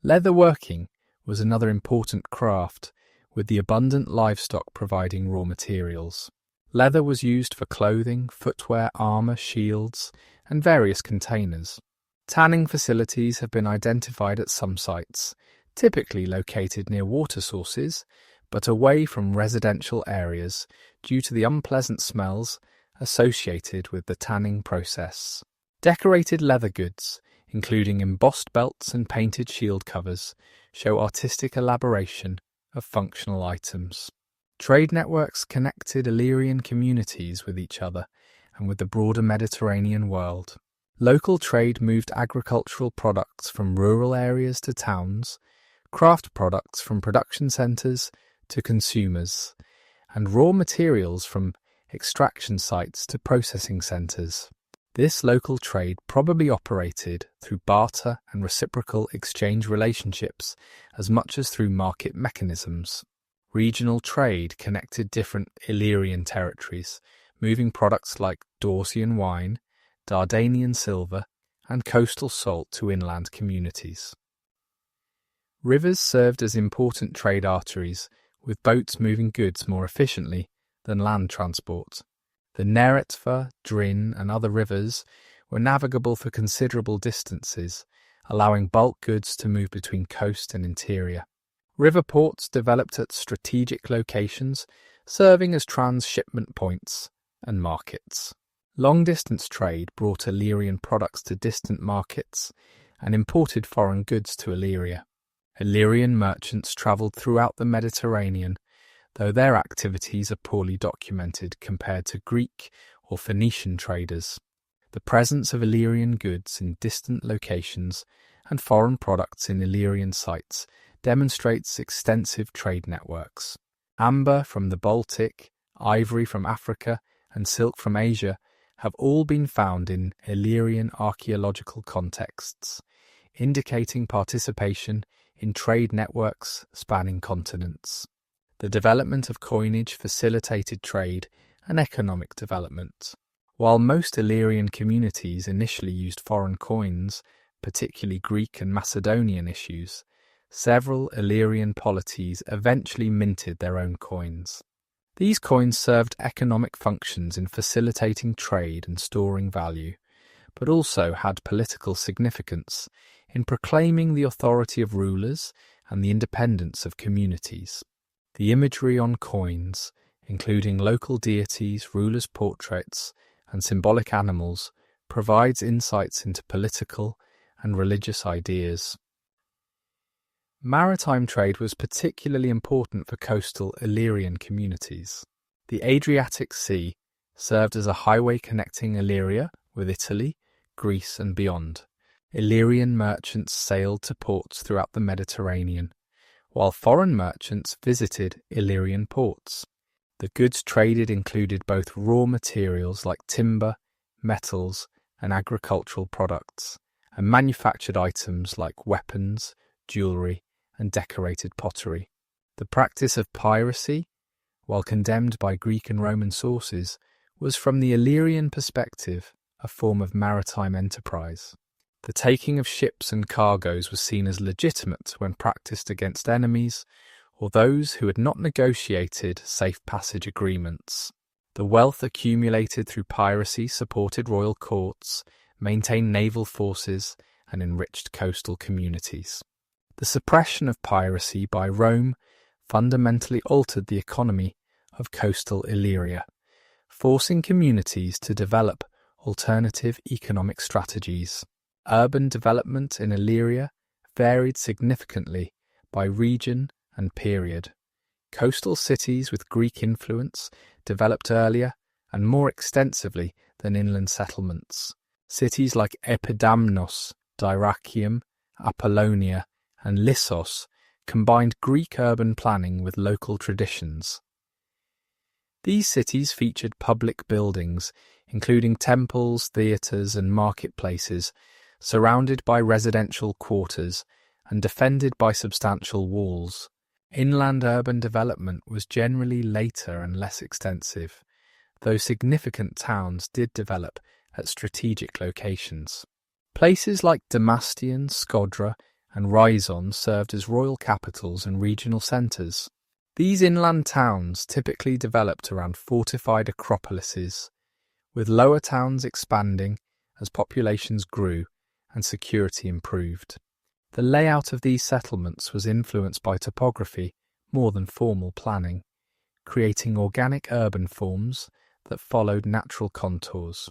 Leatherworking was another important craft, with the abundant livestock providing raw materials. Leather was used for clothing, footwear, armour, shields, and various containers. Tanning facilities have been identified at some sites, typically located near water sources, but away from residential areas due to the unpleasant smells associated with the tanning process. Decorated leather goods, including embossed belts and painted shield covers, show artistic elaboration of functional items. Trade networks connected Illyrian communities with each other and with the broader Mediterranean world. Local trade moved agricultural products from rural areas to towns, craft products from production centres to consumers, and raw materials from extraction sites to processing centres. This local trade probably operated through barter and reciprocal exchange relationships as much as through market mechanisms. Regional trade connected different Illyrian territories, moving products like Dorsian wine, Dardanian silver, and coastal salt to inland communities. Rivers served as important trade arteries, with boats moving goods more efficiently than land transport. The Neretva, Drin, and other rivers were navigable for considerable distances, allowing bulk goods to move between coast and interior. River ports developed at strategic locations, serving as transshipment points and markets. Long-distance trade brought Illyrian products to distant markets and imported foreign goods to Illyria. Illyrian merchants travelled throughout the Mediterranean, though their activities are poorly documented compared to Greek or Phoenician traders. The presence of Illyrian goods in distant locations and foreign products in Illyrian sites demonstrates extensive trade networks. Amber from the Baltic, ivory from Africa, and silk from Asia have all been found in Illyrian archaeological contexts, indicating participation in trade networks spanning continents. The development of coinage facilitated trade and economic development. While most Illyrian communities initially used foreign coins, particularly Greek and Macedonian issues, several Illyrian polities eventually minted their own coins. These coins served economic functions in facilitating trade and storing value, but also had political significance in proclaiming the authority of rulers and the independence of communities. The imagery on coins, including local deities, rulers' portraits, and symbolic animals, provides insights into political and religious ideas. Maritime trade was particularly important for coastal Illyrian communities. The Adriatic Sea served as a highway connecting Illyria with Italy, Greece, and beyond. Illyrian merchants sailed to ports throughout the Mediterranean, while foreign merchants visited Illyrian ports. The goods traded included both raw materials like timber, metals, and agricultural products, and manufactured items like weapons, jewellery, and decorated pottery. The practice of piracy, while condemned by Greek and Roman sources, was from the Illyrian perspective a form of maritime enterprise. The taking of ships and cargoes was seen as legitimate when practiced against enemies or those who had not negotiated safe passage agreements. The wealth accumulated through piracy supported royal courts, maintained naval forces, and enriched coastal communities. The suppression of piracy by Rome fundamentally altered the economy of coastal Illyria, forcing communities to develop alternative economic strategies. Urban development in Illyria varied significantly by region and period. Coastal cities with Greek influence developed earlier and more extensively than inland settlements. Cities like Epidamnos, Dyrrhachium, Apollonia, and Lissos combined Greek urban planning with local traditions. These cities featured public buildings, including temples, theatres, and marketplaces, surrounded by residential quarters and defended by substantial walls. Inland urban development was generally later and less extensive, though significant towns did develop at strategic locations. Places like Damastion, Skodra, and Rhizon served as royal capitals and regional centres. These inland towns typically developed around fortified acropolises, with lower towns expanding as populations grew and security improved. The layout of these settlements was influenced by topography more than formal planning, creating organic urban forms that followed natural contours.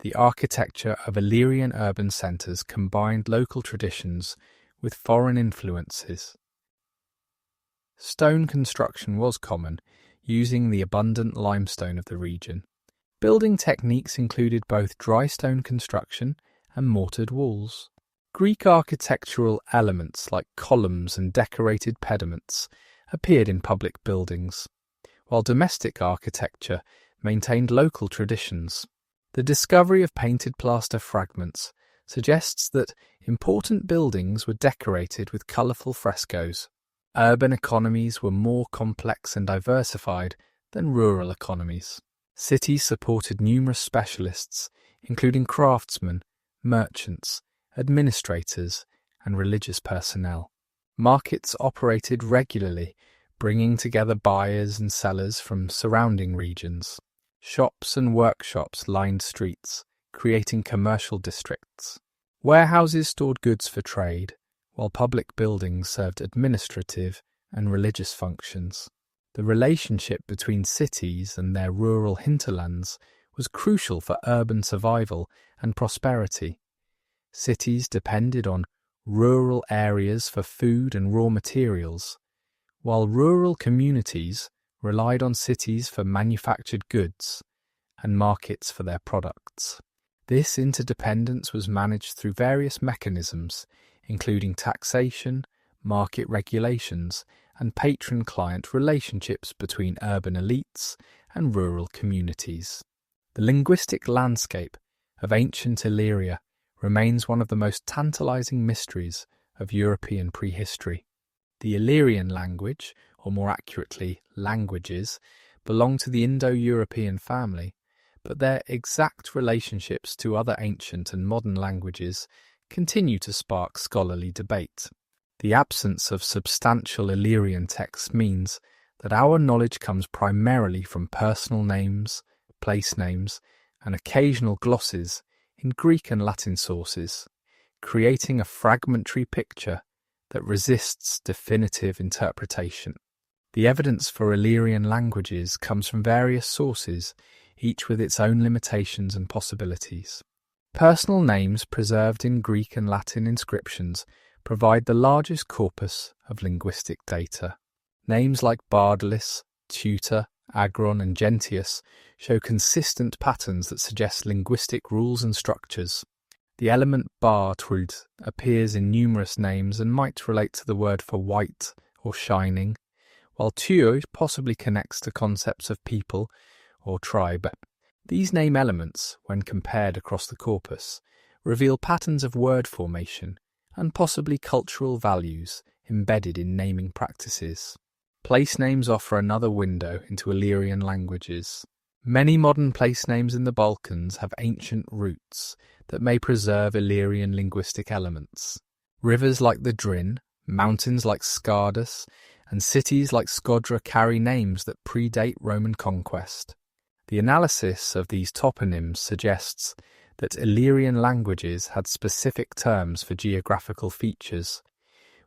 The architecture of Illyrian urban centres combined local traditions with foreign influences. Stone construction was common, using the abundant limestone of the region. Building techniques included both dry stone construction and mortared walls. Greek architectural elements like columns and decorated pediments appeared in public buildings, while domestic architecture maintained local traditions. The discovery of painted plaster fragments suggests that important buildings were decorated with colourful frescoes. Urban economies were more complex and diversified than rural economies. Cities supported numerous specialists, including craftsmen, merchants, administrators, and religious personnel. Markets operated regularly, bringing together buyers and sellers from surrounding regions. Shops and workshops lined streets, creating commercial districts. Warehouses stored goods for trade, while public buildings served administrative and religious functions. The relationship between cities and their rural hinterlands was crucial for urban survival and prosperity. Cities depended on rural areas for food and raw materials, while rural communities relied on cities for manufactured goods and markets for their products. This interdependence was managed through various mechanisms, including taxation, market regulations, and patron-client relationships between urban elites and rural communities. The linguistic landscape of ancient Illyria remains one of the most tantalizing mysteries of European prehistory. The Illyrian language, or more accurately, languages, belong to the Indo-European family, but their exact relationships to other ancient and modern languages continue to spark scholarly debate. The absence of substantial Illyrian texts means that our knowledge comes primarily from personal names, place names, and occasional glosses in Greek and Latin sources, creating a fragmentary picture that resists definitive interpretation. The evidence for Illyrian languages comes from various sources, each with its own limitations and possibilities. Personal names preserved in Greek and Latin inscriptions provide the largest corpus of linguistic data. Names like Bardalis, Tutor, Agron, and Gentius show consistent patterns that suggest linguistic rules and structures. The element bar-trud appears in numerous names and might relate to the word for white or shining, while tuo possibly connects to concepts of people or tribe. These name elements, when compared across the corpus, reveal patterns of word formation and possibly cultural values embedded in naming practices. Place names offer another window into Illyrian languages. Many modern place names in the Balkans have ancient roots that may preserve Illyrian linguistic elements. Rivers like the Drin, mountains like Skardus, and cities like Skodra carry names that predate Roman conquest. The analysis of these toponyms suggests that Illyrian languages had specific terms for geographical features,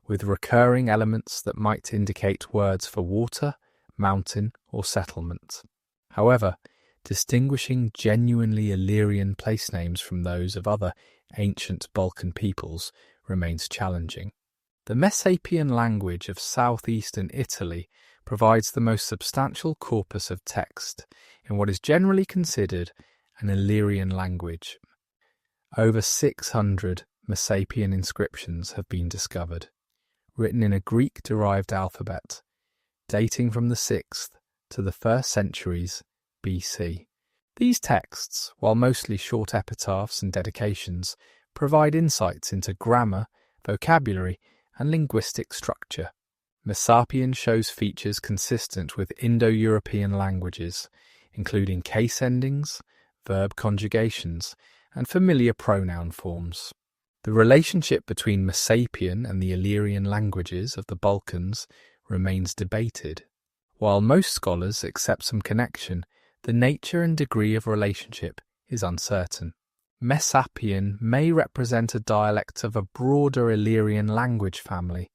with recurring elements that might indicate words for water, mountain, or settlement. However, distinguishing genuinely Illyrian place names from those of other ancient Balkan peoples remains challenging. The Messapian language of southeastern Italy provides the most substantial corpus of text in what is generally considered an Illyrian language. Over 600 Messapian inscriptions have been discovered, written in a Greek-derived alphabet, dating from the 6th to the 1st centuries BC. These texts, while mostly short epitaphs and dedications, provide insights into grammar, vocabulary, and linguistic structure. Messapian shows features consistent with Indo-European languages, including case endings, verb conjugations, and familiar pronoun forms. The relationship between Messapian and the Illyrian languages of the Balkans remains debated. While most scholars accept some connection, the nature and degree of relationship is uncertain. Messapian may represent a dialect of a broader Illyrian language family,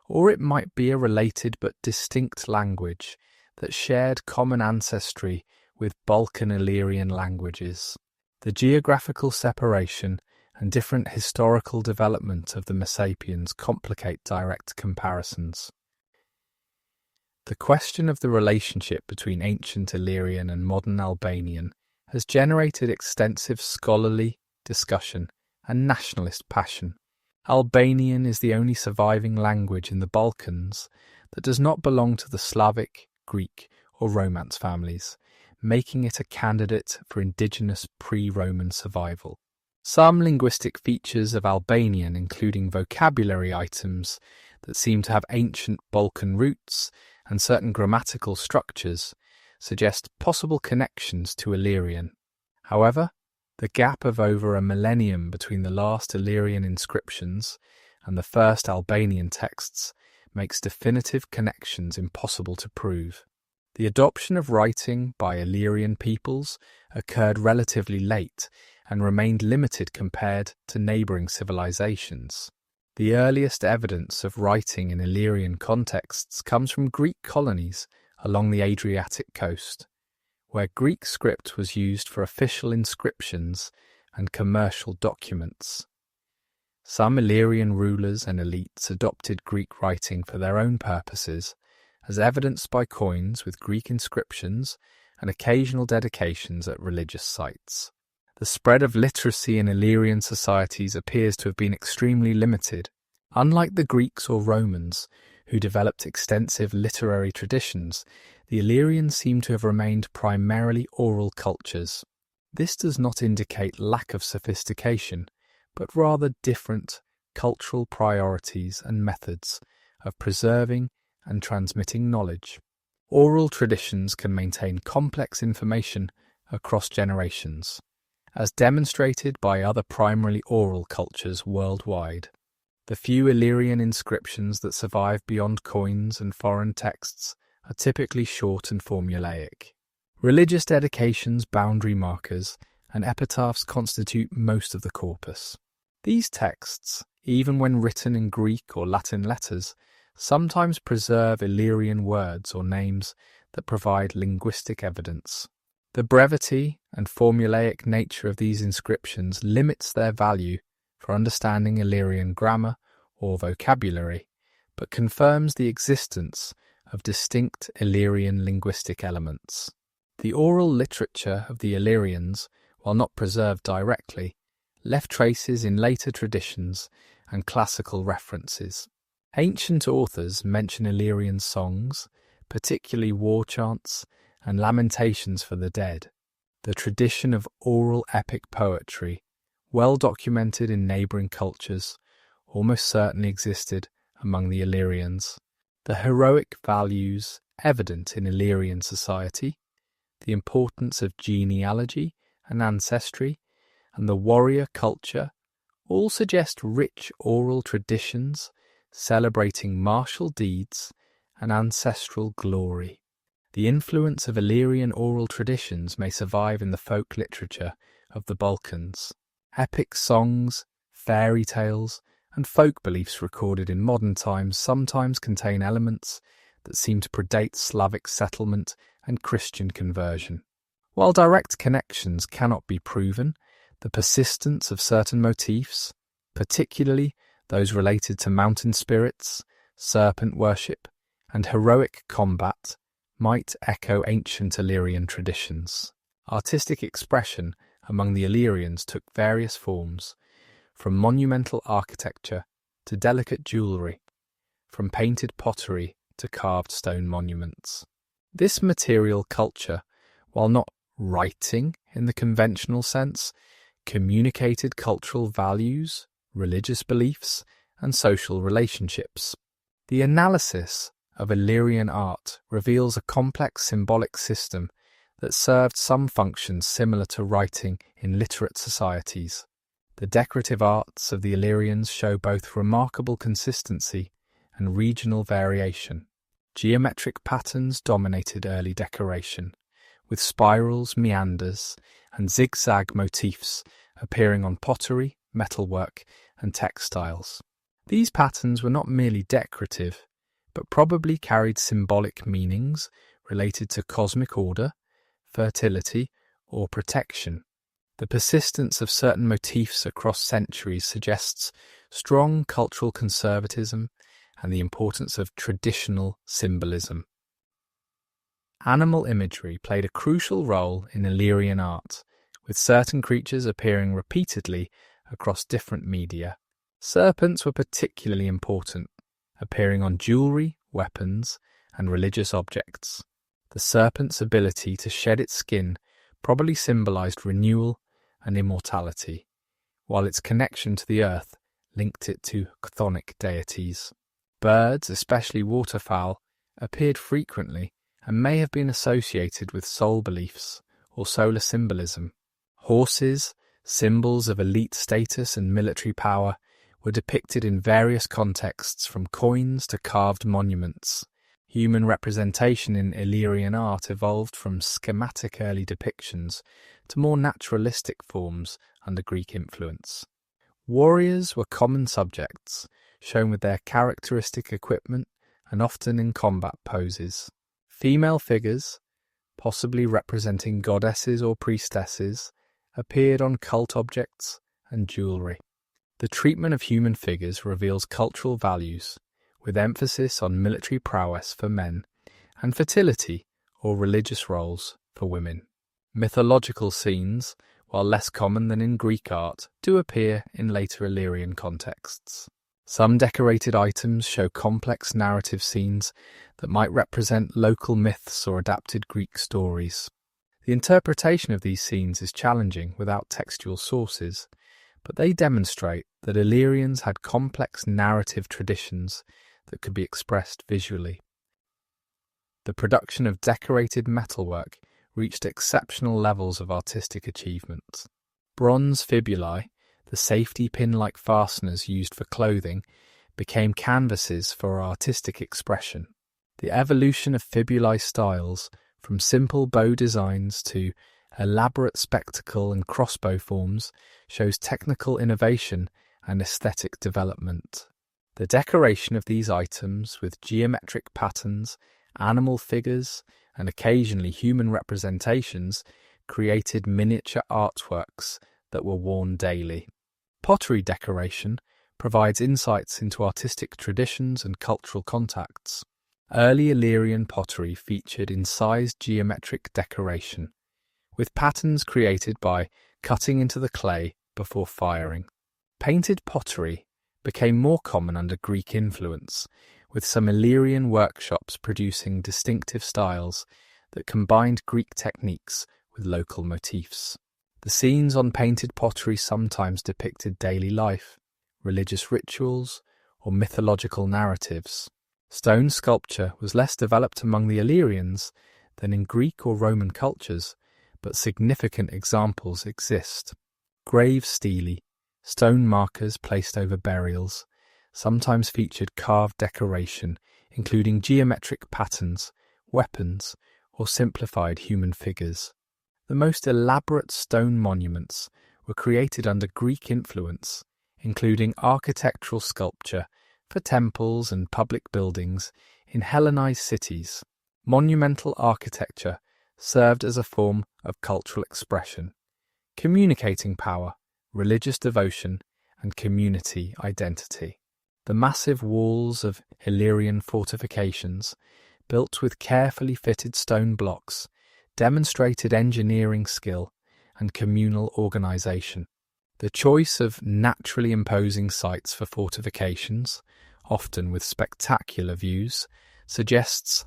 or it might be a related but distinct language that shared common ancestry with Balkan Illyrian languages. The geographical separation and different historical development of the Messapians complicate direct comparisons. The question of the relationship between ancient Illyrian and modern Albanian has generated extensive scholarly discussion and nationalist passion. Albanian is the only surviving language in the Balkans that does not belong to the Slavic, Greek, or Romance families, making it a candidate for indigenous pre-Roman survival. Some linguistic features of Albanian, including vocabulary items that seem to have ancient Balkan roots and certain grammatical structures, suggest possible connections to Illyrian. However, the gap of over a millennium between the last Illyrian inscriptions and the first Albanian texts makes definitive connections impossible to prove. The adoption of writing by Illyrian peoples occurred relatively late and remained limited compared to neighbouring civilizations. The earliest evidence of writing in Illyrian contexts comes from Greek colonies along the Adriatic coast, where Greek script was used for official inscriptions and commercial documents. Some Illyrian rulers and elites adopted Greek writing for their own purposes, as evidenced by coins with Greek inscriptions and occasional dedications at religious sites. The spread of literacy in Illyrian societies appears to have been extremely limited. Unlike the Greeks or Romans, who developed extensive literary traditions, the Illyrians seem to have remained primarily oral cultures. This does not indicate lack of sophistication, but rather different cultural priorities and methods of preserving and transmitting knowledge. Oral traditions can maintain complex information across generations, as demonstrated by other primarily oral cultures worldwide. The few Illyrian inscriptions that survive beyond coins and foreign texts are typically short and formulaic. Religious dedications, boundary markers, and epitaphs constitute most of the corpus. These texts, even when written in Greek or Latin letters, sometimes preserve Illyrian words or names that provide linguistic evidence. The brevity and formulaic nature of these inscriptions limits their value for understanding Illyrian grammar or vocabulary, but confirms the existence of distinct Illyrian linguistic elements. The oral literature of the Illyrians, while not preserved directly, left traces in later traditions and classical references. Ancient authors mention Illyrian songs, particularly war chants and lamentations for the dead. The tradition of oral epic poetry, well documented in neighbouring cultures, almost certainly existed among the Illyrians. The heroic values evident in Illyrian society, the importance of genealogy and ancestry, and the warrior culture all suggest rich oral traditions celebrating martial deeds and ancestral glory. The influence of Illyrian oral traditions may survive in the folk literature of the Balkans. Epic songs, fairy tales, and folk beliefs recorded in modern times sometimes contain elements that seem to predate Slavic settlement and Christian conversion. While direct connections cannot be proven, the persistence of certain motifs, particularly those related to mountain spirits, serpent worship, and heroic combat, might echo ancient Illyrian traditions. Artistic expression among the Illyrians took various forms, from monumental architecture to delicate jewellery, from painted pottery to carved stone monuments. This material culture, while not writing in the conventional sense, communicated cultural values, religious beliefs, and social relationships. The analysis of Illyrian art reveals a complex symbolic system that served some functions similar to writing in literate societies. The decorative arts of the Illyrians show both remarkable consistency and regional variation. Geometric patterns dominated early decoration, with spirals, meanders, and zigzag motifs appearing on pottery, metalwork, and textiles. These patterns were not merely decorative, but probably carried symbolic meanings related to cosmic order, fertility, or protection. The persistence of certain motifs across centuries suggests strong cultural conservatism and the importance of traditional symbolism. Animal imagery played a crucial role in Illyrian art, with certain creatures appearing repeatedly across different media. Serpents were particularly important, appearing on jewellery, weapons, and religious objects. The serpent's ability to shed its skin probably symbolised renewal and immortality, while its connection to the earth linked it to chthonic deities. Birds, especially waterfowl, appeared frequently and may have been associated with soul beliefs or solar symbolism. Horses, symbols of elite status and military power, were depicted in various contexts from coins to carved monuments. Human representation in Illyrian art evolved from schematic early depictions to more naturalistic forms under Greek influence. Warriors were common subjects, shown with their characteristic equipment and often in combat poses. Female figures, possibly representing goddesses or priestesses, appeared on cult objects and jewellery. The treatment of human figures reveals cultural values, with emphasis on military prowess for men and fertility or religious roles for women. Mythological scenes, while less common than in Greek art, do appear in later Illyrian contexts. Some decorated items show complex narrative scenes that might represent local myths or adapted Greek stories. The interpretation of these scenes is challenging without textual sources, but they demonstrate that Illyrians had complex narrative traditions that could be expressed visually. The production of decorated metalwork reached exceptional levels of artistic achievement. Bronze fibulae, the safety pin-like fasteners used for clothing, became canvases for artistic expression. The evolution of fibulae styles, from simple bow designs to elaborate spectacle and crossbow forms, shows technical innovation and aesthetic development. The decoration of these items with geometric patterns, animal figures, and occasionally human representations created miniature artworks that were worn daily. Pottery decoration provides insights into artistic traditions and cultural contacts. Early Illyrian pottery featured incised geometric decoration, with patterns created by cutting into the clay before firing. Painted pottery became more common under Greek influence, with some Illyrian workshops producing distinctive styles that combined Greek techniques with local motifs. The scenes on painted pottery sometimes depicted daily life, religious rituals, or mythological narratives. Stone sculpture was less developed among the Illyrians than in Greek or Roman cultures, but significant examples exist. Grave stelae, stone markers placed over burials, sometimes featured carved decoration, including geometric patterns, weapons, or simplified human figures. The most elaborate stone monuments were created under Greek influence, including architectural sculpture for temples and public buildings in Hellenized cities. Monumental architecture served as a form of cultural expression, communicating power, religious devotion, and community identity. The massive walls of Illyrian fortifications, built with carefully fitted stone blocks, demonstrated engineering skill and communal organisation. The choice of naturally imposing sites for fortifications, often with spectacular views, suggests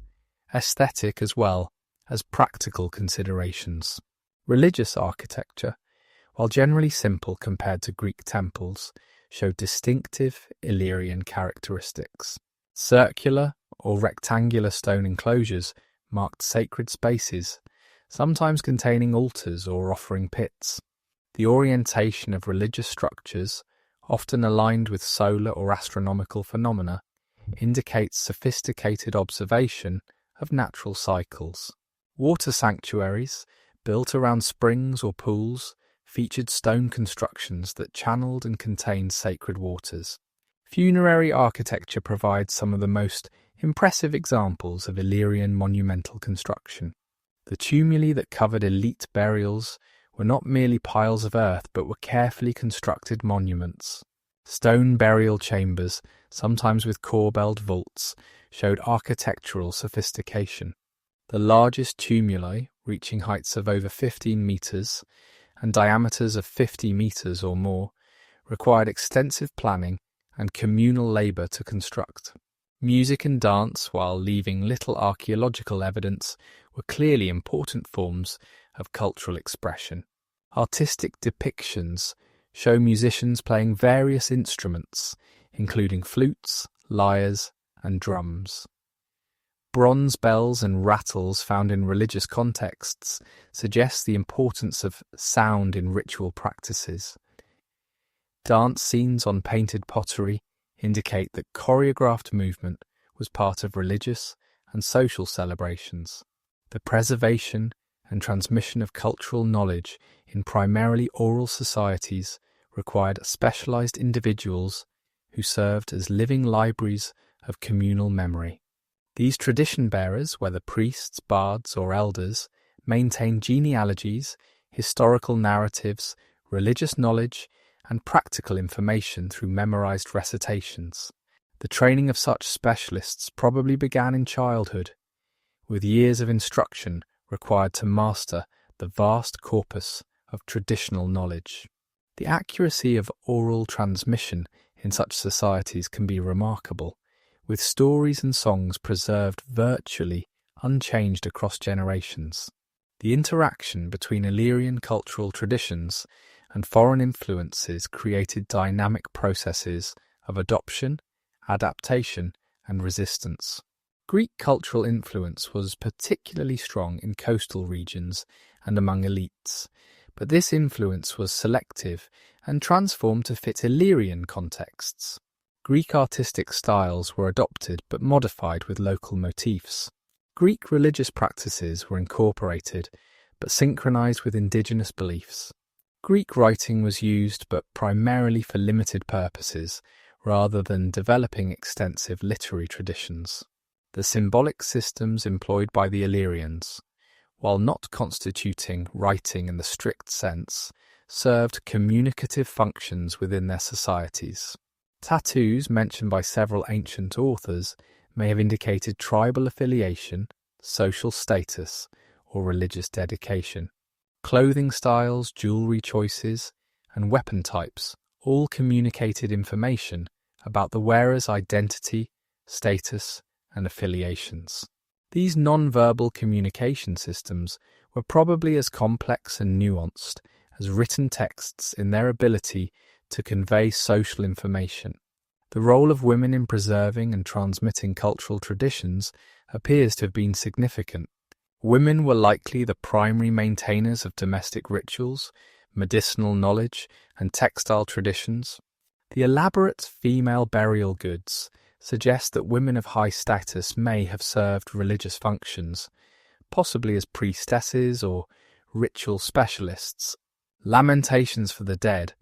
aesthetic as well as practical considerations. Religious architecture, while generally simple compared to Greek temples, showed distinctive Illyrian characteristics. Circular or rectangular stone enclosures marked sacred spaces, sometimes containing altars or offering pits. The orientation of religious structures, often aligned with solar or astronomical phenomena, indicates sophisticated observation of natural cycles. Water sanctuaries, built around springs or pools, featured stone constructions that channeled and contained sacred waters. Funerary architecture provides some of the most impressive examples of Illyrian monumental construction. The tumuli that covered elite burials were not merely piles of earth but were carefully constructed monuments. Stone burial chambers, sometimes with corbelled vaults, showed architectural sophistication. The largest tumuli, reaching heights of over 15 metres and diameters of 50 metres or more, required extensive planning and communal labour to construct. Music and dance, while leaving little archaeological evidence, were clearly important forms of cultural expression. Artistic depictions show musicians playing various instruments, including flutes, lyres, and drums. Bronze bells and rattles found in religious contexts suggest the importance of sound in ritual practices. Dance scenes on painted pottery indicate that choreographed movement was part of religious and social celebrations. The preservation and transmission of cultural knowledge in primarily oral societies required specialized individuals who served as living libraries of communal memory. These tradition bearers, whether priests, bards, or elders, maintained genealogies, historical narratives, religious knowledge, and practical information through memorized recitations. The training of such specialists probably began in childhood, with years of instruction required to master the vast corpus of traditional knowledge. The accuracy of oral transmission in such societies can be remarkable, with stories and songs preserved virtually unchanged across generations. The interaction between Illyrian cultural traditions and foreign influences created dynamic processes of adoption, adaptation, and resistance. Greek cultural influence was particularly strong in coastal regions and among elites, but this influence was selective and transformed to fit Illyrian contexts. Greek artistic styles were adopted but modified with local motifs. Greek religious practices were incorporated but synchronized with indigenous beliefs. Greek writing was used but primarily for limited purposes rather than developing extensive literary traditions. The symbolic systems employed by the Illyrians, while not constituting writing in the strict sense, served communicative functions within their societies. Tattoos mentioned by several ancient authors may have indicated tribal affiliation, social status, or religious dedication. Clothing styles, jewelry choices, and weapon types all communicated information about the wearer's identity, status, and affiliations. These non-verbal communication systems were probably as complex and nuanced as written texts in their ability to convey social information. The role of women in preserving and transmitting cultural traditions appears to have been significant. Women were likely the primary maintainers of domestic rituals, medicinal knowledge, and textile traditions. The elaborate female burial goods suggest that women of high status may have served religious functions, possibly as priestesses or ritual specialists. Lamentations for the dead,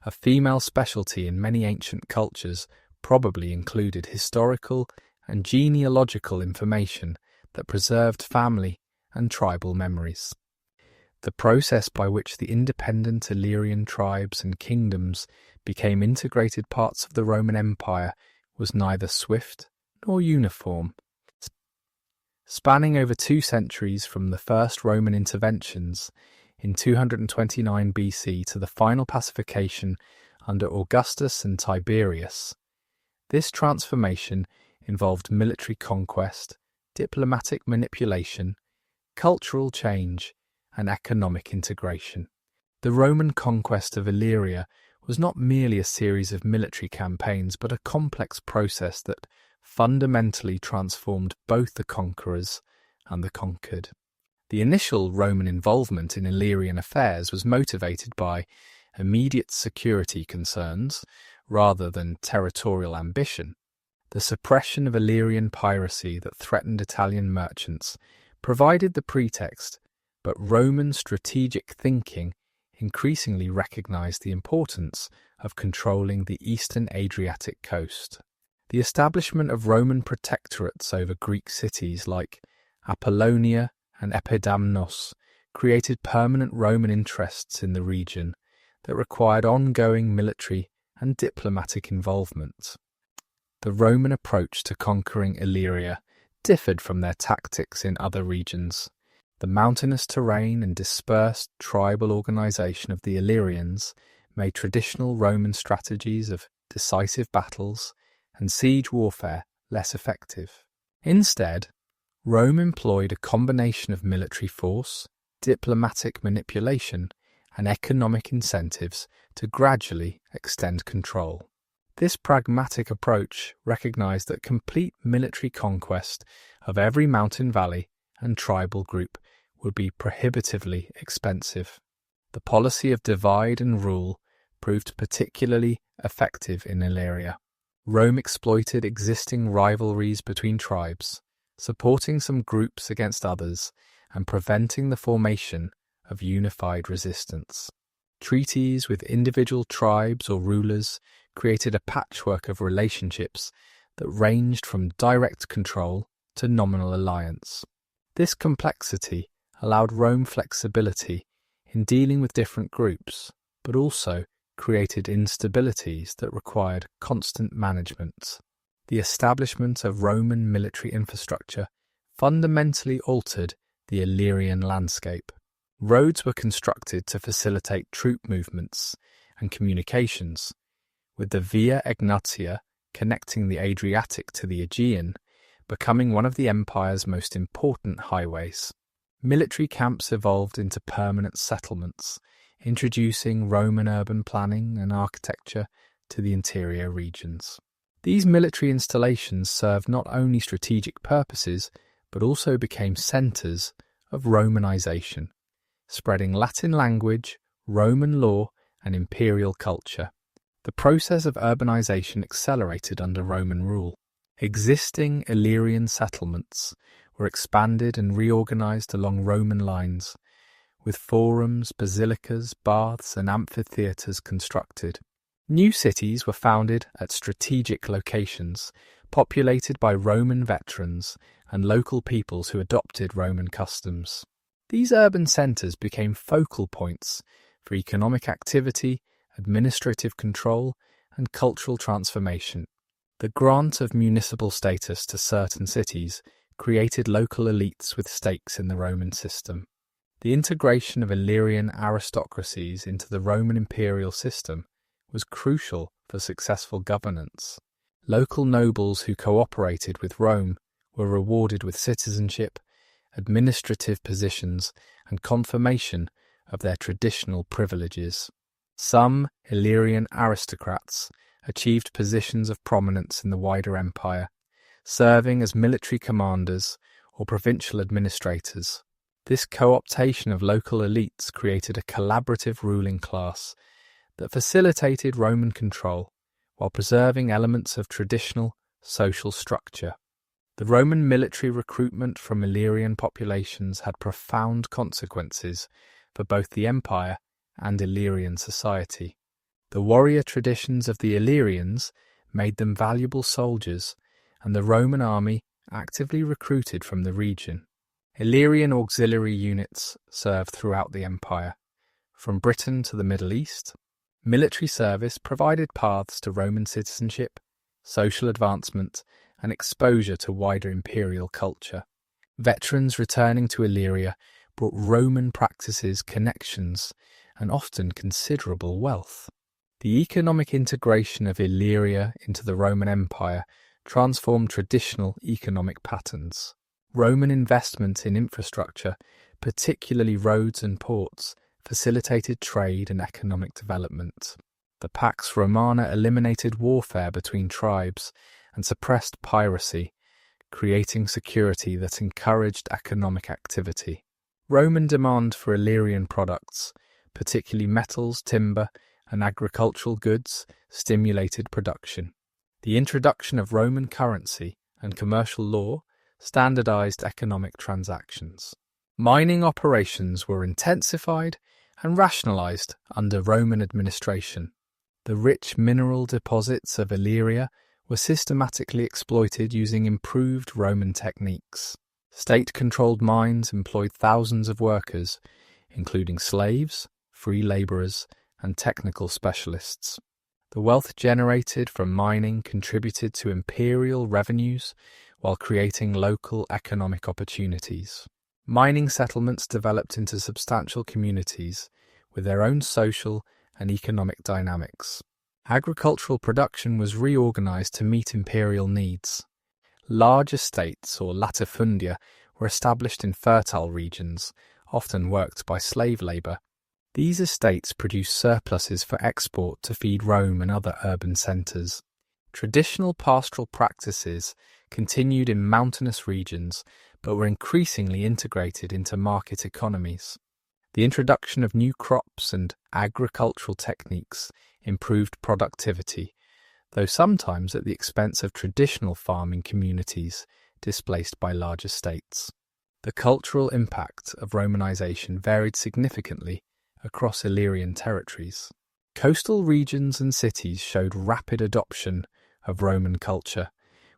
a female specialty in many ancient cultures, probably included historical and genealogical information that preserved family and tribal memories. The process by which the independent Illyrian tribes and kingdoms became integrated parts of the Roman Empire was neither swift nor uniform. Spanning over 2 centuries from the first Roman interventions in 229 BC to the final pacification under Augustus and Tiberius, this transformation involved military conquest, diplomatic manipulation, cultural change, and economic integration. The Roman conquest of Illyria was not merely a series of military campaigns, but a complex process that fundamentally transformed both the conquerors and the conquered. The initial Roman involvement in Illyrian affairs was motivated by immediate security concerns rather than territorial ambition. The suppression of Illyrian piracy that threatened Italian merchants provided the pretext, but Roman strategic thinking increasingly recognized the importance of controlling the eastern Adriatic coast. The establishment of Roman protectorates over Greek cities like Apollonia and Epidamnos created permanent Roman interests in the region that required ongoing military and diplomatic involvement. The Roman approach to conquering Illyria differed from their tactics in other regions. The mountainous terrain and dispersed tribal organization of the Illyrians made traditional Roman strategies of decisive battles and siege warfare less effective. Instead, Rome employed a combination of military force, diplomatic manipulation, and economic incentives to gradually extend control. This pragmatic approach recognized that complete military conquest of every mountain valley and tribal group would be prohibitively expensive. The policy of divide and rule proved particularly effective in Illyria. Rome exploited existing rivalries between tribes, supporting some groups against others and preventing the formation of unified resistance. Treaties with individual tribes or rulers created a patchwork of relationships that ranged from direct control to nominal alliance. This complexity allowed Rome flexibility in dealing with different groups, but also created instabilities that required constant management. The establishment of Roman military infrastructure fundamentally altered the Illyrian landscape. Roads were constructed to facilitate troop movements and communications, with the Via Egnatia connecting the Adriatic to the Aegean becoming one of the empire's most important highways. Military camps evolved into permanent settlements, introducing Roman urban planning and architecture to the interior regions. These military installations served not only strategic purposes, but also became centres of Romanization, spreading Latin language, Roman law, and imperial culture. The process of urbanization accelerated under Roman rule. Existing Illyrian settlements were expanded and reorganized along Roman lines, with forums, basilicas, baths, and amphitheatres constructed. New cities were founded at strategic locations, populated by Roman veterans and local peoples who adopted Roman customs. These urban centres became focal points for economic activity, administrative control, and cultural transformation. The grant of municipal status to certain cities created local elites with stakes in the Roman system. The integration of Illyrian aristocracies into the Roman imperial system was crucial for successful governance. Local nobles who cooperated with Rome were rewarded with citizenship, administrative positions, and confirmation of their traditional privileges. Some Illyrian aristocrats achieved positions of prominence in the wider empire, serving as military commanders or provincial administrators. This co-optation of local elites created a collaborative ruling class that facilitated Roman control while preserving elements of traditional social structure. The Roman military recruitment from Illyrian populations had profound consequences for both the empire and Illyrian society. The warrior traditions of the Illyrians made them valuable soldiers, and the Roman army actively recruited from the region. Illyrian auxiliary units served throughout the empire, from Britain to the Middle East, Military service provided paths to Roman citizenship, social advancement, and exposure to wider imperial culture. Veterans returning to Illyria brought Roman practices, connections, and often considerable wealth. The economic integration of Illyria into the Roman Empire transformed traditional economic patterns. Roman investment in infrastructure, particularly roads and ports, facilitated trade and economic development. The Pax Romana eliminated warfare between tribes and suppressed piracy, creating security that encouraged economic activity. Roman demand for Illyrian products, particularly metals, timber, and agricultural goods, stimulated production. The introduction of Roman currency and commercial law standardized economic transactions. Mining operations were intensified and rationalized under Roman administration. The rich mineral deposits of Illyria were systematically exploited using improved Roman techniques. State-controlled mines employed thousands of workers, including slaves, free laborers, and technical specialists. The wealth generated from mining contributed to imperial revenues while creating local economic opportunities. Mining settlements developed into substantial communities with their own social and economic dynamics. Agricultural production was reorganized to meet imperial needs. Large estates, or latifundia, were established in fertile regions, often worked by slave labor. These estates produced surpluses for export to feed Rome and other urban centers. Traditional pastoral practices continued in mountainous regions, but were increasingly integrated into market economies. The introduction of new crops and agricultural techniques improved productivity, though sometimes at the expense of traditional farming communities displaced by large estates. The cultural impact of Romanization varied significantly across Illyrian territories. Coastal regions and cities showed rapid adoption of Roman culture,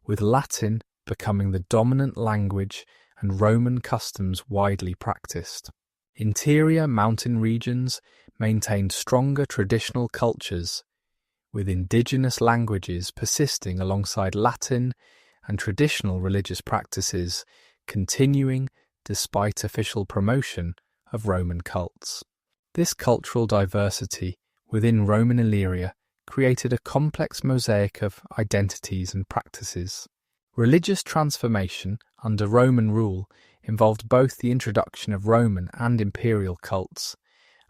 with Latin becoming the dominant language and Roman customs widely practiced. Interior mountain regions maintained stronger traditional cultures, with indigenous languages persisting alongside Latin and traditional religious practices continuing despite official promotion of Roman cults. This cultural diversity within Roman Illyria created a complex mosaic of identities and practices. Religious transformation under Roman rule involved both the introduction of Roman and imperial cults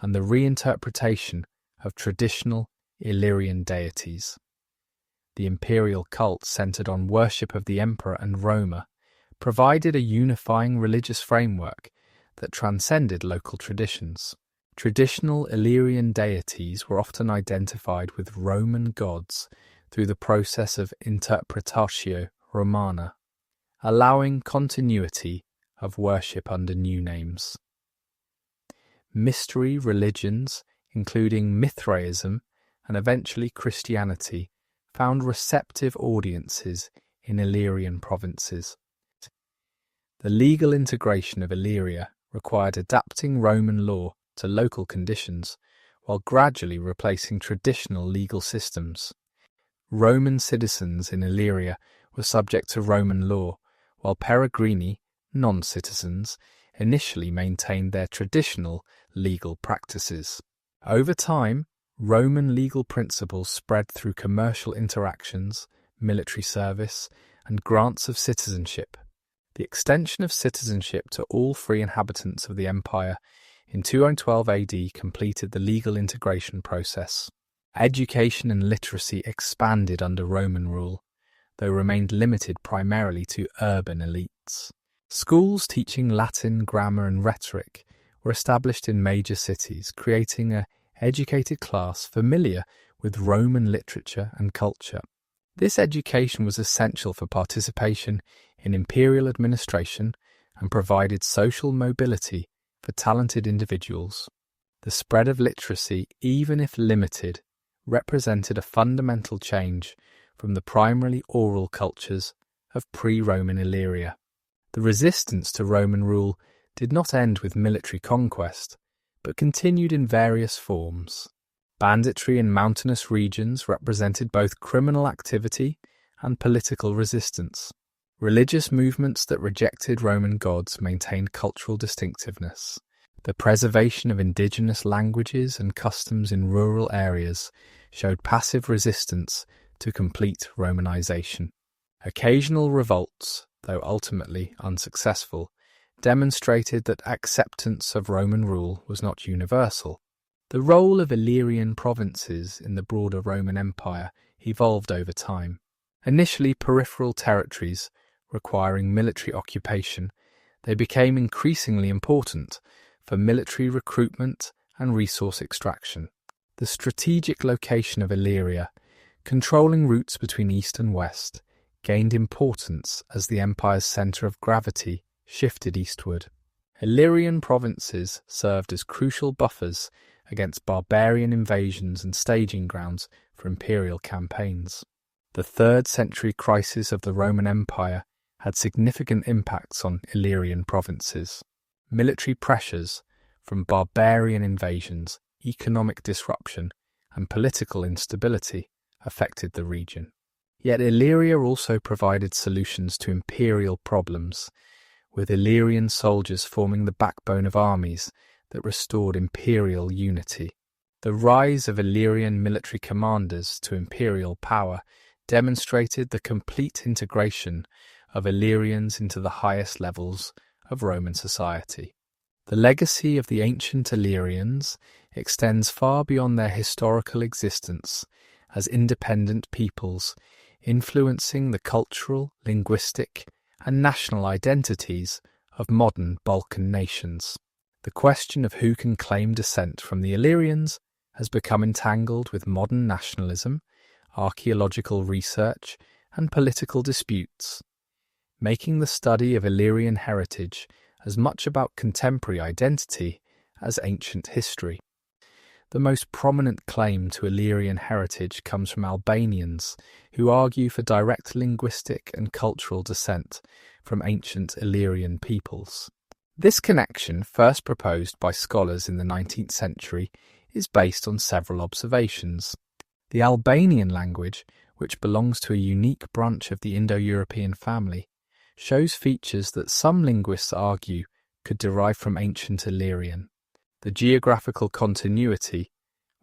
and the reinterpretation of traditional Illyrian deities. The imperial cult centered on worship of the emperor and Roma provided a unifying religious framework that transcended local traditions. Traditional Illyrian deities were often identified with Roman gods through the process of interpretatio Romana, allowing continuity of worship under new names. Mystery religions, including Mithraism and eventually Christianity, found receptive audiences in Illyrian provinces. The legal integration of Illyria required adapting Roman law to local conditions, while gradually replacing traditional legal systems. Roman citizens in Illyria were subject to Roman law, while Peregrini, non-citizens, initially maintained their traditional legal practices. Over time, Roman legal principles spread through commercial interactions, military service, and grants of citizenship. The extension of citizenship to all free inhabitants of the empire in 212 AD completed the legal integration process. Education and literacy expanded under Roman rule, though remained limited primarily to urban elites. Schools teaching Latin, grammar, and rhetoric were established in major cities, creating an educated class familiar with Roman literature and culture. This education was essential for participation in imperial administration and provided social mobility for talented individuals. The spread of literacy, even if limited, represented a fundamental change from the primarily oral cultures of pre-Roman Illyria. The resistance to Roman rule did not end with military conquest, but continued in various forms. Banditry in mountainous regions represented both criminal activity and political resistance. Religious movements that rejected Roman gods maintained cultural distinctiveness. The preservation of indigenous languages and customs in rural areas showed passive resistance to complete Romanization. Occasional revolts, though ultimately unsuccessful, demonstrated that acceptance of Roman rule was not universal. The role of Illyrian provinces in the broader Roman Empire evolved over time. Initially peripheral territories requiring military occupation, they became increasingly important for military recruitment and resource extraction. The strategic location of Illyria, controlling routes between east and west, gained importance as the empire's centre of gravity shifted eastward. Illyrian provinces served as crucial buffers against barbarian invasions and staging grounds for imperial campaigns. The 3rd century crisis of the Roman Empire had significant impacts on Illyrian provinces. Military pressures from barbarian invasions, economic disruption, and political instability affected the region. Yet Illyria also provided solutions to imperial problems, with Illyrian soldiers forming the backbone of armies that restored imperial unity. The rise of Illyrian military commanders to imperial power demonstrated the complete integration of Illyrians into the highest levels of Roman society. The legacy of the ancient Illyrians extends far beyond their historical existence as independent peoples, influencing the cultural, linguistic, and national identities of modern Balkan nations. The question of who can claim descent from the Illyrians has become entangled with modern nationalism, archaeological research, and political disputes, making the study of Illyrian heritage as much about contemporary identity as ancient history. The most prominent claim to Illyrian heritage comes from Albanians, who argue for direct linguistic and cultural descent from ancient Illyrian peoples. This connection, first proposed by scholars in the 19th century, is based on several observations. The Albanian language, which belongs to a unique branch of the Indo-European family, shows features that some linguists argue could derive from ancient Illyrian. The geographical continuity,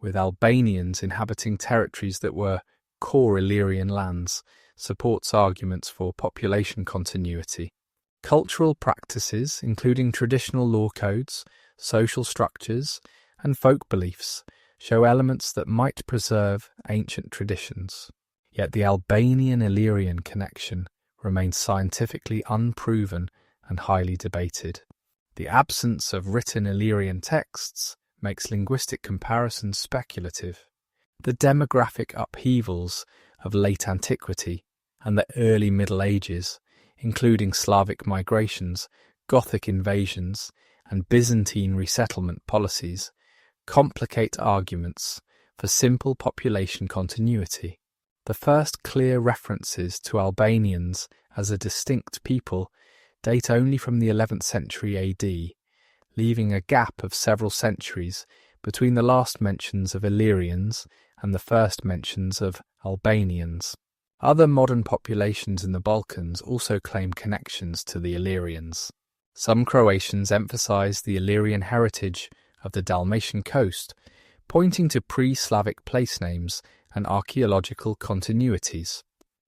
with Albanians inhabiting territories that were core Illyrian lands, supports arguments for population continuity. Cultural practices, including traditional law codes, social structures, and folk beliefs, show elements that might preserve ancient traditions. Yet the Albanian-Illyrian connection remains scientifically unproven and highly debated. The absence of written Illyrian texts makes linguistic comparisons speculative. The demographic upheavals of late antiquity and the early Middle Ages, including Slavic migrations, Gothic invasions, and Byzantine resettlement policies, complicate arguments for simple population continuity. The first clear references to Albanians as a distinct people date only from the 11th century AD, leaving a gap of several centuries between the last mentions of Illyrians and the first mentions of Albanians. Other modern populations in the Balkans also claim connections to the Illyrians. Some Croatians emphasize the Illyrian heritage of the Dalmatian coast, pointing to pre-Slavic place names and archaeological continuities.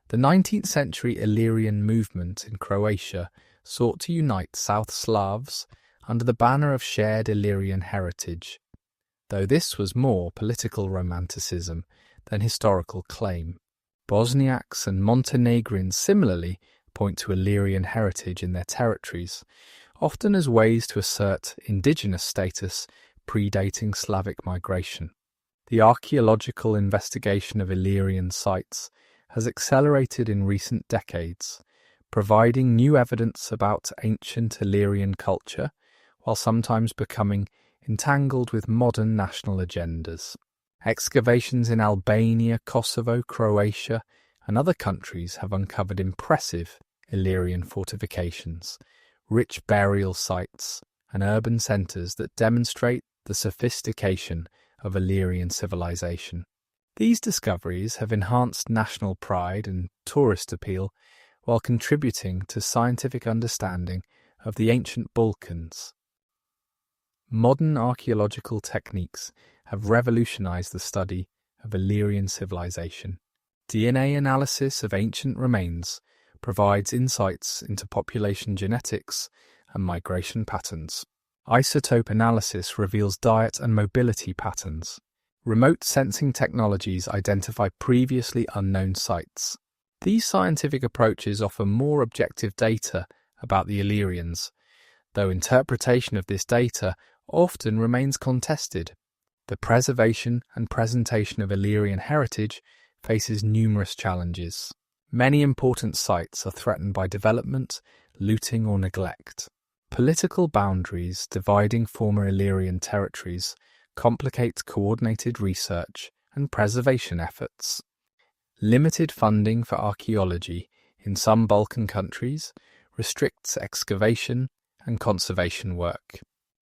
The 19th century Illyrian movement in Croatia sought to unite South Slavs under the banner of shared Illyrian heritage, though this was more political romanticism than historical claim. Bosniaks and Montenegrins similarly point to Illyrian heritage in their territories, often as ways to assert indigenous status predating Slavic migration. The archaeological investigation of Illyrian sites has accelerated in recent decades, providing new evidence about ancient Illyrian culture, while sometimes becoming entangled with modern national agendas. Excavations in Albania, Kosovo, Croatia, and other countries have uncovered impressive Illyrian fortifications, rich burial sites, and urban centres that demonstrate the sophistication of Illyrian civilization. These discoveries have enhanced national pride and tourist appeal while contributing to scientific understanding of the ancient Balkans. Modern archaeological techniques have revolutionized the study of Illyrian civilization. DNA analysis of ancient remains provides insights into population genetics and migration patterns. Isotope analysis reveals diet and mobility patterns. Remote sensing technologies identify previously unknown sites. These scientific approaches offer more objective data about the Illyrians, though interpretation of this data often remains contested. The preservation and presentation of Illyrian heritage faces numerous challenges. Many important sites are threatened by development, looting, or neglect. Political boundaries dividing former Illyrian territories complicate coordinated research and preservation efforts. Limited funding for archaeology in some Balkan countries restricts excavation and conservation work.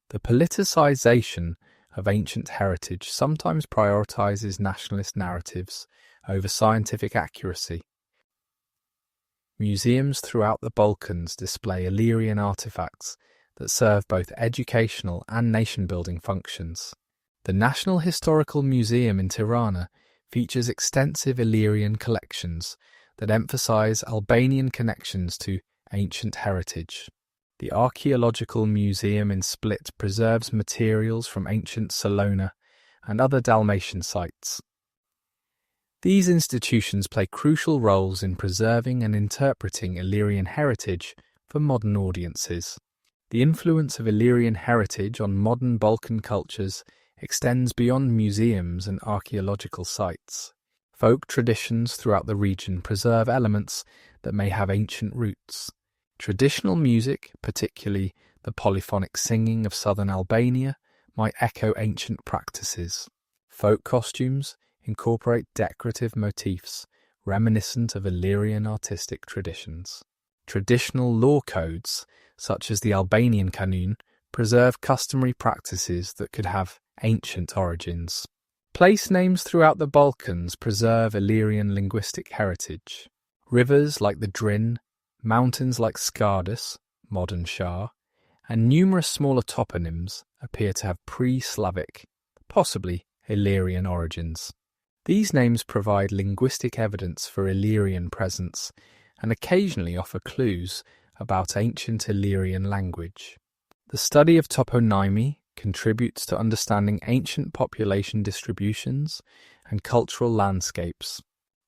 The politicization of ancient heritage sometimes prioritizes nationalist narratives over scientific accuracy. Museums throughout the Balkans display Illyrian artifacts that serve both educational and nation-building functions. The National Historical Museum in Tirana features extensive Illyrian collections that emphasize Albanian connections to ancient heritage. The Archaeological Museum in Split preserves materials from ancient Salona and other Dalmatian sites. These institutions play crucial roles in preserving and interpreting Illyrian heritage for modern audiences. The influence of Illyrian heritage on modern Balkan cultures extends beyond museums and archaeological sites. Folk traditions throughout the region preserve elements that may have ancient roots. Traditional music, particularly the polyphonic singing of southern Albania, might echo ancient practices. Folk costumes incorporate decorative motifs reminiscent of Illyrian artistic traditions. Traditional law codes, such as the Albanian Kanun, preserve customary practices that could have ancient origins. Place names throughout the Balkans preserve Illyrian linguistic heritage. Rivers like the Drin, mountains like Skardus, modern Shah, and numerous smaller toponyms appear to have pre-Slavic, possibly Illyrian origins. These names provide linguistic evidence for Illyrian presence and occasionally offer clues about ancient Illyrian language. The study of toponymy contributes to understanding ancient population distributions and cultural landscapes.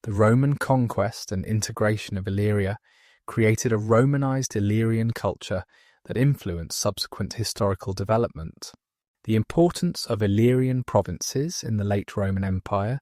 The Roman conquest and integration of Illyria created a Romanized Illyrian culture that influenced subsequent historical development. The importance of Illyrian provinces in the late Roman Empire,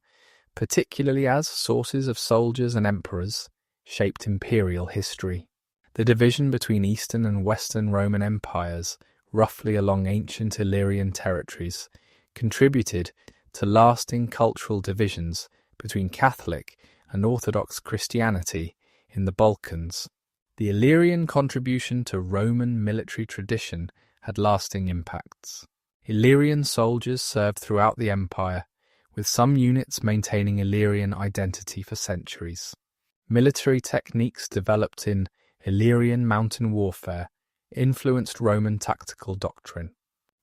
particularly as sources of soldiers and emperors, shaped imperial history. The division between Eastern and Western Roman empires, roughly along ancient Illyrian territories, contributed to lasting cultural divisions between Catholic and Orthodox Christianity in the Balkans. The Illyrian contribution to Roman military tradition had lasting impacts. Illyrian soldiers served throughout the empire, with some units maintaining Illyrian identity for centuries. Military techniques developed in Illyrian mountain warfare influenced Roman tactical doctrine.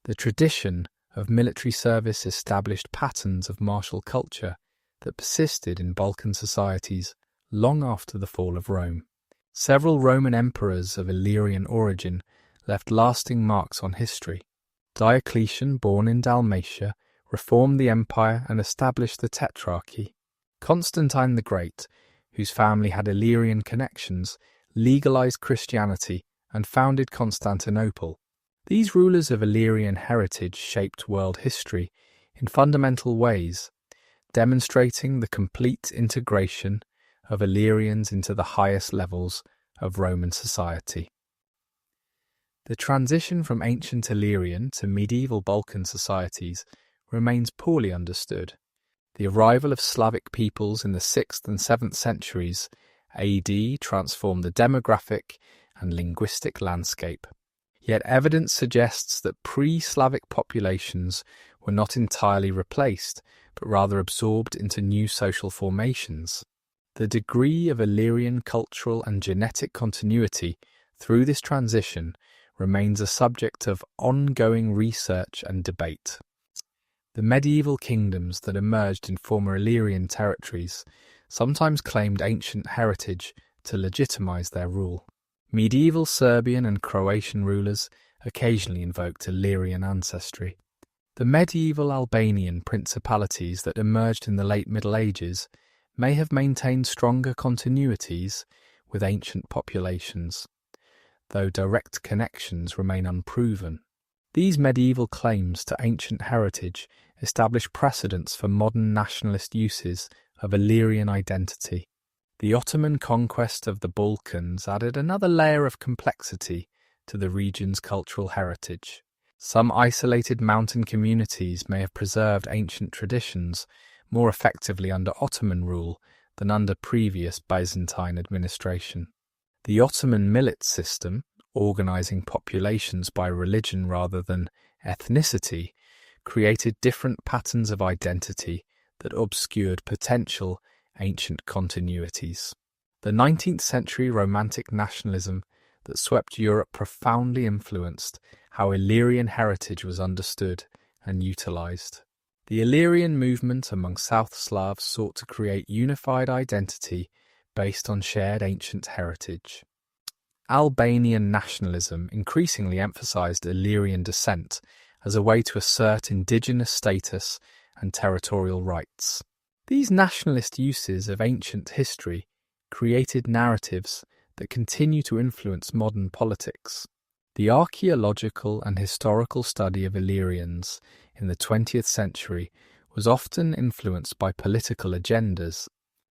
The tradition of military service established patterns of martial culture that persisted in Balkan societies long after the fall of Rome. Several Roman emperors of Illyrian origin left lasting marks on history. Diocletian, born in Dalmatia, reformed the empire and established the Tetrarchy. Constantine the Great, whose family had Illyrian connections, legalized Christianity and founded Constantinople. These rulers of Illyrian heritage shaped world history in fundamental ways, demonstrating the complete integration of Illyrians into the highest levels of Roman society. The transition from ancient Illyrian to medieval Balkan societies remains poorly understood. The arrival of Slavic peoples in the 6th and 7th centuries AD transformed the demographic and linguistic landscape. Yet evidence suggests that pre-Slavic populations were not entirely replaced, but rather absorbed into new social formations. The degree of Illyrian cultural and genetic continuity through this transition remains a subject of ongoing research and debate. The medieval kingdoms that emerged in former Illyrian territories sometimes claimed ancient heritage to legitimize their rule. Medieval Serbian and Croatian rulers occasionally invoked Illyrian ancestry. The medieval Albanian principalities that emerged in the late Middle Ages may have maintained stronger continuities with ancient populations, though direct connections remain unproven. These medieval claims to ancient heritage establish precedents for modern nationalist uses of Illyrian identity. The Ottoman conquest of the Balkans added another layer of complexity to the region's cultural heritage. Some isolated mountain communities may have preserved ancient traditions more effectively under Ottoman rule than under previous Byzantine administration. The Ottoman millet system, organizing populations by religion rather than ethnicity, created different patterns of identity that obscured potential ancient continuities. The 19th century Romantic nationalism that swept Europe profoundly influenced how Illyrian heritage was understood and utilized. The Illyrian movement among South Slavs sought to create unified identity based on shared ancient heritage. Albanian nationalism increasingly emphasized Illyrian descent as a way to assert indigenous status and territorial rights. These nationalist uses of ancient history created narratives that continue to influence modern politics. The archaeological and historical study of Illyrians in the 20th century was often influenced by political agendas.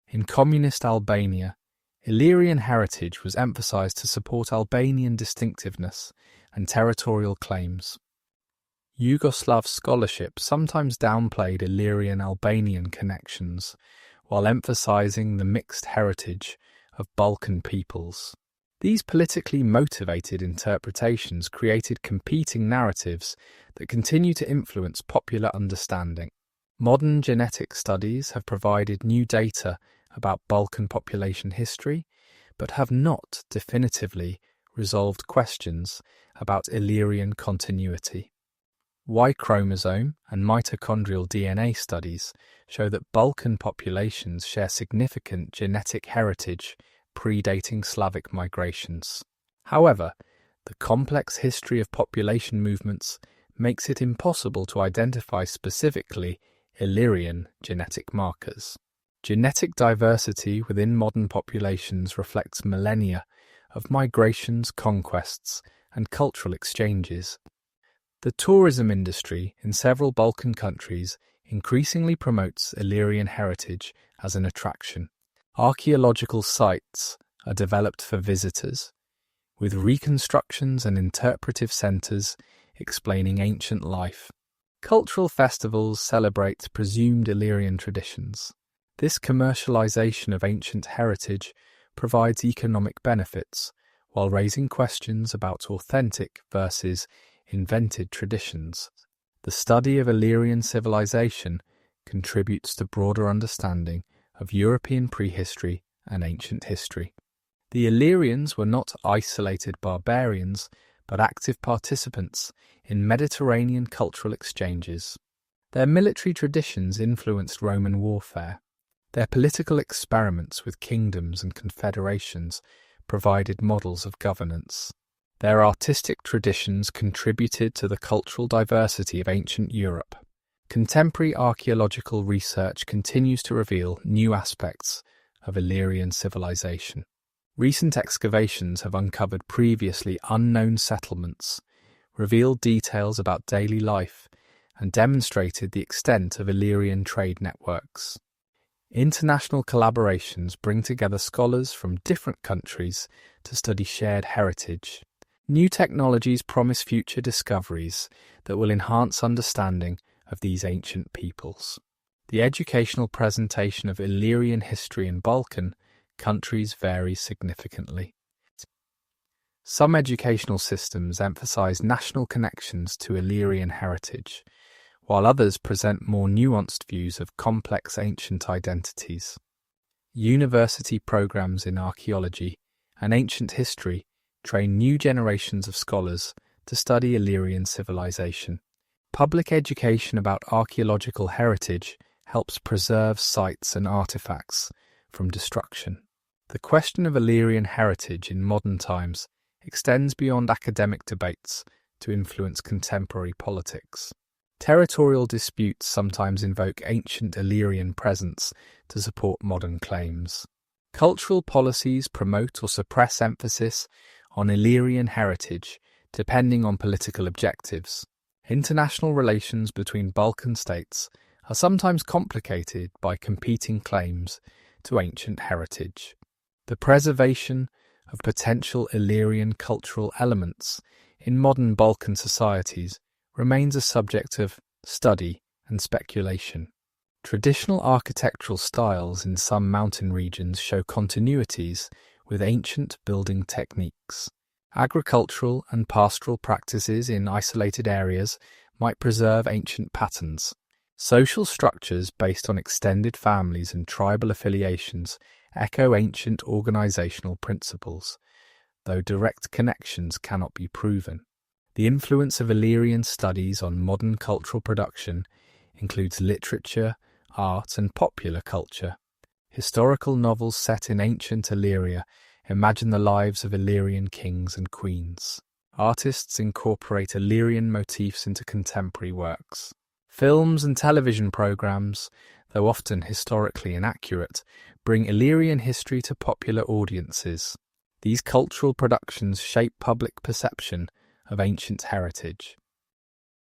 In communist Albania, Illyrian heritage was emphasized to support Albanian distinctiveness and territorial claims. Yugoslav scholarship sometimes downplayed Illyrian-Albanian connections, while emphasizing the mixed heritage of Balkan peoples. These politically motivated interpretations created competing narratives that continue to influence popular understanding. Modern genetic studies have provided new data about Balkan population history, but have not definitively resolved questions about Illyrian continuity. Y chromosome and mitochondrial DNA studies show that Balkan populations share significant genetic heritage predating Slavic migrations. However, the complex history of population movements makes it impossible to identify specifically Illyrian genetic markers. Genetic diversity within modern populations reflects millennia of migrations, conquests, and cultural exchanges. The tourism industry in several Balkan countries increasingly promotes Illyrian heritage as an attraction. Archaeological sites are developed for visitors, with reconstructions and interpretive centres explaining ancient life. Cultural festivals celebrate presumed Illyrian traditions. This commercialization of ancient heritage provides economic benefits, while raising questions about authentic versus invented traditions. The study of Illyrian civilization contributes to broader understanding of European prehistory and ancient history. The Illyrians were not isolated barbarians, but active participants in Mediterranean cultural exchanges. Their military traditions influenced Roman warfare. Their political experiments with kingdoms and confederations provided models of governance. Their artistic traditions contributed to the cultural diversity of ancient Europe. Contemporary archaeological research continues to reveal new aspects of Illyrian civilization. Recent excavations have uncovered previously unknown settlements, revealed details about daily life, and demonstrated the extent of Illyrian trade networks. International collaborations bring together scholars from different countries to study shared heritage. New technologies promise future discoveries that will enhance understanding of these ancient peoples. The educational presentation of Illyrian history in Balkan countries varies significantly. Some educational systems emphasize national connections to Illyrian heritage, while others present more nuanced views of complex ancient identities. University programs in archaeology and ancient history train new generations of scholars to study Illyrian civilization. Public education about archaeological heritage helps preserve sites and artifacts from destruction. The question of Illyrian heritage in modern times extends beyond academic debates to influence contemporary politics. Territorial disputes sometimes invoke ancient Illyrian presence to support modern claims. Cultural policies promote or suppress emphasis on Illyrian heritage depending on political objectives. International relations between Balkan states are sometimes complicated by competing claims to ancient heritage. The preservation of potential Illyrian cultural elements in modern Balkan societies remains a subject of study and speculation. Traditional architectural styles in some mountain regions show continuities with ancient building techniques. Agricultural and pastoral practices in isolated areas might preserve ancient patterns. Social structures based on extended families and tribal affiliations echo ancient organizational principles, though direct connections cannot be proven. The influence of Illyrian studies on modern cultural production includes literature, art, and popular culture. Historical novels set in ancient Illyria imagine the lives of Illyrian kings and queens. Artists incorporate Illyrian motifs into contemporary works. Films and television programs, though often historically inaccurate, bring Illyrian history to popular audiences. These cultural productions shape public perception of ancient heritage.